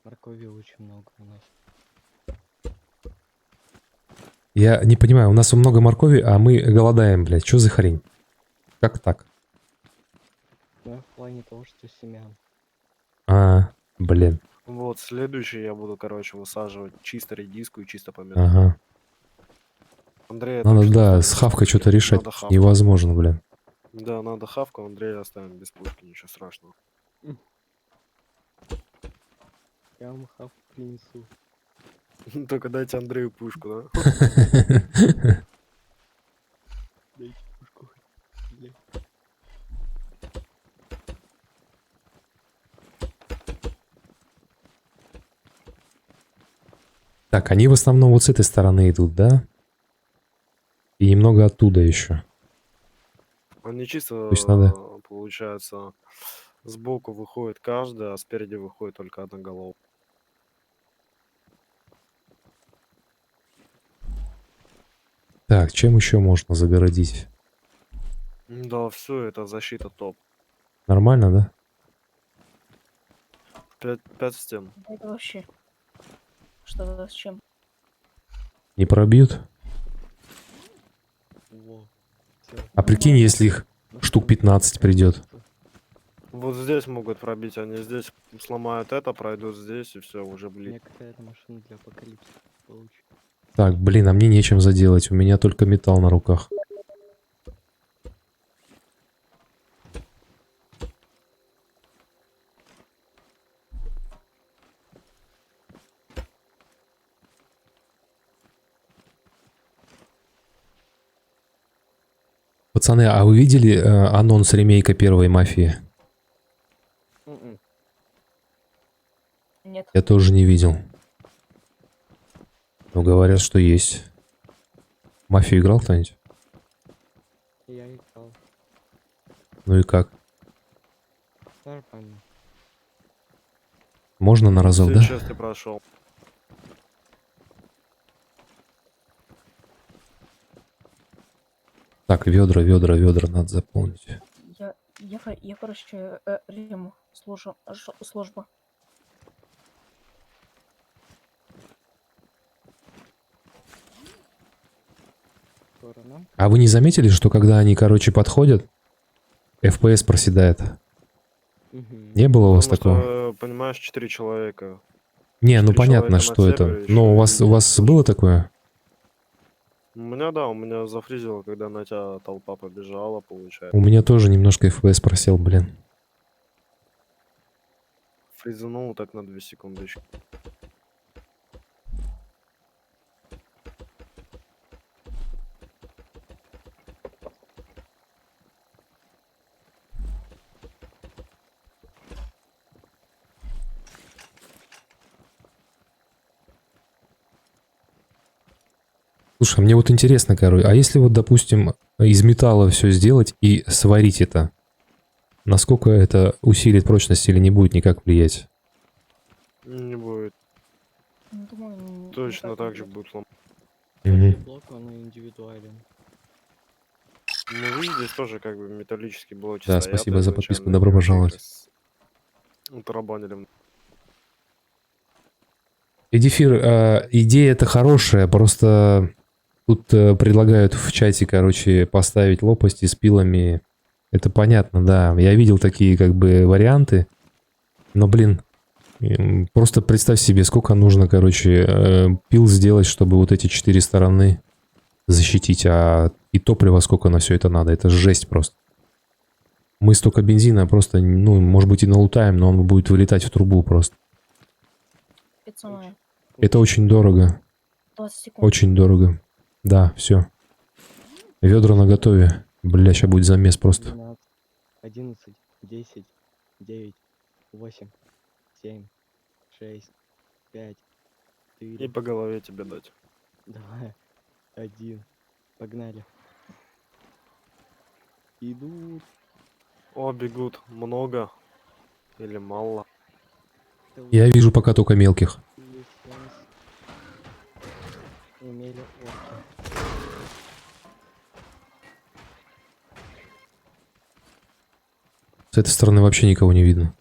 Моркови очень много у нас. Я не понимаю, у нас много моркови, а мы голодаем, блядь. Что за хрень? Как так? Ну, в плане того, что семян. А, блин. Вот, следующий я буду, короче, высаживать чисто редиску и чисто помидор. Ага. Андрея Надо, точно да, оставим с без хавкой пушки. что-то решать. Надо хавку. Невозможно, блин. Да, надо хавку, Андрея оставим без пушки, ничего страшного. Я вам хавку принесу. Только дайте Андрею пушку, да? Дайте пушку хоть. Блядь. Так, они в основном вот с этой стороны идут, да? И немного оттуда еще. Они чисто, есть надо- получается, сбоку выходит каждая, а спереди выходит только одна голова. Так, чем еще можно загородить? Да, все, это защита топ. Нормально, да? 5 стен. Это вообще. Что с чем? Не пробьют? Во. Всё. А прикинь, если их штук 15 придет. Вот здесь могут пробить, они здесь сломают это, пройдут здесь, и все, уже блин. Мне какая-то машина для апокалипсиса получится. Так, блин, а мне нечем заделать. У меня только металл на руках. Пацаны, а вы видели анонс ремейка первой мафии? Нет. Я тоже не видел. Ну, говорят, что есть. Мафию играл кто-нибудь? Я играл. Ну и как? Нормально. Можно на разок, Все да? части прошел. Так, ведра надо заполнить. Я, короче, Риму служба. Скоро нам. А вы не заметили, что когда они, короче, подходят, FPS проседает? Мгм. Не было у вас Потому такого? что, понимаешь, 4 человека. Не, ну 4 понятно, человека на что это. сервере Но ещё у вас и было такое? У меня, да, у меня зафризило, когда на тебя толпа побежала, получается. У меня тоже немножко FPS просел, блин. Фризанул так на 2 секундочки. Слушай, мне вот интересно, короче, а если вот, допустим, из металла все сделать и сварить это, насколько это усилит прочность или не будет никак влиять? Не будет. Ну, думаю, Точно никак так не же будет. будет сломать. Каждый Мгм. блок, он индивидуален. Ну, видишь, здесь тоже как бы металлические блоки Да, стоят спасибо за подписку, изначально, добро они вообще пожаловать. как раз утарабанили. Эдифир, идея это хорошая, просто тут предлагают в чате, короче, поставить лопасти с пилами. Это понятно, да. Я видел такие как бы варианты, но, блин, просто представь себе, сколько нужно, короче, пил сделать, чтобы вот эти 4 стороны защитить, и топлива сколько на все это надо. Это жесть просто. Мы столько бензина просто, ну, может быть, и налутаем, но он будет вылетать в трубу просто. Это самое. Это очень дорого. 20 секунд. Очень дорого. Да, все. Ведра наготове. Бля, сейчас будет замес просто. 12, 11, 10, 9, 8, 7, 6, 5, И 4, по голове тебе дать. 2, 1. Погнали. Идут. О, бегут. Много. Или мало. Я вижу пока только мелких. Имели орки. С этой стороны вообще никого не видно.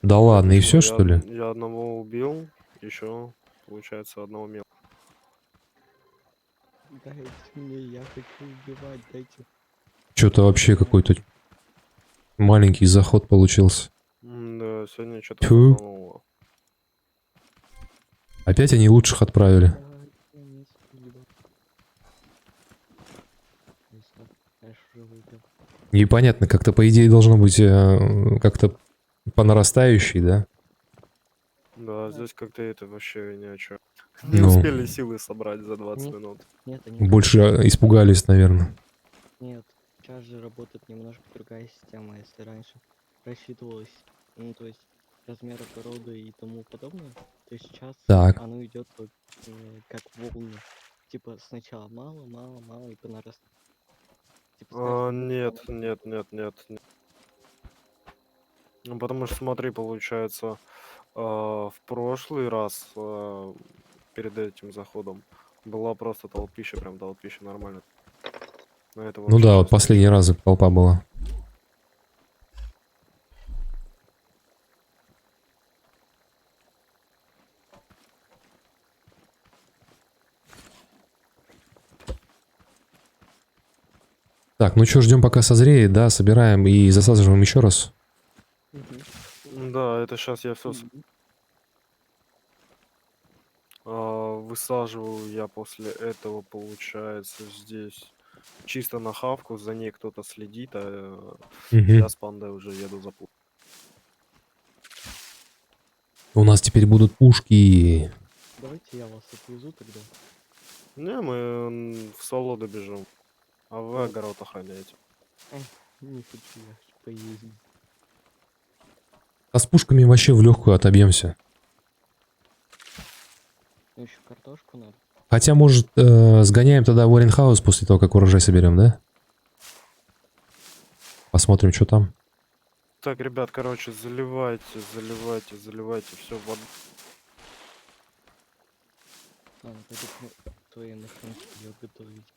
Да ладно, и все, Я- что ли? Я одного убил, еще, получается, одного мел. Дайте мне, я хочу убивать, дайте. Что-то вообще какой-то маленький заход получился. Да, сегодня что-то Тьфу. фартануло. Опять они лучших отправили. Дайте мне спасибо. Не знаю, я ж уже выпил. Непонятно, как-то по идее должно быть как-то по нарастающей, да? Да, здесь как-то это вообще ни о чем. Не Ну. успели силы собрать за 20 Нет. минут. Нет, они... Больше испугались, наверное. Нет, сейчас же работает немножко другая система, если раньше рассчитывалось, ну, то есть размеры породы и тому подобное, то сейчас Так. оно идет вот, как волны. Типа сначала мало, мало, мало и по нараст. Типа, с каждым Нет, годом нет, нет, нет, нет. Ну, потому что, смотри, получается, в прошлый раз, перед этим заходом, была просто толпища, прям толпища, нормально. На это Ну вообще да, вот сейчас последний ничего. раз толпа была. Так, ну что, ждем пока созреет, да, собираем и засаживаем еще раз. Да, это сейчас я все Мгм. высаживаю я после этого, получается, здесь чисто на хавку, за ней кто-то следит, а Мгм. я с пандой уже еду за пул. У нас теперь будут пушки. Давайте я вас отвезу тогда. Не, мы в соло добежим, а вы огород охраняете. Не хочу я поездить. А с пушками вообще в легкую отобьемся. Ну еще картошку надо. Хотя, может, сгоняем тогда в Уорренхаус после того, как урожай соберем, да? Посмотрим, что там. Так, ребят, короче, заливайте, все в Ладно, пойду к твоей машинке ее готовить.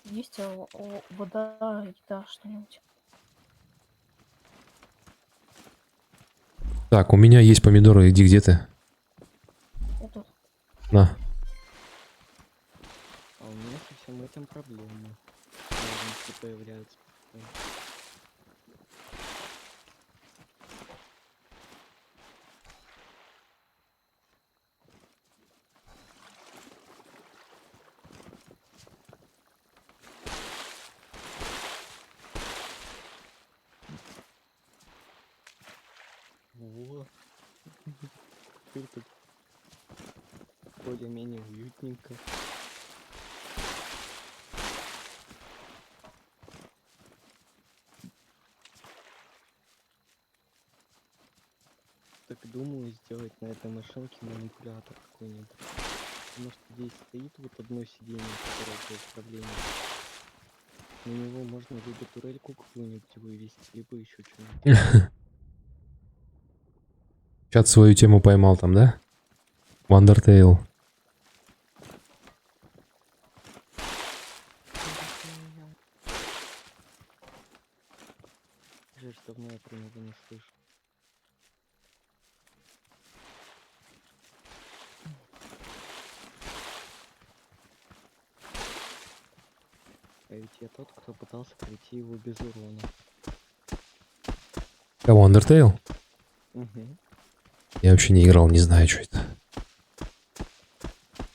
Есть вода, еда, что-нибудь. Так, у меня есть помидоры, иди где ты? Я тут. На. А у меня со всем этим проблемы. Сложности появляются. Во. Теперь тут более-менее уютненько. Так думаю сделать на этой машинке манипулятор какой-нибудь. Потому что здесь стоит вот одно сиденье, которое для управления. На него можно либо турельку какую-нибудь вывести, либо еще что-нибудь. Чат свою тему поймал там, да? В Undertale. Жаль, что давно я про него не слышу. А ведь я тот, кто пытался пройти его без урона. Кого, Undertale? Угу. Я вообще не играл, не знаю, что это.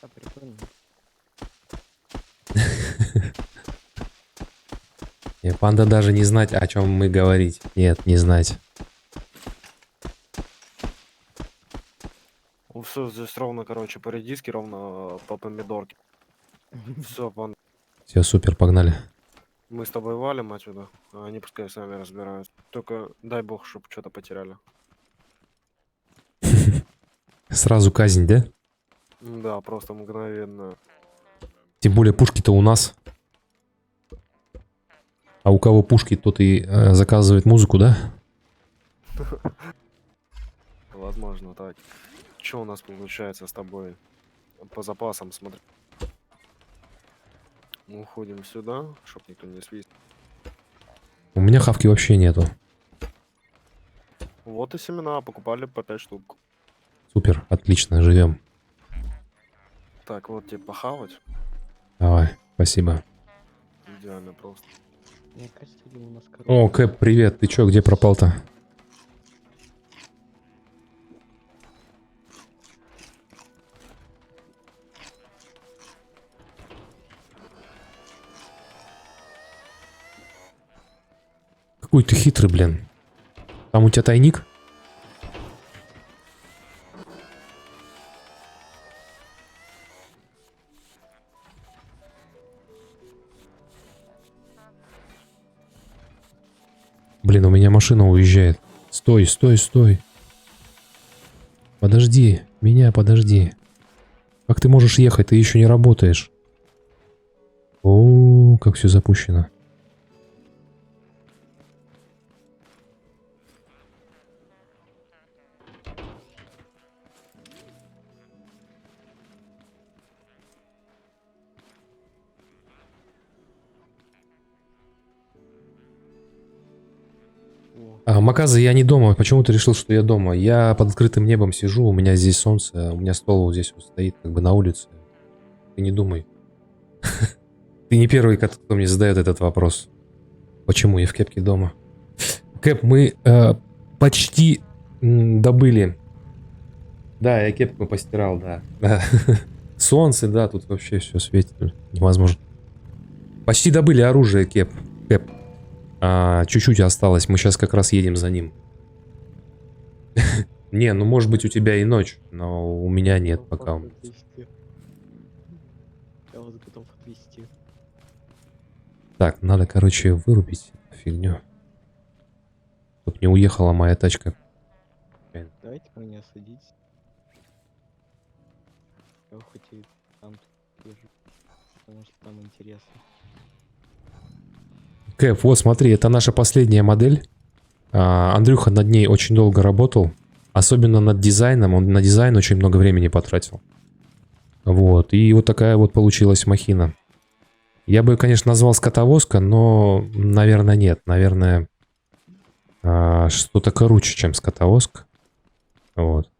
А прикольно. Панда даже не знать, о чем мы говорить. Нет, не знать. Все здесь ровно, короче, по редиске, ровно по помидорке. Все, Все, супер, погнали. мы с тобой валим отсюда, а они пускай сами разбираются. Только дай бог, чтобы что-то потеряли. Сразу казнь, да? Да, просто мгновенно. Тем более пушки-то у нас. А у кого пушки, тот и заказывает музыку, да? Возможно, так. Что у нас получается с тобой? По запасам, смотри. Уходим сюда, чтоб никто не свист. У меня хавки вообще нету. Вот и семена покупали по 5 штук. Супер, отлично, живем. Так, вот тебе похавать. Давай, спасибо. Идеально просто. Мне кажется, ли у нас О, Кэп, привет. Ты чё, где пропал-то? Какой ты хитрый, блин. Там у тебя тайник? Блин, у меня машина уезжает. Стой, стой, стой. Подожди, меня подожди. Как ты можешь ехать? Ты еще не работаешь. О, как все запущено. Маказа, я не дома. Почему ты решил, что я дома? Я под открытым небом сижу, у меня здесь солнце, у меня стол вот здесь вот стоит, как бы на улице. Ты не думай. Ты не первый, кто мне задает этот вопрос. Почему я в кепке дома? Кэп, мы почти добыли. Да, я кепку постирал, да. Солнце, да, тут вообще все светит. Невозможно. Почти добыли оружие, Кэп. Чуть-чуть осталось, мы сейчас как раз едем за ним. Не, ну может быть у тебя и ночь, но у меня нет пока. Я вас готов отвезти. Так, надо, короче, вырубить эту фигню. Чтоб не уехала моя тачка. Давайте ко мне садитесь. Я хоть и там езжу, потому что там интересно. Кэп, вот смотри, это наша последняя модель. Андрюха над ней очень долго работал. Особенно над дизайном. Он на дизайн очень много времени потратил. Вот. И вот такая вот получилась махина. Я бы, конечно, назвал скотовозка, но, наверное, нет. Наверное, что-то круче, чем скотовозка. Вот.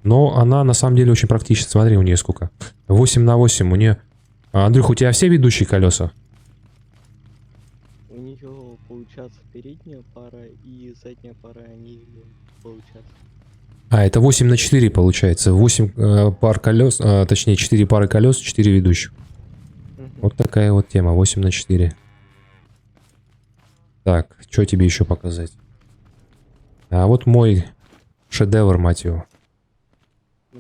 Но она, на самом деле, очень практична. Смотри, у нее сколько. 8х8. У нее... Андрюха, у тебя все ведущие колеса? У нее получается передняя пара и задняя пара, они получаются. Это 8х4 получается. 8 пар колес, точнее 4 пары колес, 4 ведущих. Вот такая вот тема, 8х4. Так, что тебе еще показать? А вот мой шедевр, мать его.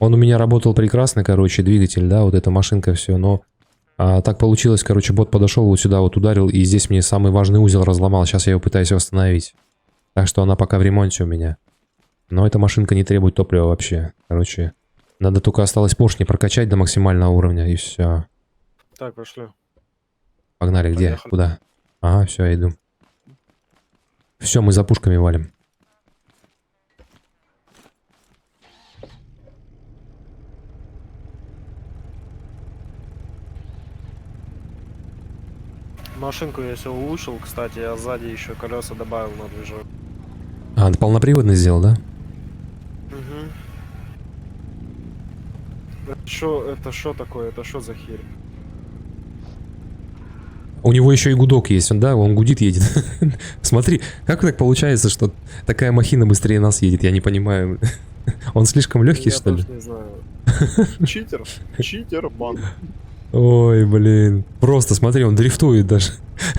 Он у меня работал прекрасно, короче, двигатель, да, вот эта машинка, все, но так получилось, короче, бот подошел вот сюда, вот ударил, и здесь мне самый важный узел разломал. Сейчас я его пытаюсь восстановить. Так что она пока в ремонте у меня. Но эта машинка не требует топлива вообще. Короче, надо только осталось поршни прокачать до максимального уровня, и все. Так, пошли. Погнали, где? Поехали. Куда? Ага, все, я иду. Все, мы за пушками валим. Машинку я все улучшил, кстати, я сзади еще колеса добавил на движок. Ты полноприводный сделал, да? Угу. Это что такое? Это что за херь? У него еще и гудок есть, он гудит, едет. Смотри, как так получается, что такая махина быстрее нас едет, я не понимаю. Он слишком легкий, Я что ли? тоже не знаю. Читер. Читер, бан. Ой, блин. Просто смотри, он дрифтует даже.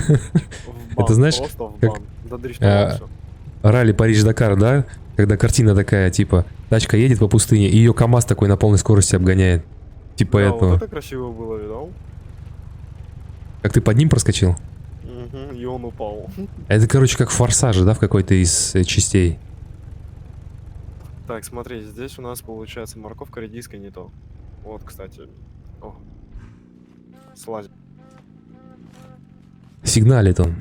В бан, Это знаешь, просто в как, бан. Задрифтовал всё. Ралли Париж-Дакар, да? Когда картина такая, типа, тачка едет по пустыне, и ее КамАЗ такой на полной скорости обгоняет. Типа Да, этого. вот это красиво было, видал? Как ты под ним проскочил? Угу, и он упал. Это, короче, как в Форсаже, да, в какой-то из частей. Так, смотри, здесь у нас получается морковка редиска не то. Вот, кстати. О. Слазь. Сигналит он.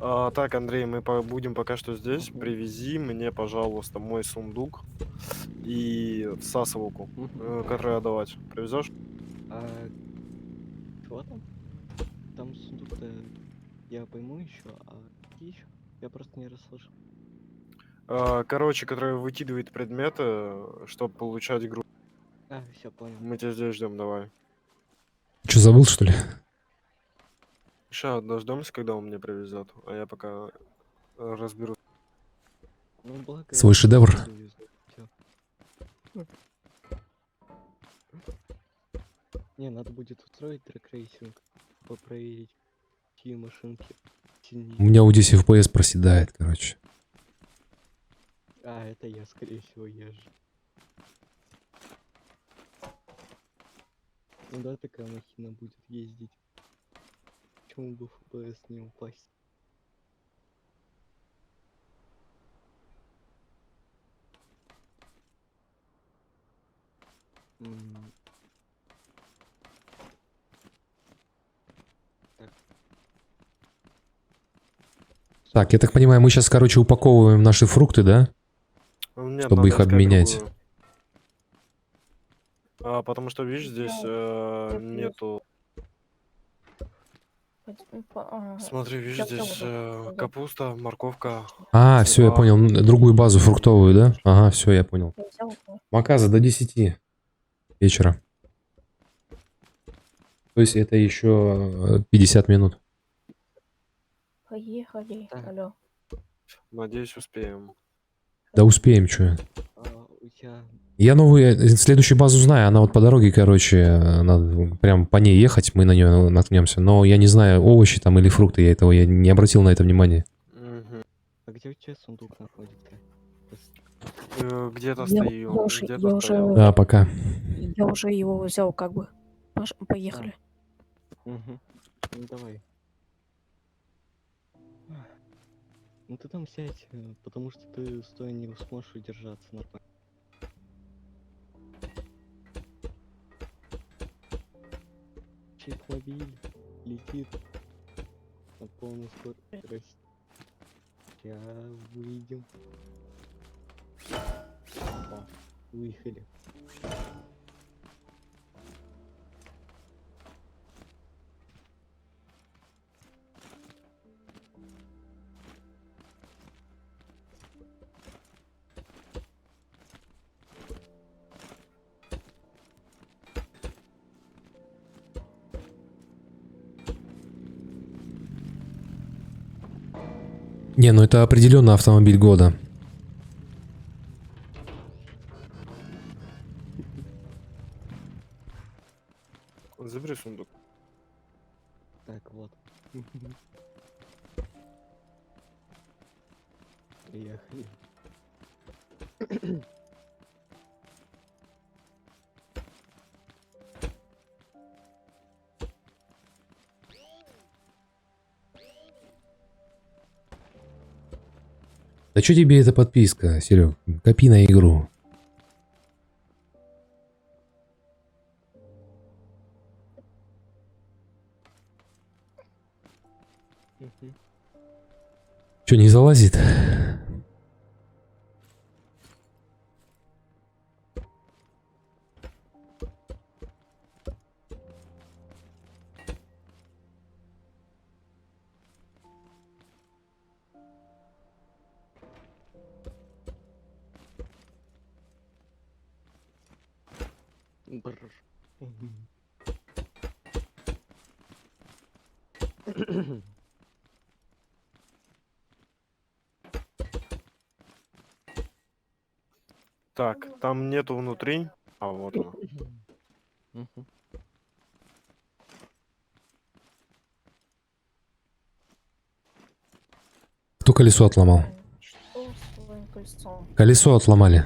Так, Андрей, мы будем пока что здесь. Привези мне, пожалуйста, мой сундук и всасывалку, которую отдавать. Привезешь? А чего там? Там сундук-то я пойму еще, а какие еще? Я просто не расслышал. Короче, которая выкидывает предметы, чтобы получать груз. А, все, понял. Мы тебя здесь ждем, давай. Че, забыл, что ли? Сейчас дождемся, когда он мне привезет, а я пока разберусь. Ну, благо, Свой шедевр. привезу. Всё. Не, надо будет устроить трек-рейсинг, попроверить, чьи машинки У сильнее. меня у здесь FPS проседает, короче. А, это я, скорее всего, езжу. Ну да, такая махина будет ездить. Почему бы FPS не упасть? М. Так, я так понимаю, мы сейчас, короче, упаковываем наши фрукты, да? Нет, Чтобы надо их искать обменять. другую. Потому что, видишь, здесь так нету... Смотри, видишь, Я здесь взяла, да. капуста, морковка. Все, я понял. Другую базу фруктовую, да? Ага, все, я понял. Я взял, да. Маказа до 10 вечера. То есть это еще 50 минут. Поехали. Так. Алло. Надеюсь, успеем. Да успеем, что. У тебя... Я следующую базу знаю, она вот по дороге, короче, надо прям по ней ехать, мы на нее наткнемся. Но я не знаю, овощи там или фрукты, я не обратил на это внимания. Мгм. А где у тебя сундук находится? Где-то Я стою, уже- где-то я уже- стоял. Да, пока. Я уже его взял, как бы. Поехали. Угу. Ну давай. Ах. Ну ты там сядь, потому что ты стоя не сможешь удержаться нормально. Чип-мобиль летит на полной скорости. Сейчас выйдем. О, выехали. Не, ну это определенно автомобиль года. Забери сундук. Так, вот. Приехали. Да что тебе эта подписка, Серег? Копи на игру. Мгм. Что, не залазит? Бррр. Мгм. Так, там нету внутри. А, вот оно. Мгм. Кто колесо отломал? Что с твоим кольцом? Колесо отломали.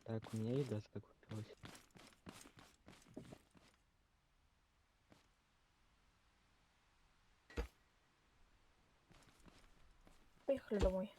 Так, у меня еда закончилась. Поехали домой.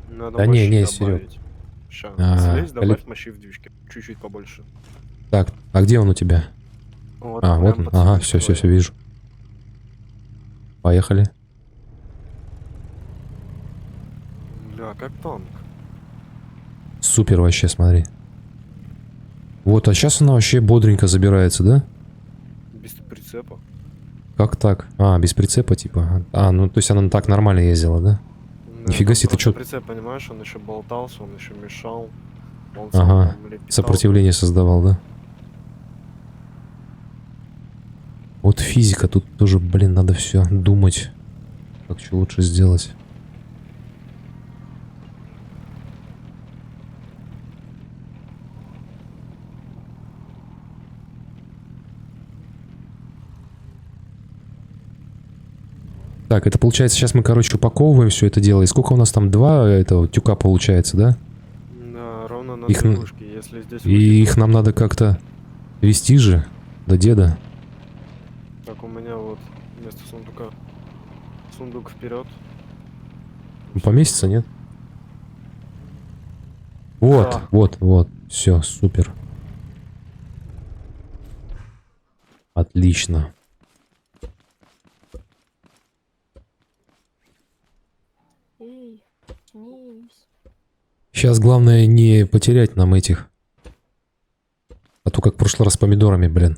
Надо Да не, мощи не, Серег. добавить. Ща, А, слезь, добавь мощи в движке. Чуть-чуть побольше. Так, а где он у тебя? Вот, А, вот прям он. под Ага, сиденьем все, твоим. вижу. Поехали. Бля, как танк. Супер вообще, смотри. Вот, а сейчас она вообще бодренько забирается, да? Без прицепа. Как так? А, без прицепа типа. А, ну то есть она так нормально ездила, да? Да, Нифига там себе, ты просто чё? прицеп, понимаешь, он еще болтался, он еще мешал. Он сам Ага. там лепетал. Сопротивление создавал, да? Вот физика, тут тоже, блин, надо все думать, как что лучше сделать. Так, это получается, сейчас мы, короче, упаковываем все это дело. И сколько у нас там? Два этого тюка получается, да? Да, ровно на Их две н- кружки. Если здесь И выкинуть- их нам надо как-то вести же до деда. Так, у меня вот вместо сундука. Сундук вперед. Поместится, нет? Вот, Да. вот. Все, супер. Отлично. Эй, очнись. Сейчас главное не потерять нам этих. А то как в прошлый раз с помидорами, блин.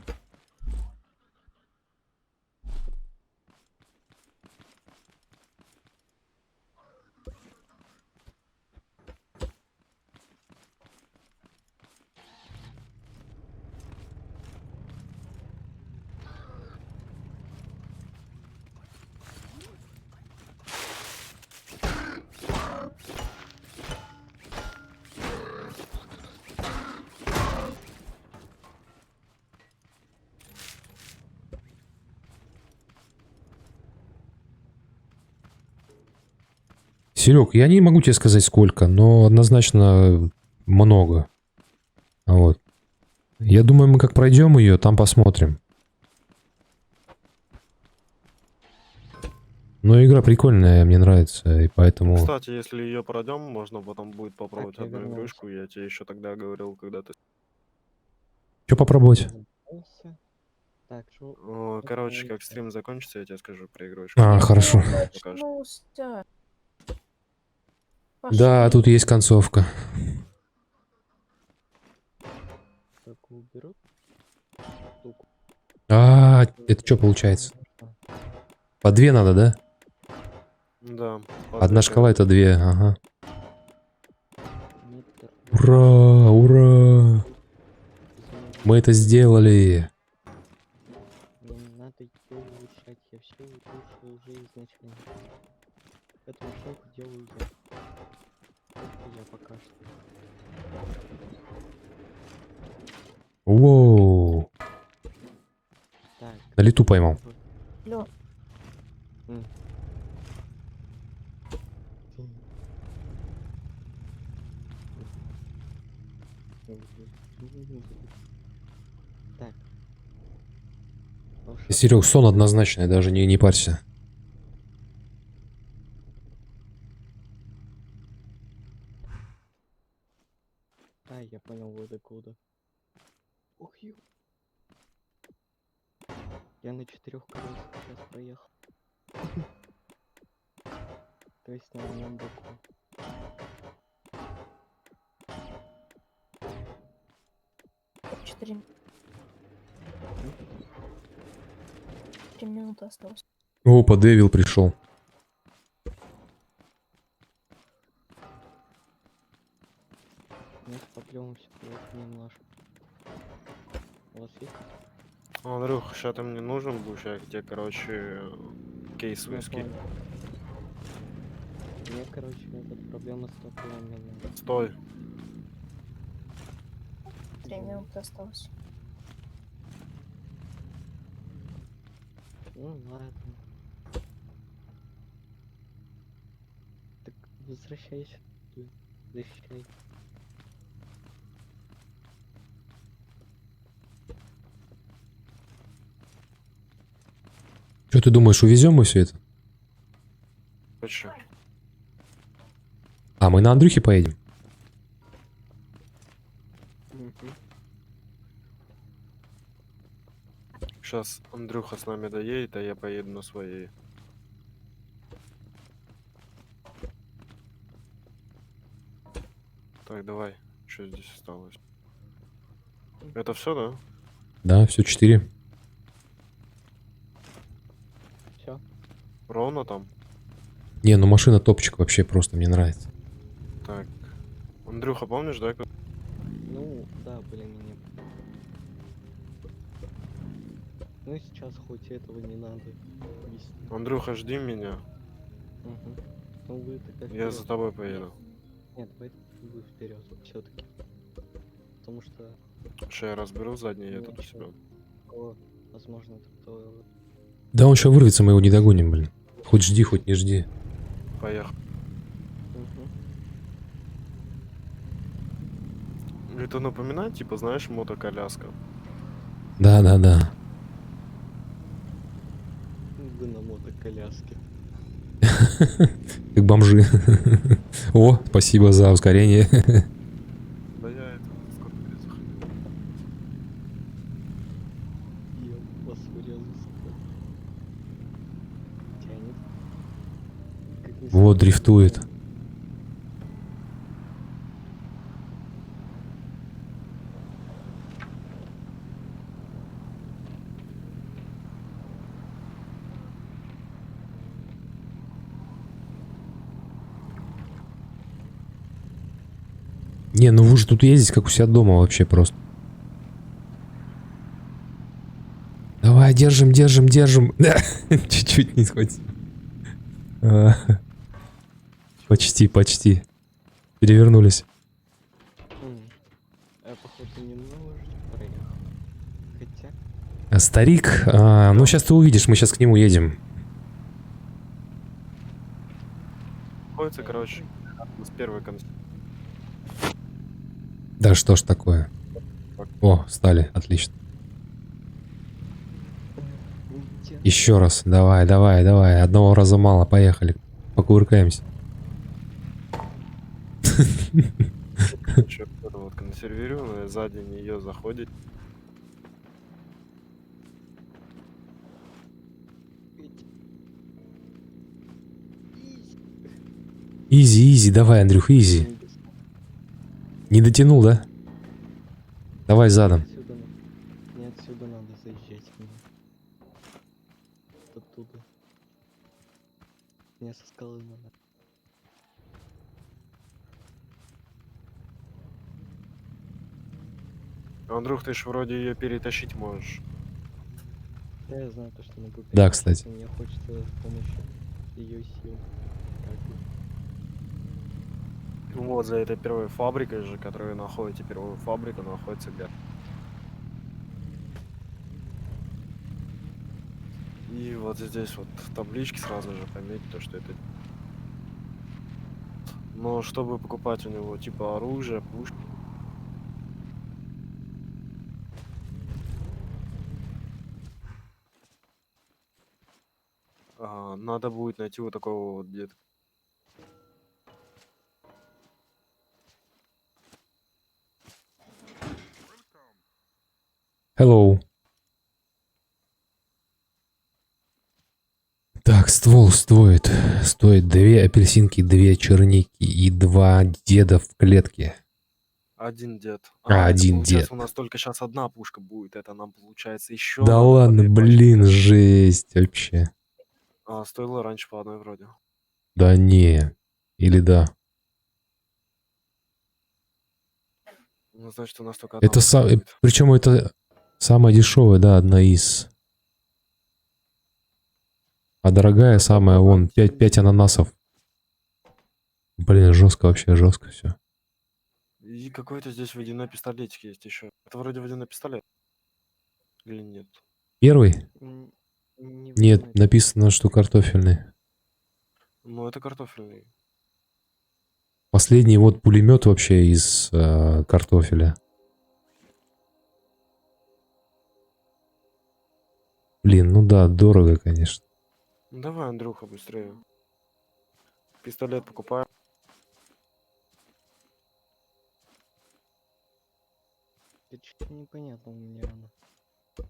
Серег, я не могу тебе сказать сколько, но однозначно много. Вот. Я думаю, мы как пройдем ее, там посмотрим. Но игра прикольная, мне нравится, и поэтому... Кстати, если ее пройдем, можно потом будет попробовать я одну вернулся. игрушку. Я тебе еще тогда говорил, когда ты... Что попробовать? Вернулся. Так, что... Короче, как стрим закончится, я тебе скажу про игрушку. А, хорошо. Покажешь. Очнулся. Да, Пошли. тут есть концовка. Так, уберут. Штуку. А, это что получается? По 2 надо, да? Да. Одна шкала это 2, ага. Нет, так, Ура, ура! извини, Мы это сделали. мне не надо ее улучшать, я все улучшил уже изначально. Эту машинку делаю я. Только я пока что. Воу. Так. На лету поймал. Лё, М. Так. Серег, сон однозначный, даже не парься. А, я понял, вот откуда. Ух, ё. Я на 4 колесах сейчас проехал. То есть на одном боку. четыре 3 минуты осталось. Опа, Дэвил пришел. Мы с поплём все немножко. У вас есть? Андрюх, сейчас ты мне нужен будешь, я тебе, короче, кейс Я виски. понял. Мне, короче, эта проблема с топливом не надо. Стой. 3 минуты осталось. Ну ладно. Так возвращайся. Защищай. Что ты думаешь, увезем мы все это? Короче, А, мы на Андрюхе поедем? сейчас Андрюха с нами доедет, а я поеду на своей. Так, давай. Что здесь осталось? Это все, да? Да, все 4. Все. Ровно там? Не, ну машина топчик вообще просто, мне нравится. Так. Андрюха, помнишь, да? Ну, да, блин, мне. Ну сейчас хоть этого не надо вести. Андрюха, жди меня. Угу. Ну вы так Я за тобой поеду. Нет, давайте вы вперед все-таки. Потому что Сейчас я разберу задний, я тут у себя. возможно то. Да он сейчас вырвется, мы его не догоним, блин. Хоть жди, хоть не жди. Поехал. Это напоминает, типа, знаешь, мотоколяска. Да, да, да. Вы на мотоколяске. Как бомжи. О, спасибо за ускорение. Да я это сколько перезаходил. Я вас врезался. Тянет. Как не Вот, знаю, дрифтует. Не, ну вы же тут ездите, как у себя дома вообще просто. Давай, держим, держим, держим. Чуть-чуть не схватил. Почти, почти. Перевернулись. Я походу немножечко проехал. Хотя. А старик, ну сейчас ты увидишь, мы сейчас к нему едем. находится, короче, с первой концерт. Да что ж такое? О, встали, отлично. Еще раз, давай, давай, давай. Одного раза мало, поехали. Покувыркаемся. Чё, это вот консервированная, сзади нее заходит. Изи, изи, давай, Андрюх, изи. Не дотянул, да? Давай задом. Не отсюда надо заезжать мне. Оттуда. Мне со скалы надо. Андрюх, ты ж вроде ее перетащить можешь. Да, я знаю то, что могу. Да, перетащить, кстати. но мне хочется с помощью ее сил. Как бы. Вот за этой первой фабрикой же, которую находите, первую фабрику находится где. И вот здесь вот в табличке сразу же пометьте то, что это. Но чтобы покупать у него типа оружие, пушки. Надо будет найти вот такого вот где-то. Hello. Так, ствол стоит 2 апельсинки, 2 черники и 2 деда в клетке. Один дед. Один получается, дед. у нас только сейчас одна пушка будет. Это нам получается еще. Да надо по ладно, 2 пачки блин, взять. жесть вообще. Стоило раньше по одной вроде. Да не. Или да. Ну, значит, у нас только одна Это пушка будет. причем это самая дешевая, да, одна из. А дорогая самая, вон, 5 ананасов. Блин, жестко вообще, жестко все. И какой-то здесь водяной пистолетик есть еще. Это вроде водяной пистолет. Или нет? Первый? Не Нет, водяной. написано, что картофельный. Ну, это картофельный. Последний вот пулемет вообще из картофеля. Блин, ну да, дорого, конечно. Ну, давай, Андрюха, быстрее. Пистолет покупаем. Что-то непонятно у меня она.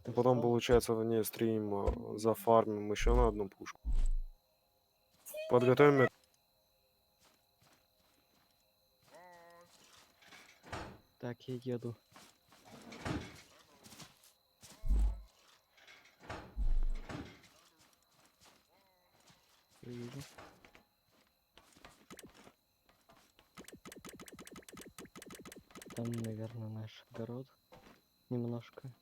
Потом, Достал? получается, вне стрима зафармим еще на одну пушку. Подготовим. Так, я еду. Вижу. Там, наверное, наш огород. Немножко.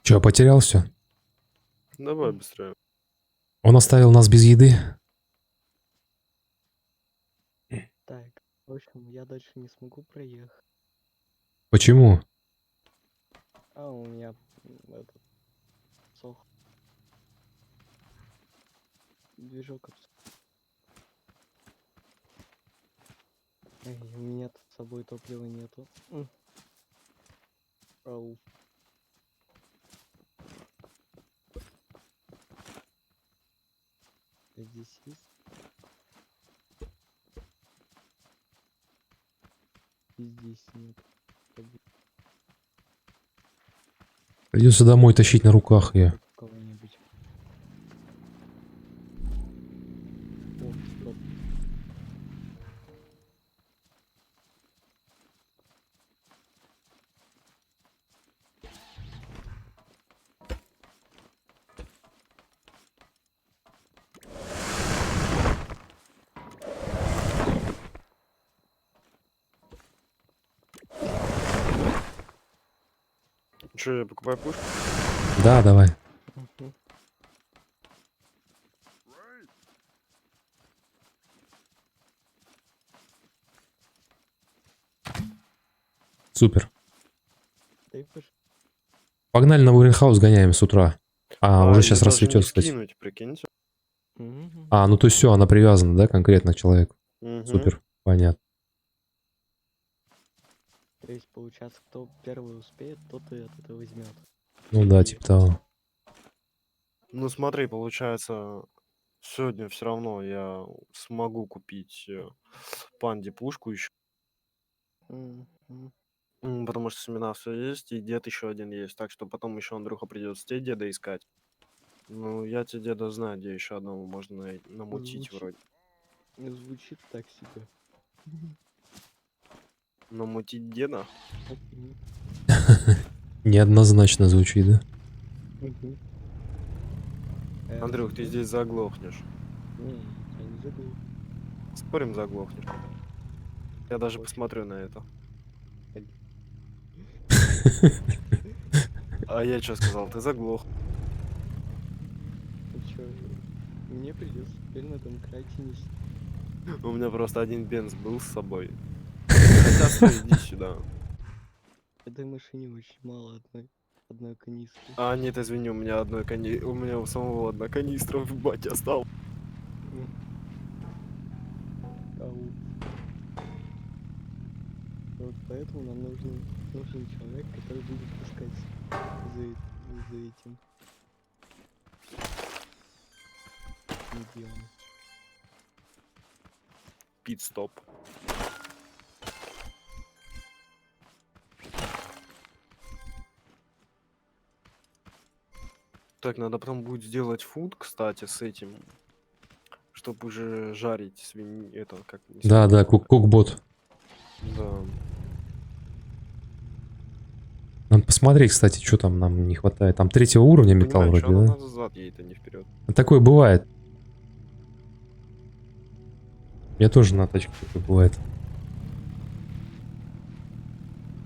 Че, потерял все? Давай быстрее. Он оставил нас без еды? Так, в общем, я дальше не смогу проехать. Почему? А, у меня этот сох. Движок обсох. Эй, у меня тут с собой топлива нету. Ау. Здесь есть? И здесь нет. Придется домой тащить на руках ее. Кого-нибудь. О, стоп. Че, я покупаю пушку? Да, давай. Мгм. Right. Супер. Дай пуш. Погнали на Вуренхаус, гоняем с утра. Уже сейчас её даже рассветет, не кстати. скинуть, прикиньте. Мгм. А, ну то есть все, она привязана, да, конкретно к человеку. Мгм. Супер, понятно. То есть, получается, кто первый успеет, тот и от этого возьмет. Ну да, типа того. Ну смотри, получается, сегодня все равно я смогу купить панде пушку еще. Мгм. Потому что семена все есть, и дед еще один есть. Так что потом еще, Андрюха, придется тебе деда искать. Ну, я тебе деда знаю, где еще одного можно намутить Звучит, вроде. звучит так себе. Намутить деда? Мгм. Неоднозначно звучит, да? Мгм. А я Андрюх, ты разобью? здесь заглохнешь. Не, я не заглох. Спорим, заглохнешь. Я даже Хочешь? посмотрю на это. Али- А я что сказал? Ты заглох. Ну чё, мне придется теперь на домкрате нести. У меня просто один бенз был с собой. Хотя стой, иди сюда. В этой машине очень мало одной канистры. А, нет, извини, у меня у меня у самого одна канистра в бате осталась. М. Ау. Вот поэтому нам нужен человек, который будет таскать за этим делом. Пит-стоп. Так, надо потом будет сделать фуд, кстати, с этим. Чтобы уже жарить это, как не Да, да, свинину. кукбот. Да. Надо посмотреть, кстати, что там нам не хватает. Там третьего уровня Не металл понимаю, что вроде, она да? назад едет, а не вперед. Такое бывает. У меня тоже на тачке такое бывает.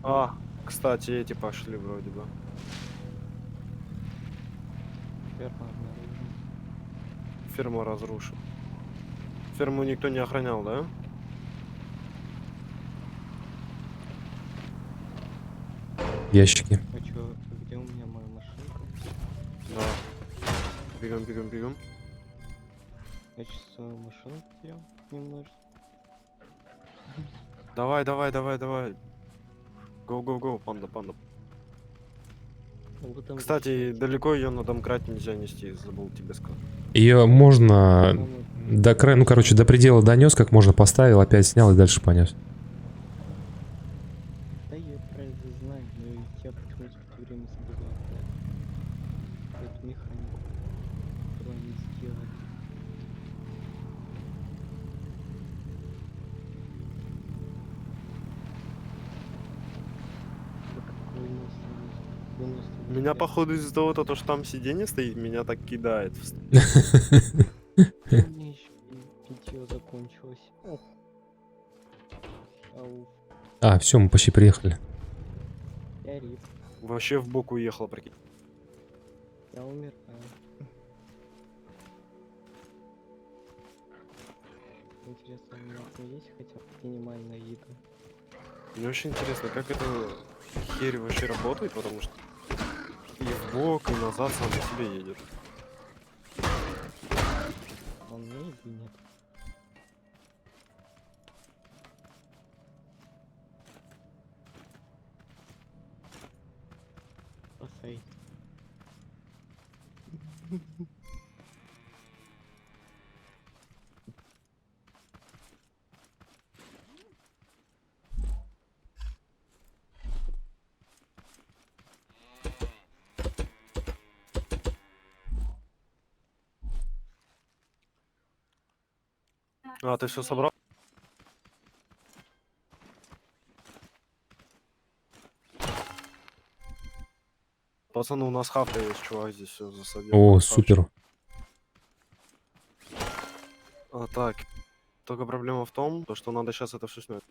А, кстати, эти пошли вроде бы. Ферма обнаружена. Ферму разрушил. Ферму никто не охранял, да? Ящики. А чё, где у меня моя машинка? Да. Бегом, бегом, бегом. Я сейчас свою машину потерял немножко. Давай, давай, давай, давай. Go, go, go, панда, панда. Ну, вы там Кстати, защищаете. далеко ее на домкрате нельзя нести, забыл тебе сказать. Ее можно Там вот до края, ну, короче, до предела донес, как можно поставил, опять снял и дальше понес. да я про это знаю, но я почему-то в это время забываю про эту механику, которую они сделали. Да какой вынос Меня, походу, из-за того, то, что там сиденье стоит, меня так кидает. У меня еще питье закончилось. Ох. Ау, А, все, мы почти приехали. я рип, Вообще в бок уехал, прикинь. я умираю. Интересно, у меня там есть хотя бы минимальная еда? Мне очень интересно, как эта херь вообще работает, потому что и в бок, и назад сам по себе едет. А у меня еды нет. Спасай. А, ты все собрал? Пацаны, у нас хавка есть, чувак здесь все засадил. О, красавчик. супер. А, так, только проблема в том, то, что надо сейчас это все снять.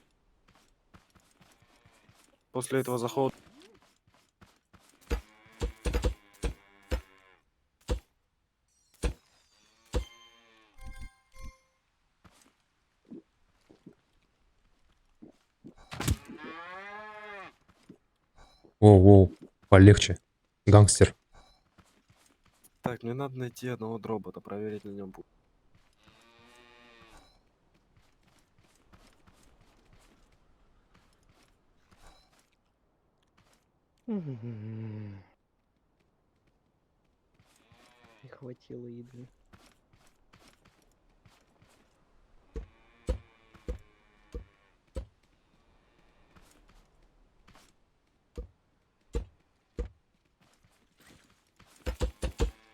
После этого захода. Воу-воу, полегче. Гангстер. Так, мне надо найти одного дробота, проверить на нем. Не хватило еды.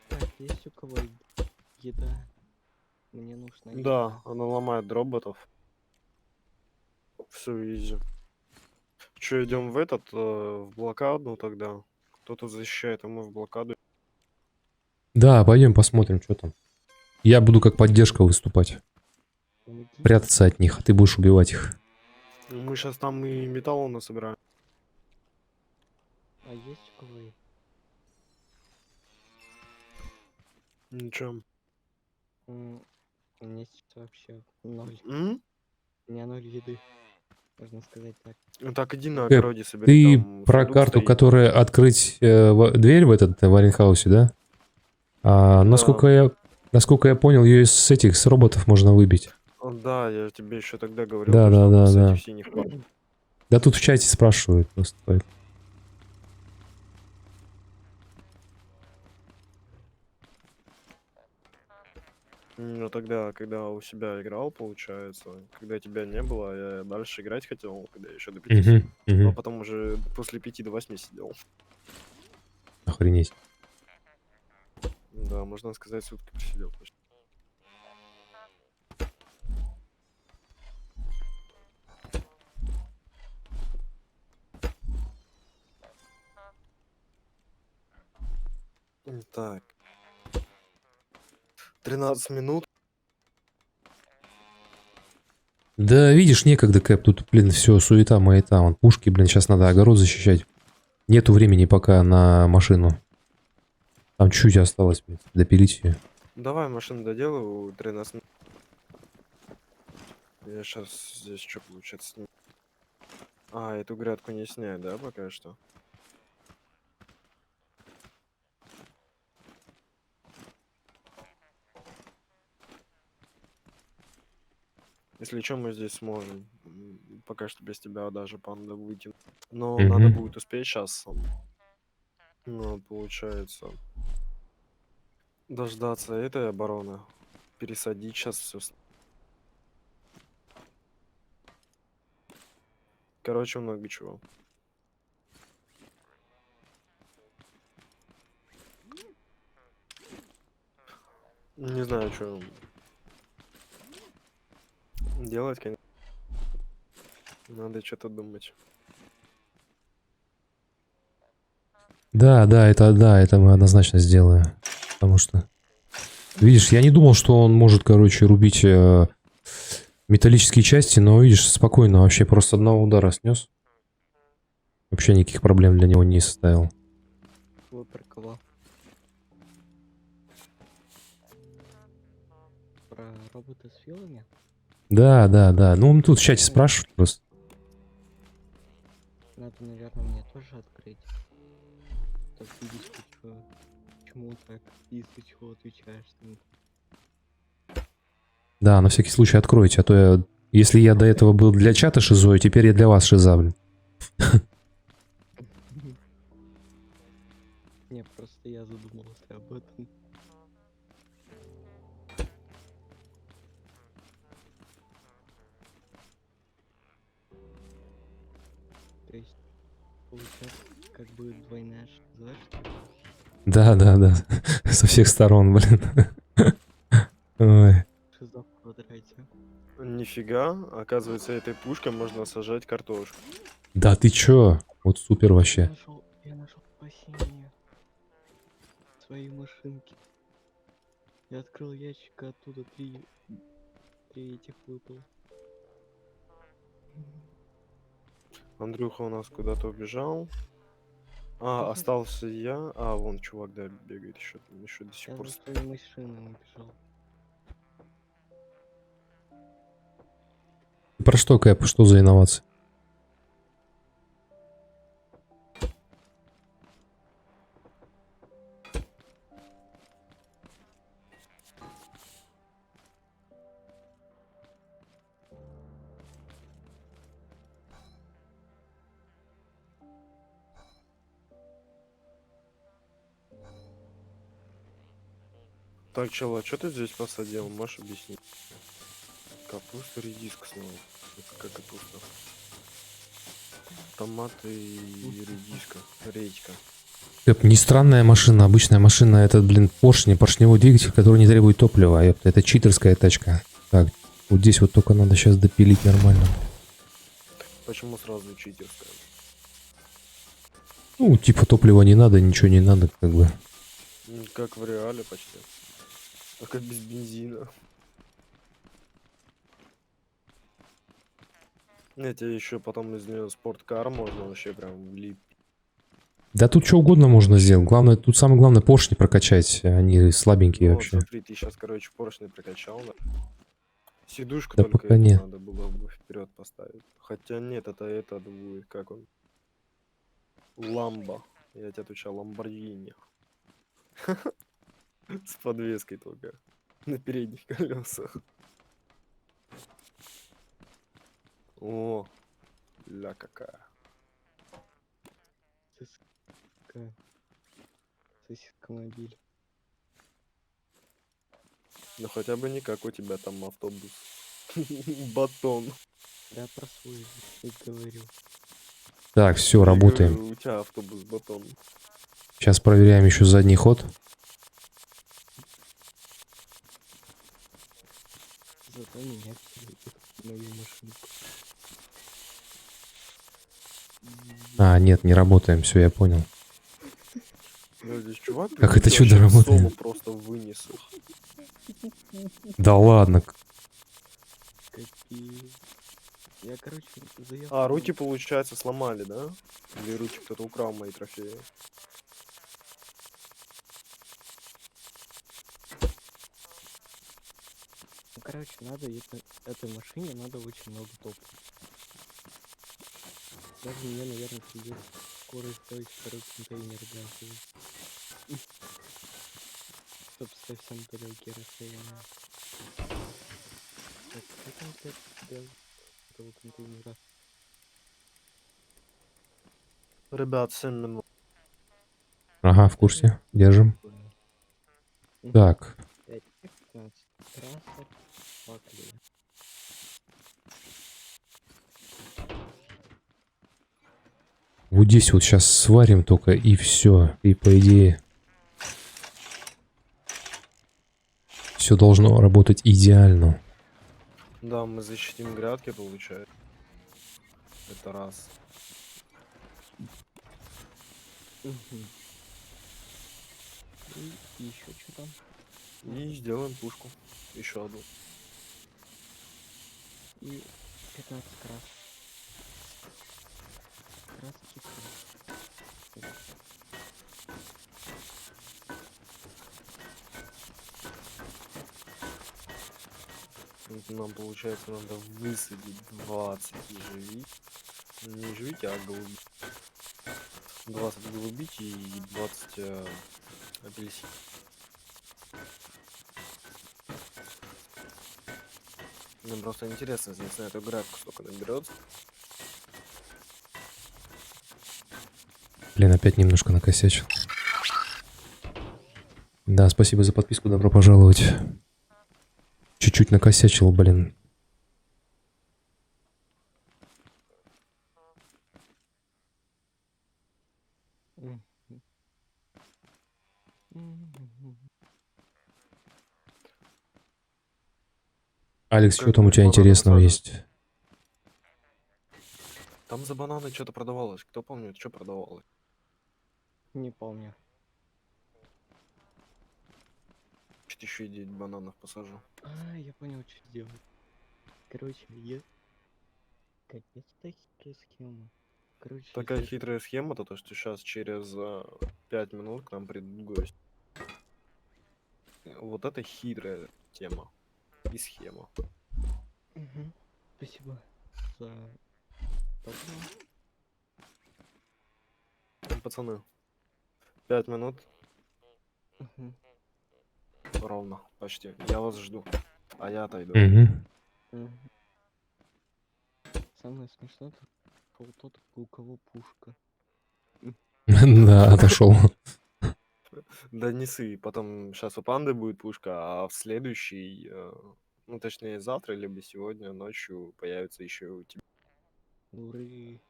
Так, есть у кого еда? Мне нужна еда. Да, она ломает роботов. Все изи. Че, идем в этот, в блокаду тогда? Кто тут защищает, а мы в блокаду. Да, пойдем посмотрим, что там. Я буду как поддержка выступать. Помогите. Прятаться от них, а ты будешь убивать их. Мы сейчас там и металл насобираем. А есть у кого еда? Ничем. У меня сейчас вообще 0. М? У меня 0 еды. Можно сказать так. Ну так иди на Кэп, огороде собери, Ты там про сундук карту, стоит. которая открыть дверь в этот варенхаусе, да? Да. Насколько я понял, ее с этих, с роботов можно выбить. Да, я тебе еще тогда говорил, Да, то, да, что да, с да. этих синих пар. Да тут в чате спрашивают просто. поэтому. Ну тогда, когда у себя играл, получается, когда тебя не было, я дальше играть хотел, когда я еще до 5 Мгм, а мгм. потом уже после 5 до 8 сидел. Охренеть. Да, можно сказать, сутки посидел почти. Так. 13 минут. Да, видишь, некогда, Кэп, тут, блин, все, суета, маята, вон, пушки, блин, сейчас надо огород защищать. Нету времени пока на машину. Там чуть осталось, блин, допилить ее. Давай машину доделаю, 13 минут. Я сейчас здесь что получается сниму. А, эту грядку не снять, да, пока что? Если что, мы здесь сможем. Пока что без тебя даже панда выйти. Но надо Мгм. будет успеть сейчас. Ну, получается. Дождаться этой обороны. Пересадить сейчас все. Короче, много чего. Не знаю, что делать, конечно. Надо что-то думать. Да, это мы однозначно сделаем. Потому что, видишь, я не думал, что он может, короче, рубить металлические части, но, видишь, спокойно, вообще просто одного удара снес. Вообще никаких проблем для него не составил. Выпарковал. Про робота с вилами? Да. Ну, он тут в чате спрашивают просто. Надо, наверное, мне тоже открыть. Так видеть, почему так, если чего отвечаешь ты. Да, на всякий случай откройте, а то я... Если я до этого был для чата шизой, теперь я для вас шиза, блин. Не, просто я задумался об этом. То есть, получается, как бы двойная шиза, что ли? Да. Со всех сторон, блин. Ой. Шиза в квадрате. Нифига, оказывается, этой пушкой можно сажать картошку. Да ты чё? Вот супер вообще. Я нашел спасение. Своей машинки. Я открыл ящик, а оттуда три этих выпал. Андрюха у нас куда-то убежал. А, остался я. А, вон чувак, да, бегает еще до сих Я пор. за своей машиной убежал. Про что, Кэп? Что за инновации? Так, чел, а что ты здесь посадил? Можешь объяснить? Капуста, редиска снова. Какая капуста? Томаты и редиска. Редька. Ёп, не странная машина, обычная машина. Это, блин, поршневой двигатель, который не требует топлива. Ёпта, это читерская тачка. Так, вот здесь вот только надо сейчас допилить нормально. Почему сразу читерская? Ну, типа топлива не надо, ничего не надо, как бы. Как в реале почти. Только без бензина. Эти еще потом из нее спорткар можно вообще прям влип. Да тут что угодно можно сделать. Главное, тут самое главное поршни прокачать. Они слабенькие Ну, вообще. смотри, ты сейчас, короче, поршни прокачал, да? Сидушку Да только пока эту нет. надо было бы вперед поставить. Хотя нет, это будет, как он? Ламбо. Я тебе отвечал, Ламборгини. С подвеской только. На передних колесах. О, ля какая. Сыска. Сыскомобиль. Ну хотя бы не как у тебя там автобус. Батон. Да, про свой и говорю. Так, все, Я работаем. говорю, у тебя автобус батон. Сейчас проверяем еще задний ход. Зато меня вселит в мою машинку. А, нет, не работаем, все, я понял. Ну, здесь чувак Как это вообще чудо в работает? соло просто вынес их. Да ладно. Какие... Я, короче, заехал... А, руки, получается, сломали, да? Или руки кто-то украл мои трофеи? Ну, короче, надо этой машине надо очень много топлива. Даже мне, наверное, придется скоро ставить второй контейнер для этого. Чтоб совсем далекие расстояния. Так, как он опять сделал этого контейнера? Ребят, 7 минут. Ага, в курсе. Держим. Так, 5-15. Трасса, пакли. вот здесь вот сейчас сварим только и все. И по идее все должно работать идеально. Да, мы защитим грядки, получается. Это раз. Мгм. И еще что там? И сделаем пушку. Еще одну. И 15 крас. Краски крас. Вот нам, получается, надо высадить 20 ежевик. Не ежевики, а голуби. 20 голубики и 20 апельсин. Мне просто интересно, здесь на эту грядку сколько наберется. Блин, опять немножко накосячил. Да, спасибо за подписку, добро пожаловать. Чуть-чуть накосячил, блин. Мгм. Мгм. Алекс, Как что там у бы тебя бананы интересного насаживать? есть? Там за бананы что-то продавалось. Кто помнит, что продавалось? Не помню. Чуть еще и 9 бананов посажу. А, я понял, что сделать. Короче, капец, такие схемы. Короче, Такая если- хитрая схема, то что сейчас через 5 минут к нам придут гости. Вот это хитрая тема и схема. Мгм. Спасибо за топливо. Пацаны, 5 минут Мгм. ровно, почти. Я вас жду, а я отойду. Угу. Мгм. Самое смешное, что у тот, у кого пушка. Да, отошел. Да не ссы, потом сейчас у панды будет пушка, а в следующий, ну точнее завтра, либо сегодня ночью появится еще у тебя. Уры.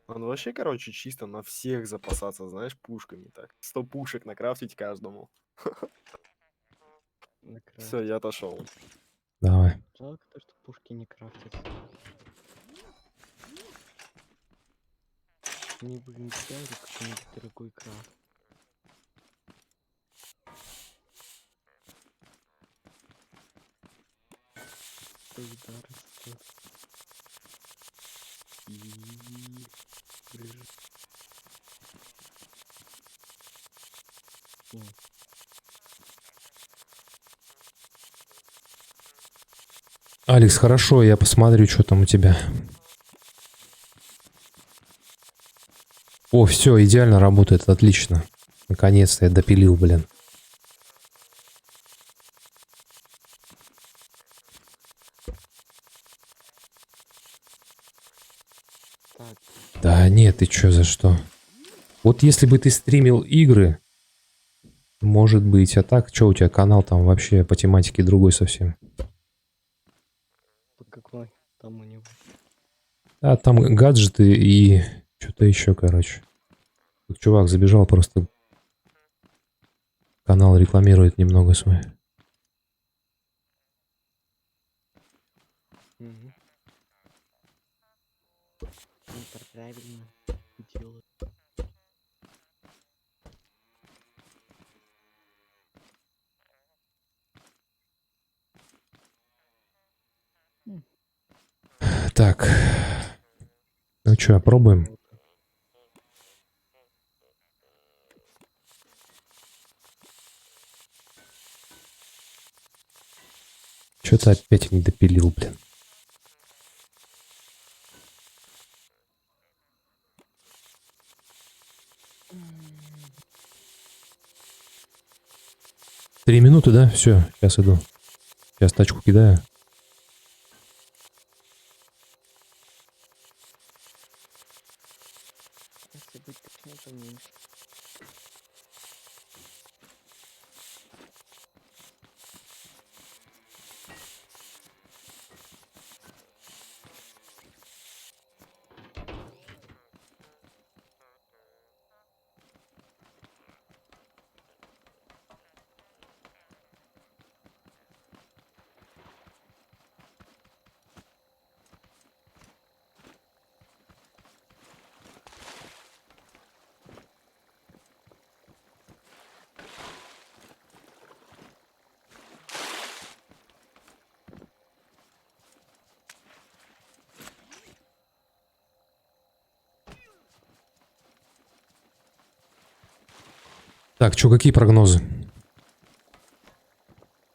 Он вообще, короче, чисто на всех запасаться, знаешь, пушками так. 100 пушек накрафтить каждому. На Все, крафте. я отошел. Давай. Жалко то, что пушки не крафтятся. Не в инвентаре какой-нибудь дорогой крафт. Еда растет. И... Блин. Ну, Алекс, хорошо, я посмотрю, что там у тебя. О, все, идеально работает, отлично. Наконец-то я допилил, блин. так, Да нет, ты чё, за что? Вот если бы ты стримил игры, может быть, а так, что у тебя канал там вообще по тематике другой совсем? по какой там у него? А там гаджеты и что-то еще, короче. Тут чувак забежал, просто канал рекламирует немного свой. Угу. Правильно делает. Так, ну что, пробуем? Что-то опять не допилил, блин. Три минуты, да? Все, сейчас иду. Сейчас тачку кидаю. Если быть точнее, то меньше. Так, что, какие прогнозы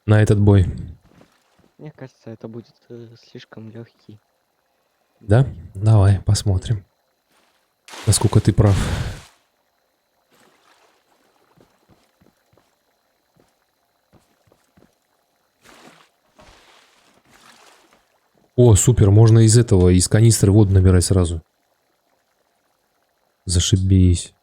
на этот бой? Мне кажется, это будет слишком легкий. Да? Давай, посмотрим. Насколько ты прав. О, супер, можно из этого, из канистры воду набирать сразу. Зашибись.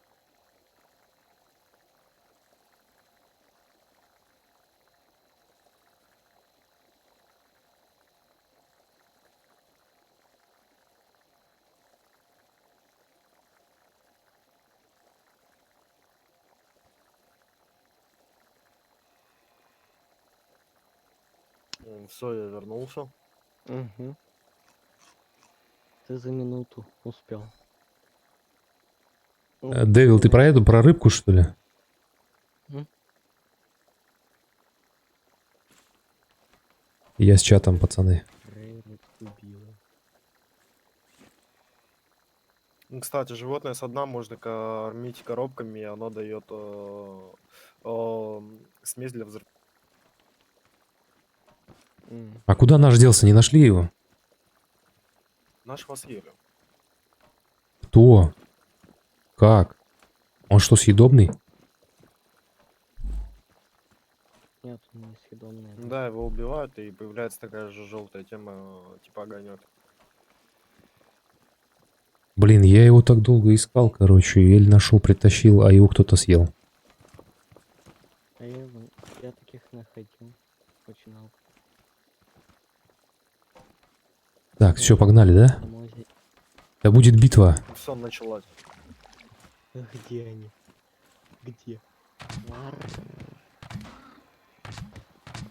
Все, я вернулся. Угу. Ты за минуту успел. Ну, Дэвил, ты про эту, про рыбку, что ли? Мгм. Я с чатом, пацаны. Рейрот убила. Ну, кстати, животное со дна можно кормить коробками, и оно дает смесь для взрыва. А куда наш делся? Не нашли его? Нашего съели. Кто? Как? Он что, съедобный? Нет, он несъедобный. Да, его убивают, и появляется такая же желтая тема, типа огонек. Блин, я его так долго искал, короче, еле нашел, притащил, а его кто-то съел. А я таких находил. Очень много. Так, все, погнали, да? На мозе. Да будет битва. Все, началось. Где они? Где?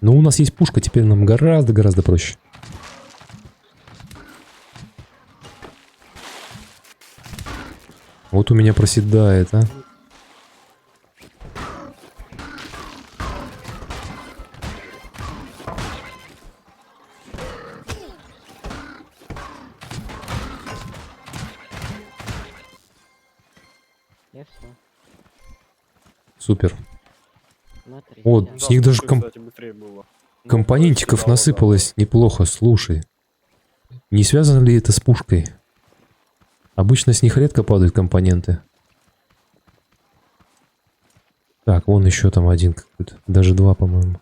Ну, у нас есть пушка, теперь нам гораздо проще. Вот у меня проседает, а. Я все. Супер. Смотри. Вот, я- с них даже кстати, быстрее было. Ну, компонентиков то есть, да, насыпалось неплохо, слушай. Не связано ли это с пушкой? Обычно с них редко падают компоненты. Так, вон еще там один какой-то. Даже два, по-моему.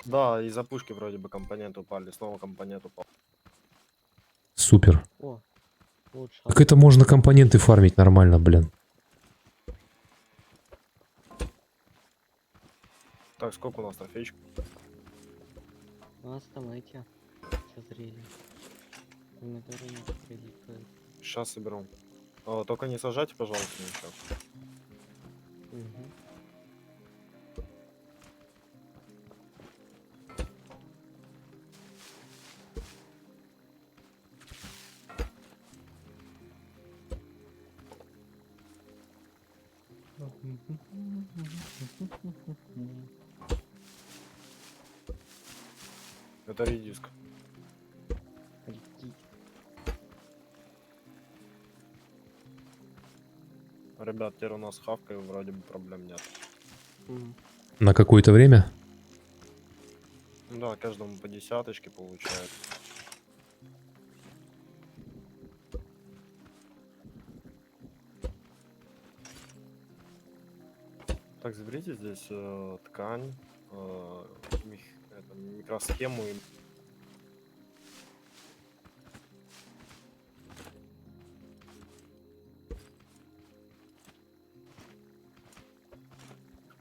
Да, из-за пушки вроде бы компонент упали, снова компонент упал. Супер. О, лучше. Как это можно компоненты фармить нормально, блин? Так, сколько у нас трофейчик? У нас там эти созрели. Помидоры не прилипают. Сейчас соберу. Только не сажайте, пожалуйста, ничего. Угу. Это редиск. Ребят, теперь у нас хавка, и вроде бы проблем нет. На какое-то время? Ну да, каждому по десяточке получается. Так, заберите здесь ткань, микросхему и...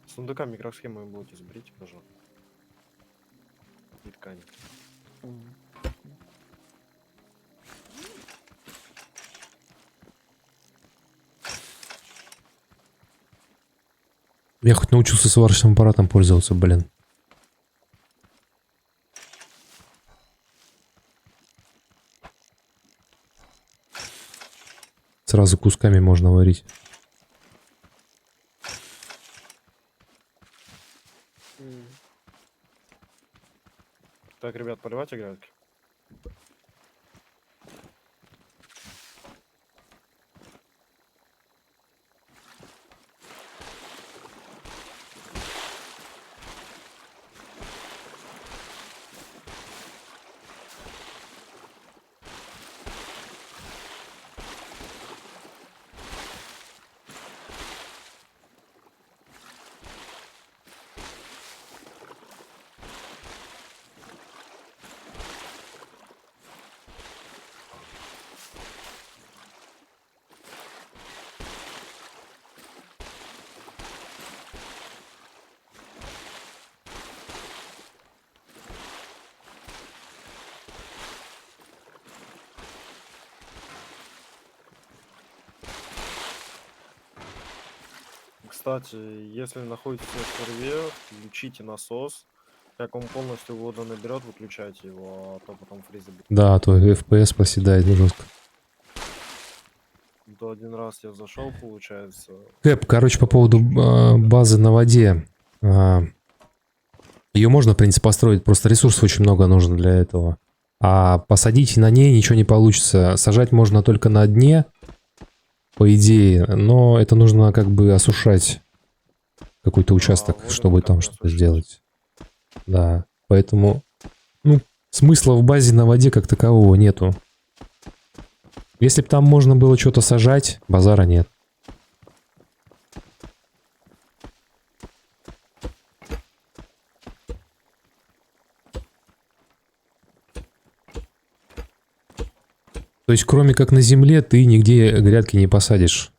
Сундука микросхемы будете заберите, пожалуйста. И ткань. Я хоть научился сварочным аппаратом пользоваться, блин. Сразу кусками можно варить. Так, ребят, поливайте грядки. Кстати, если находитесь на сервере, включите насос. Как он полностью воду наберет, выключайте его, а то потом фризы будет. Да, а то FPS проседает жестко. То один раз я зашел, получается. Кэп, короче, по поводу базы на воде. Ее можно, в принципе, построить, просто ресурсов очень много нужно для этого. А посадить на ней ничего не получится. Сажать можно только на дне, по идее, но это нужно как бы осушать какой-то участок, вот чтобы это там как что-то осушить. сделать. Да, поэтому, ну, смысла в базе на воде как такового нету. Если бы там можно было что-то сажать, базара нет. То есть, кроме как на земле, ты нигде грядки не посадишь.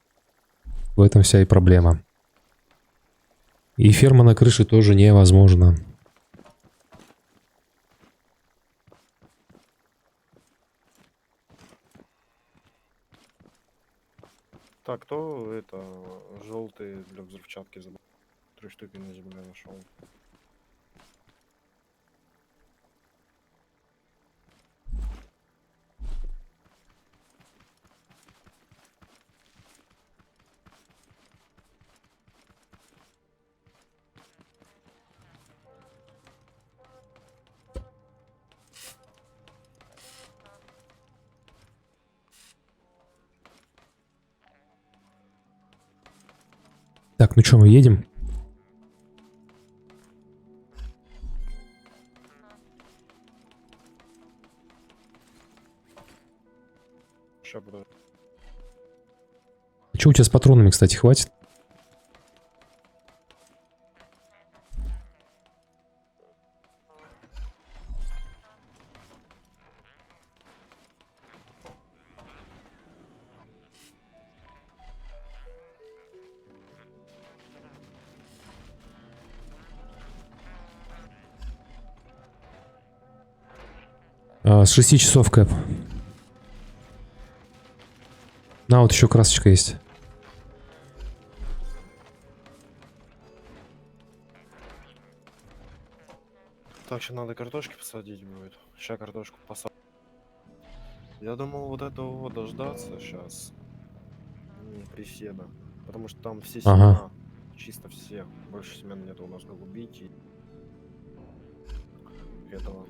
В этом вся и проблема. И ферма на крыше тоже невозможно. Так, кто это желтый для взрывчатки забыл? 3 штуки на земле нашел. Так, ну что, мы едем? Ща буду. Что у тебя с патронами, кстати, хватит? С 6 часов, Кэп. На, вот еще красочка есть. Так, сейчас надо картошки посадить будет. Сейчас картошку посадим. Я думал вот этого вот дождаться сейчас. Приседа. Потому что там все Ага. семена. Чисто все. Больше семян нет у нас голубики. Этого.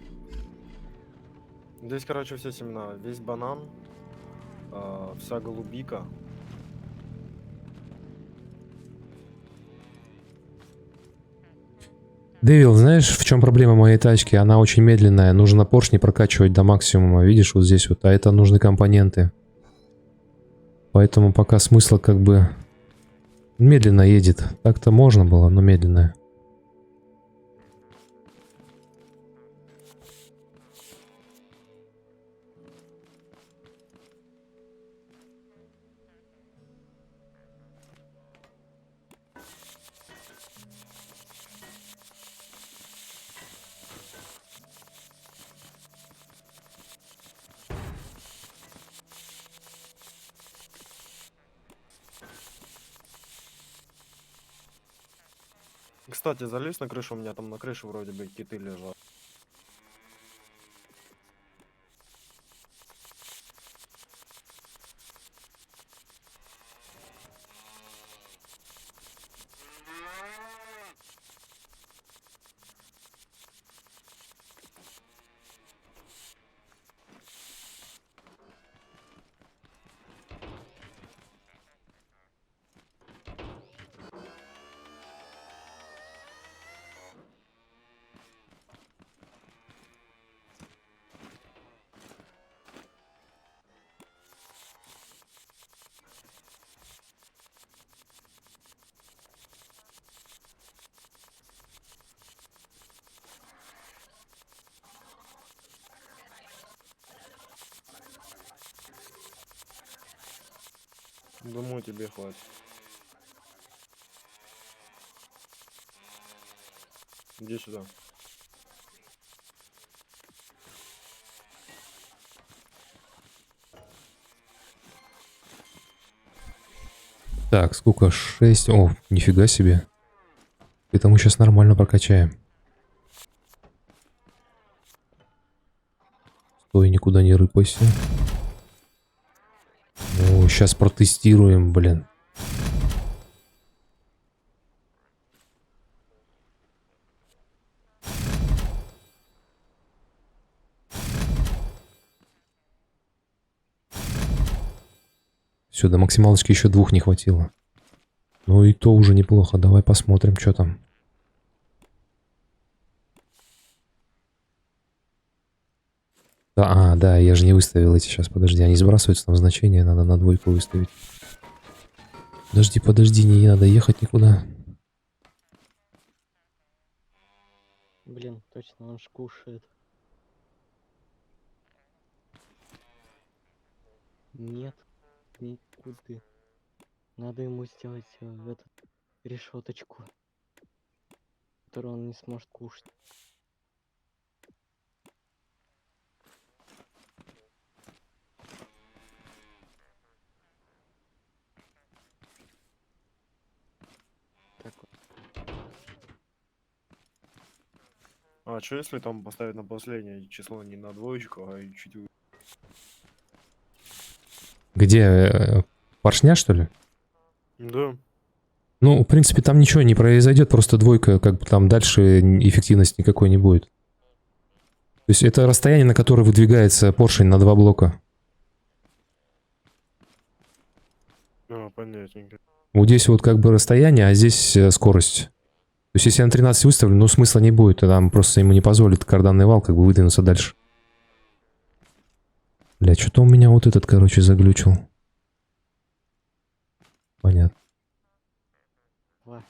Здесь, короче, все семена. Весь банан. Вся голубика. Дэвил, знаешь, в чем проблема моей тачки? Она очень медленная. Нужно поршни прокачивать до максимума. Видишь, вот здесь вот. А это нужны компоненты. Поэтому пока смысла как бы... Медленно едет. Так-то можно было, но медленно. Кстати, залезь на крышу, у меня там на крыше вроде бы киты лежат. Думаю, тебе хватит. Иди сюда. Так, сколько? 6. О, нифига себе. Это мы сейчас нормально прокачаем. Стой, никуда не рыпайся. О, сейчас протестируем, блин. Все, до максималочки еще 2 не хватило. Ну и то уже неплохо. Давай посмотрим, что там. Да, да, я же не выставил эти сейчас. Подожди, они сбрасываются там значения. Надо на 2 выставить. Подожди, не надо ехать никуда. Блин, точно, он ж кушает. Нет, никуда. Надо ему сделать этот решеточку, которую он не сможет кушать. Так вот. А что если там поставить на последнее число не на двоечку, а и чуть выше? Где? Поршня, что ли? Да. Ну, в принципе, там ничего не произойдет, просто двойка, как бы там дальше эффективности никакой не будет. То есть это расстояние, на которое выдвигается поршень на 2 блока. А, понятненько. Вот здесь вот как бы расстояние, а здесь скорость. То есть если я на 13 выставлю, ну смысла не будет, там просто ему не позволит карданный вал как бы выдвинуться дальше. Бля, что-то у меня вот этот, короче, заглючил. Понятно. Ва.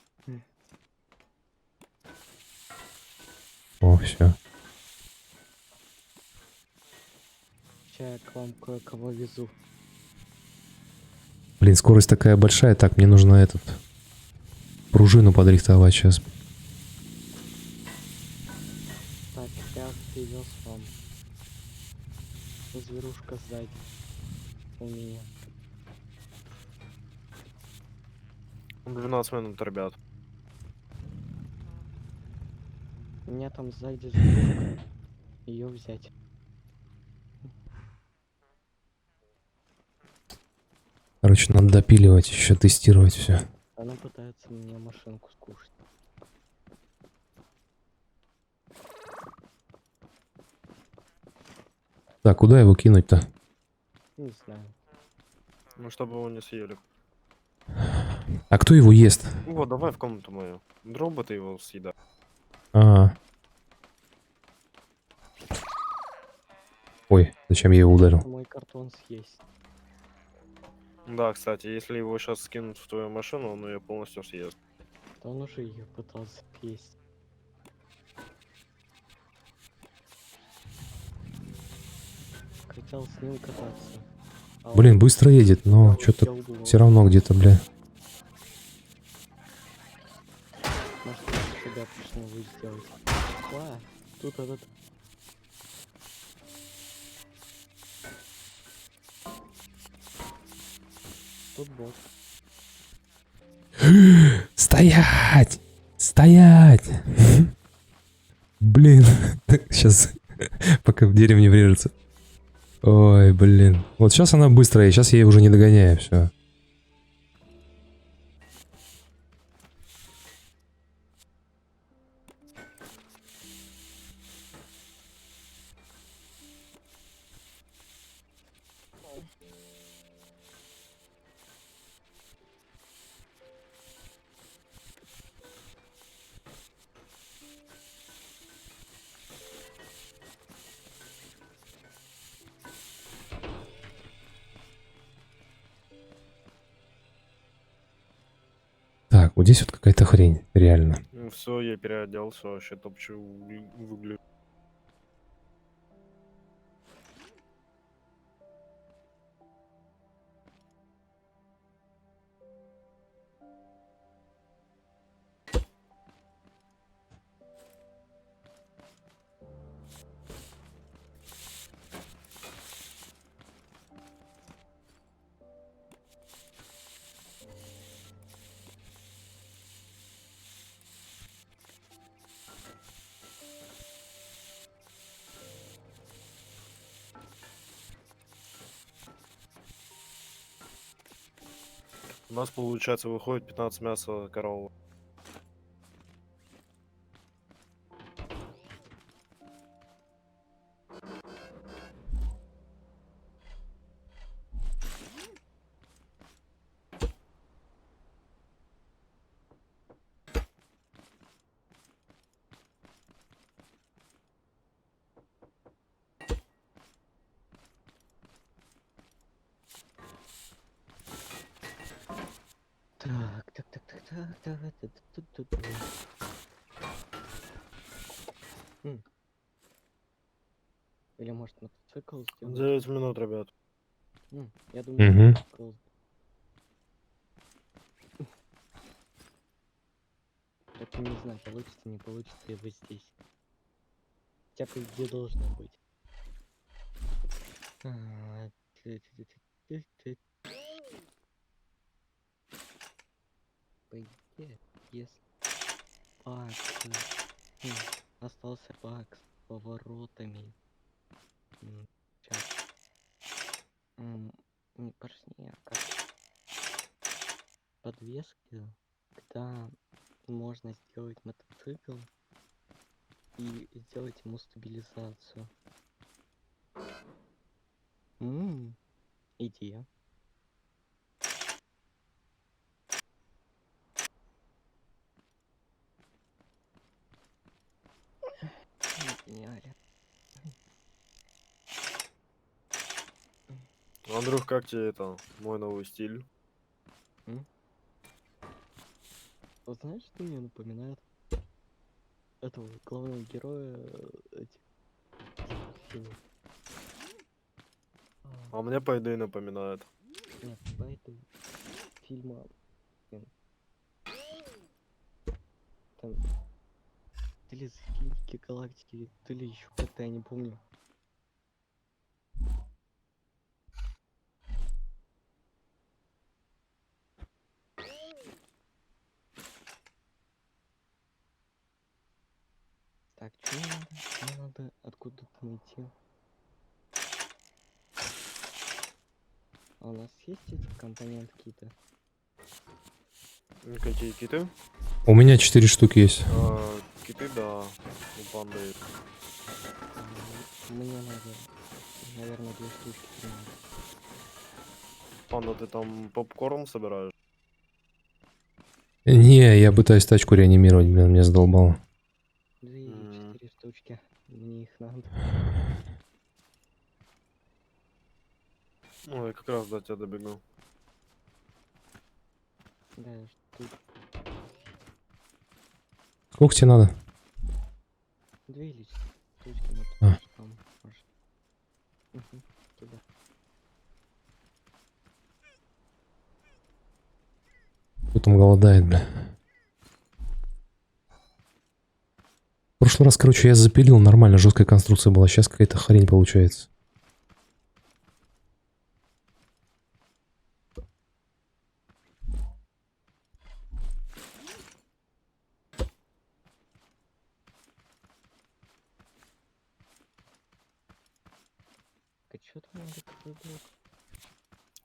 О, все. Сейчас я к вам кое-кого везу. Блин, скорость такая большая, так, мне нужно этот... пружину подрихтовать сейчас. Так, я привез вам. Зверушка сзади. У меня. 12 минут, ребят. У меня там сзади зверушка. Ее взять. Короче, надо допиливать, еще тестировать все. Она пытается мне машинку скушать. Так, куда его кинуть-то? Не знаю. Ну, чтобы его не съели. А кто его ест? Вот, давай в комнату мою. Роботы его съедают. А. Ой, зачем я его ударил? Мой картон съесть. Да, кстати, если его сейчас скинут в твою машину, он ее полностью съест. Да он уже ее пытался съесть. Хотел с ним кататься. А Блин, он быстро едет, но взял и что-то съел его. все равно где-то, бля. Может, я себя пришло сделать. Ва, тут этот... Тут бот. Стоять! Стоять! Блин, сейчас, пока в дерево не врежется. Ой, блин. Вот сейчас она быстрая, сейчас я ее уже не догоняю, все. Так, вот здесь вот какая-то хрень, реально. Ну, все, я переоделся, вообще топчу выглядит. У нас, получается, выходит 15 мяса коровы. Так. Или может мотоцикл сделать? 9 минут, ребят. Я думаю, Мгм. голос- только не знаю, получится, не получится его здесь. Хотя бы где должно быть. А, ты. По идее, если Бакс, хм, остался Бакс с поворотами. Сейчас. Не поршни, а как подвески, когда можно сделать мотоцикл и сделать ему стабилизацию. Идея. Гениально. Андрюх, как тебе это, мой новый стиль? Вот знаешь, что мне напоминает этого главного героя этих фильмов? А мне по идее напоминает. Нет, поэтому фильма блин, там то ли Зрительники Галактики, то ли еще как-то, я не помню. Так, что мне надо? Мне надо откуда-то найти. А у нас есть эти компоненты какие-то? Какие киты? У меня 4 штуки есть. Киты, да. У панды. Мне надо, наверное, 2 штучки примерно. Панда, ты там попкорн собираешь? Не, я пытаюсь тачку реанимировать, блин, меня задолбало. 2 или 4 штучки. Мне их надо. Ну, я как раз до тебя добегу. Да, тут Сколько тебе надо? 2 или 4 штучки, но А. тут там может. Туда. Кто там голодает, бля? В прошлый раз, короче, я запилил, нормально, жесткая конструкция была. Сейчас какая-то хрень получается. Так, что там надо какой блок?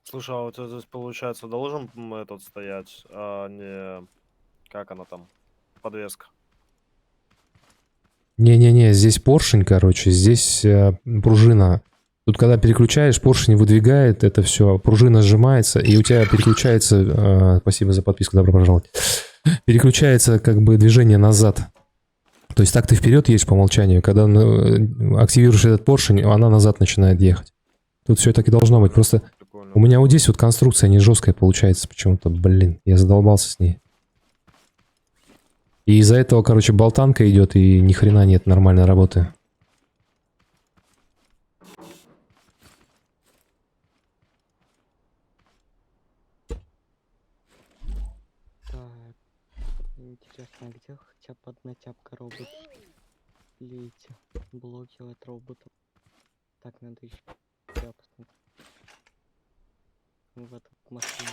Слушай, а у тебя здесь получается должен этот стоять, а не... Как она там? Подвеска. Не-не-не, здесь поршень, короче, здесь пружина. Тут, когда переключаешь, поршень выдвигает это все, пружина сжимается, и у тебя переключается... спасибо за подписку, добро пожаловать. Переключается как бы движение назад. То есть так ты вперед едешь по умолчанию. Когда активируешь этот поршень, она назад начинает ехать. Тут все так и должно быть. Просто Прикольно. у меня вот здесь вот конструкция не жесткая получается почему-то. Блин, я задолбался с ней. И из-за этого, короче, болтанка идет, и ни хрена нет нормальной работы. Так, интересно, а где хотя бы одна тяпка робот? Или эти блоки от роботов? Так, надо еще посмотреть. В эту машину.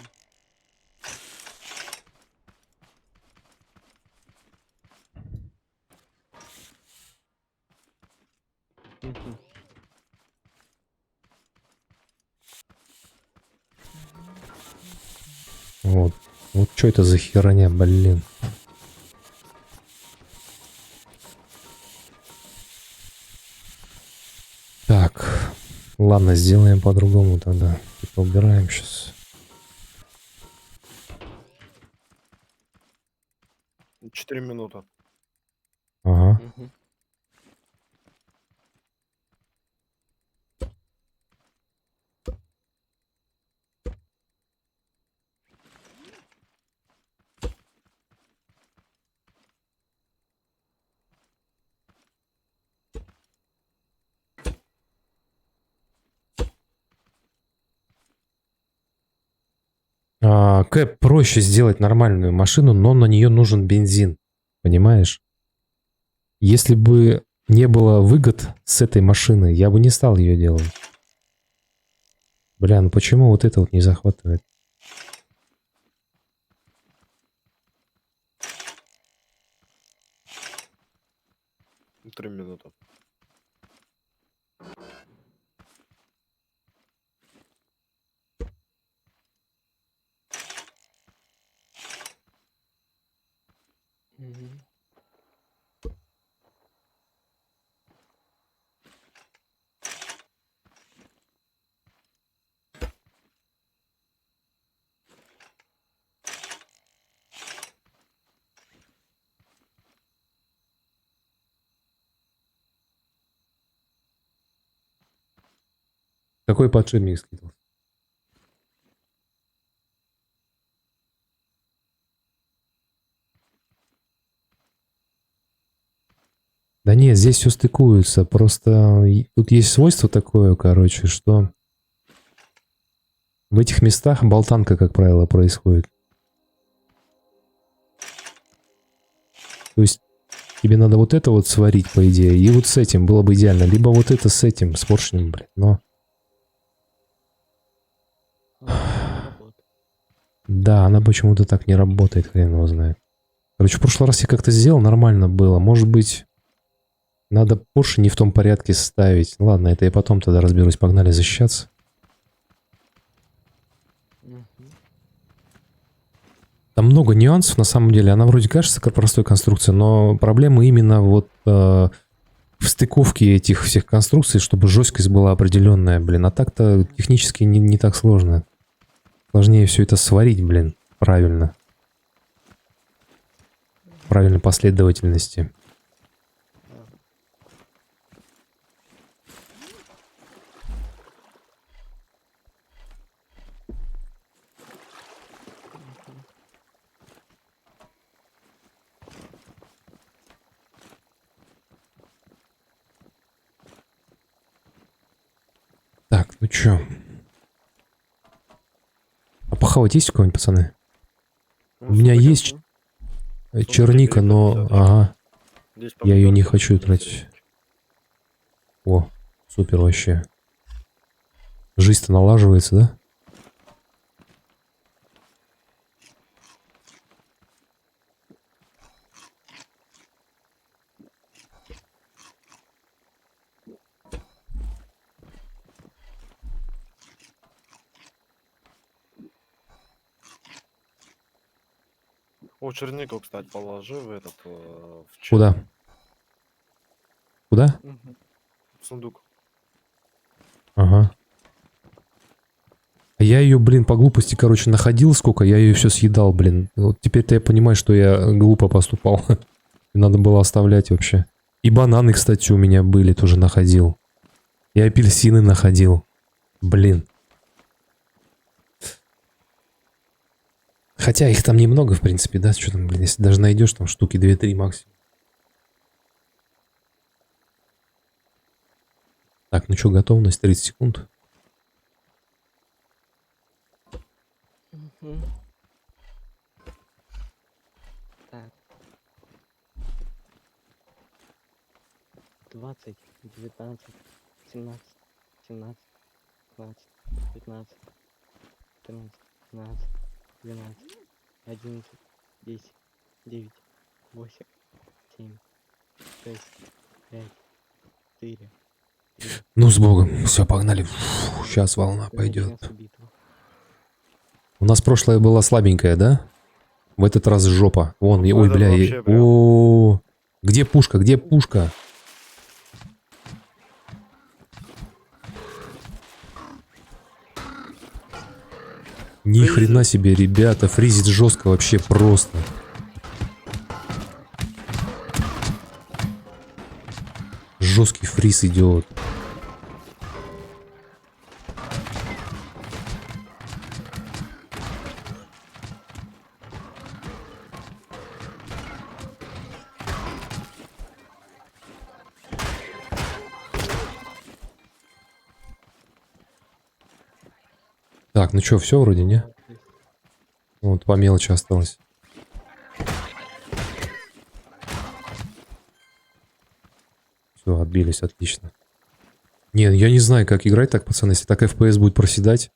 Мгм. Вот. Вот что это за херня, блин. Так. Ладно, сделаем по-другому тогда. Типа убираем сейчас. 4 минуты. Ага. Мгм. Кэп, проще сделать нормальную машину, но на нее нужен бензин. Понимаешь? Если бы не было выгод с этой машины, я бы не стал ее делать. Бля, ну почему вот это вот не захватывает? 3 минуты. Мгм. Какой подшипник скидывался? Да нет, здесь все стыкуется. Просто тут есть свойство такое, короче, что в этих местах болтанка, как правило, происходит. То есть тебе надо вот это вот сварить, по идее, и вот с этим было бы идеально. Либо вот это с этим, с поршнем, блин. Но Работает. да, она почему-то так не работает, хрен его знает. Короче, в прошлый раз я как-то сделал, нормально было. Может быть, надо поршень не в том порядке ставить. Ладно, это я потом тогда разберусь. Погнали защищаться. Мгм. Там много нюансов, на самом деле. Она вроде кажется как простой конструкцией, но проблема именно вот в стыковке этих всех конструкций, чтобы жесткость была определенная, блин. А так-то технически не так сложно. Сложнее все это сварить, блин, правильно. В правильной последовательности. Так, ну чё? А похавать есть у кого-нибудь, пацаны? Ну, У меня сундуки, есть ну, черника, сундуки но... 50. Ага, Здесь я ее не помидорки, хочу здесь тратить. зелененькие. О, супер вообще. Жизнь-то налаживается, да? О, чернику, кстати, положи в этот... в чат. Куда? Куда? Мгм. В сундук. Ага. А я ее, блин, по глупости, короче, находил сколько, я ее все съедал, блин. Вот теперь-то я понимаю, что я глупо поступал. Надо было оставлять вообще. И бананы, кстати, у меня были, тоже находил. И апельсины находил. Блин. Хотя их там немного, в принципе, да? Что там, блин, если даже найдешь, там штуки 2-3 максимум. Так, ну что, готовность 30 секунд. Мгм. Так. 20, 19, 17, 17, 20, 15, 14, 15, 12, 11, 10, 9, 8, 7, 6, 5, 4, 3. Ну, с Богом. Все, погнали. Сейчас волна пойдет. Начнется битва. У нас прошлая была слабенькая, да? В этот раз жопа. Вон, Ну, ой, это бля. вообще прям. О, где пушка? Где пушка? Ни хрена себе, ребята, фризит жестко вообще просто. Жесткий фриз идет. Так, ну что, все вроде, не? Вот по мелочи осталось. Все, отбились, отлично. Не, я не знаю, как играть так, пацаны. Если так FPS будет проседать,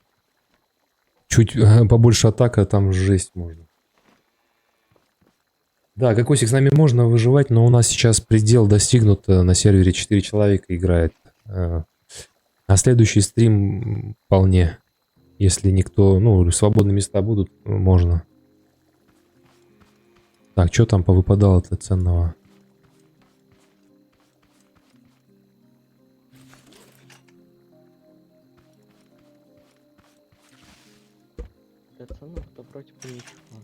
чуть побольше атака, там жесть можно. Да, Кокосик, с нами можно выживать, но у нас сейчас предел достигнут. На сервере 4 человека играет. На следующий стрим вполне. Если никто... Ну, свободные места будут, можно. Так, что там повыпадало-то ценного? Пацанов, то вроде бы ничего.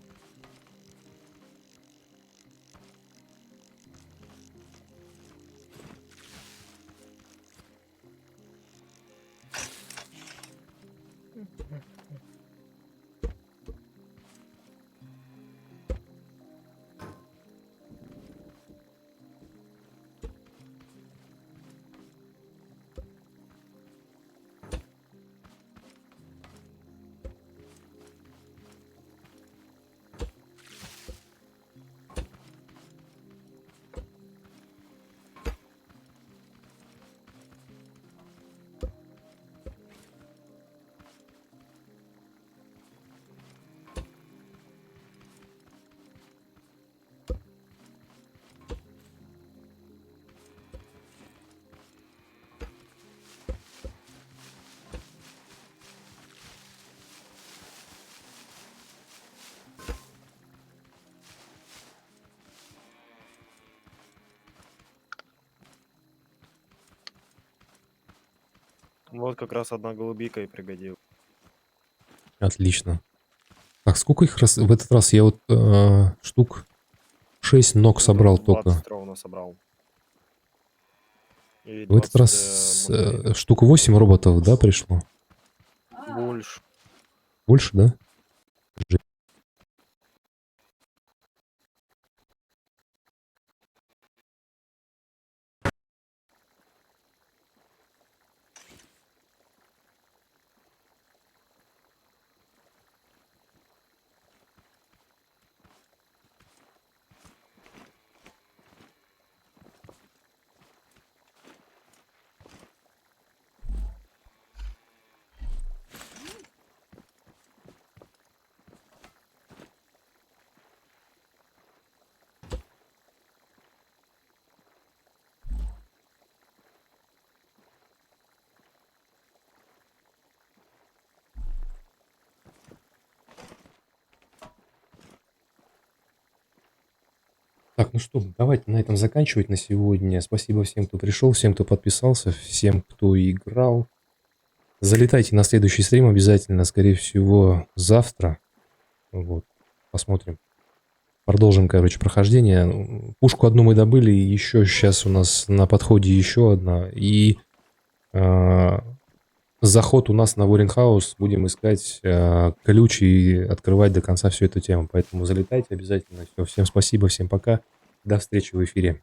Вот как раз одна голубика и пригодилась. Отлично. Так, сколько их раз... В этот раз я вот штук 6 ног собрал 20 только. ровно собрал. И В этот 20, раз муравей. штук 8 роботов, да, пришло? Больше. Больше, да? Так, ну что, давайте на этом заканчивать на сегодня. Спасибо всем, кто пришел, всем, кто подписался, всем, кто играл. Залетайте на следующий стрим обязательно, скорее всего, завтра. Вот, посмотрим. Продолжим, короче, прохождение. Пушку одну мы добыли, еще сейчас у нас на подходе еще одна. И заход у нас на Warring-House. Будем искать ключ и открывать до конца всю эту тему. Поэтому залетайте обязательно. Все, всем спасибо, всем пока. До встречи в эфире.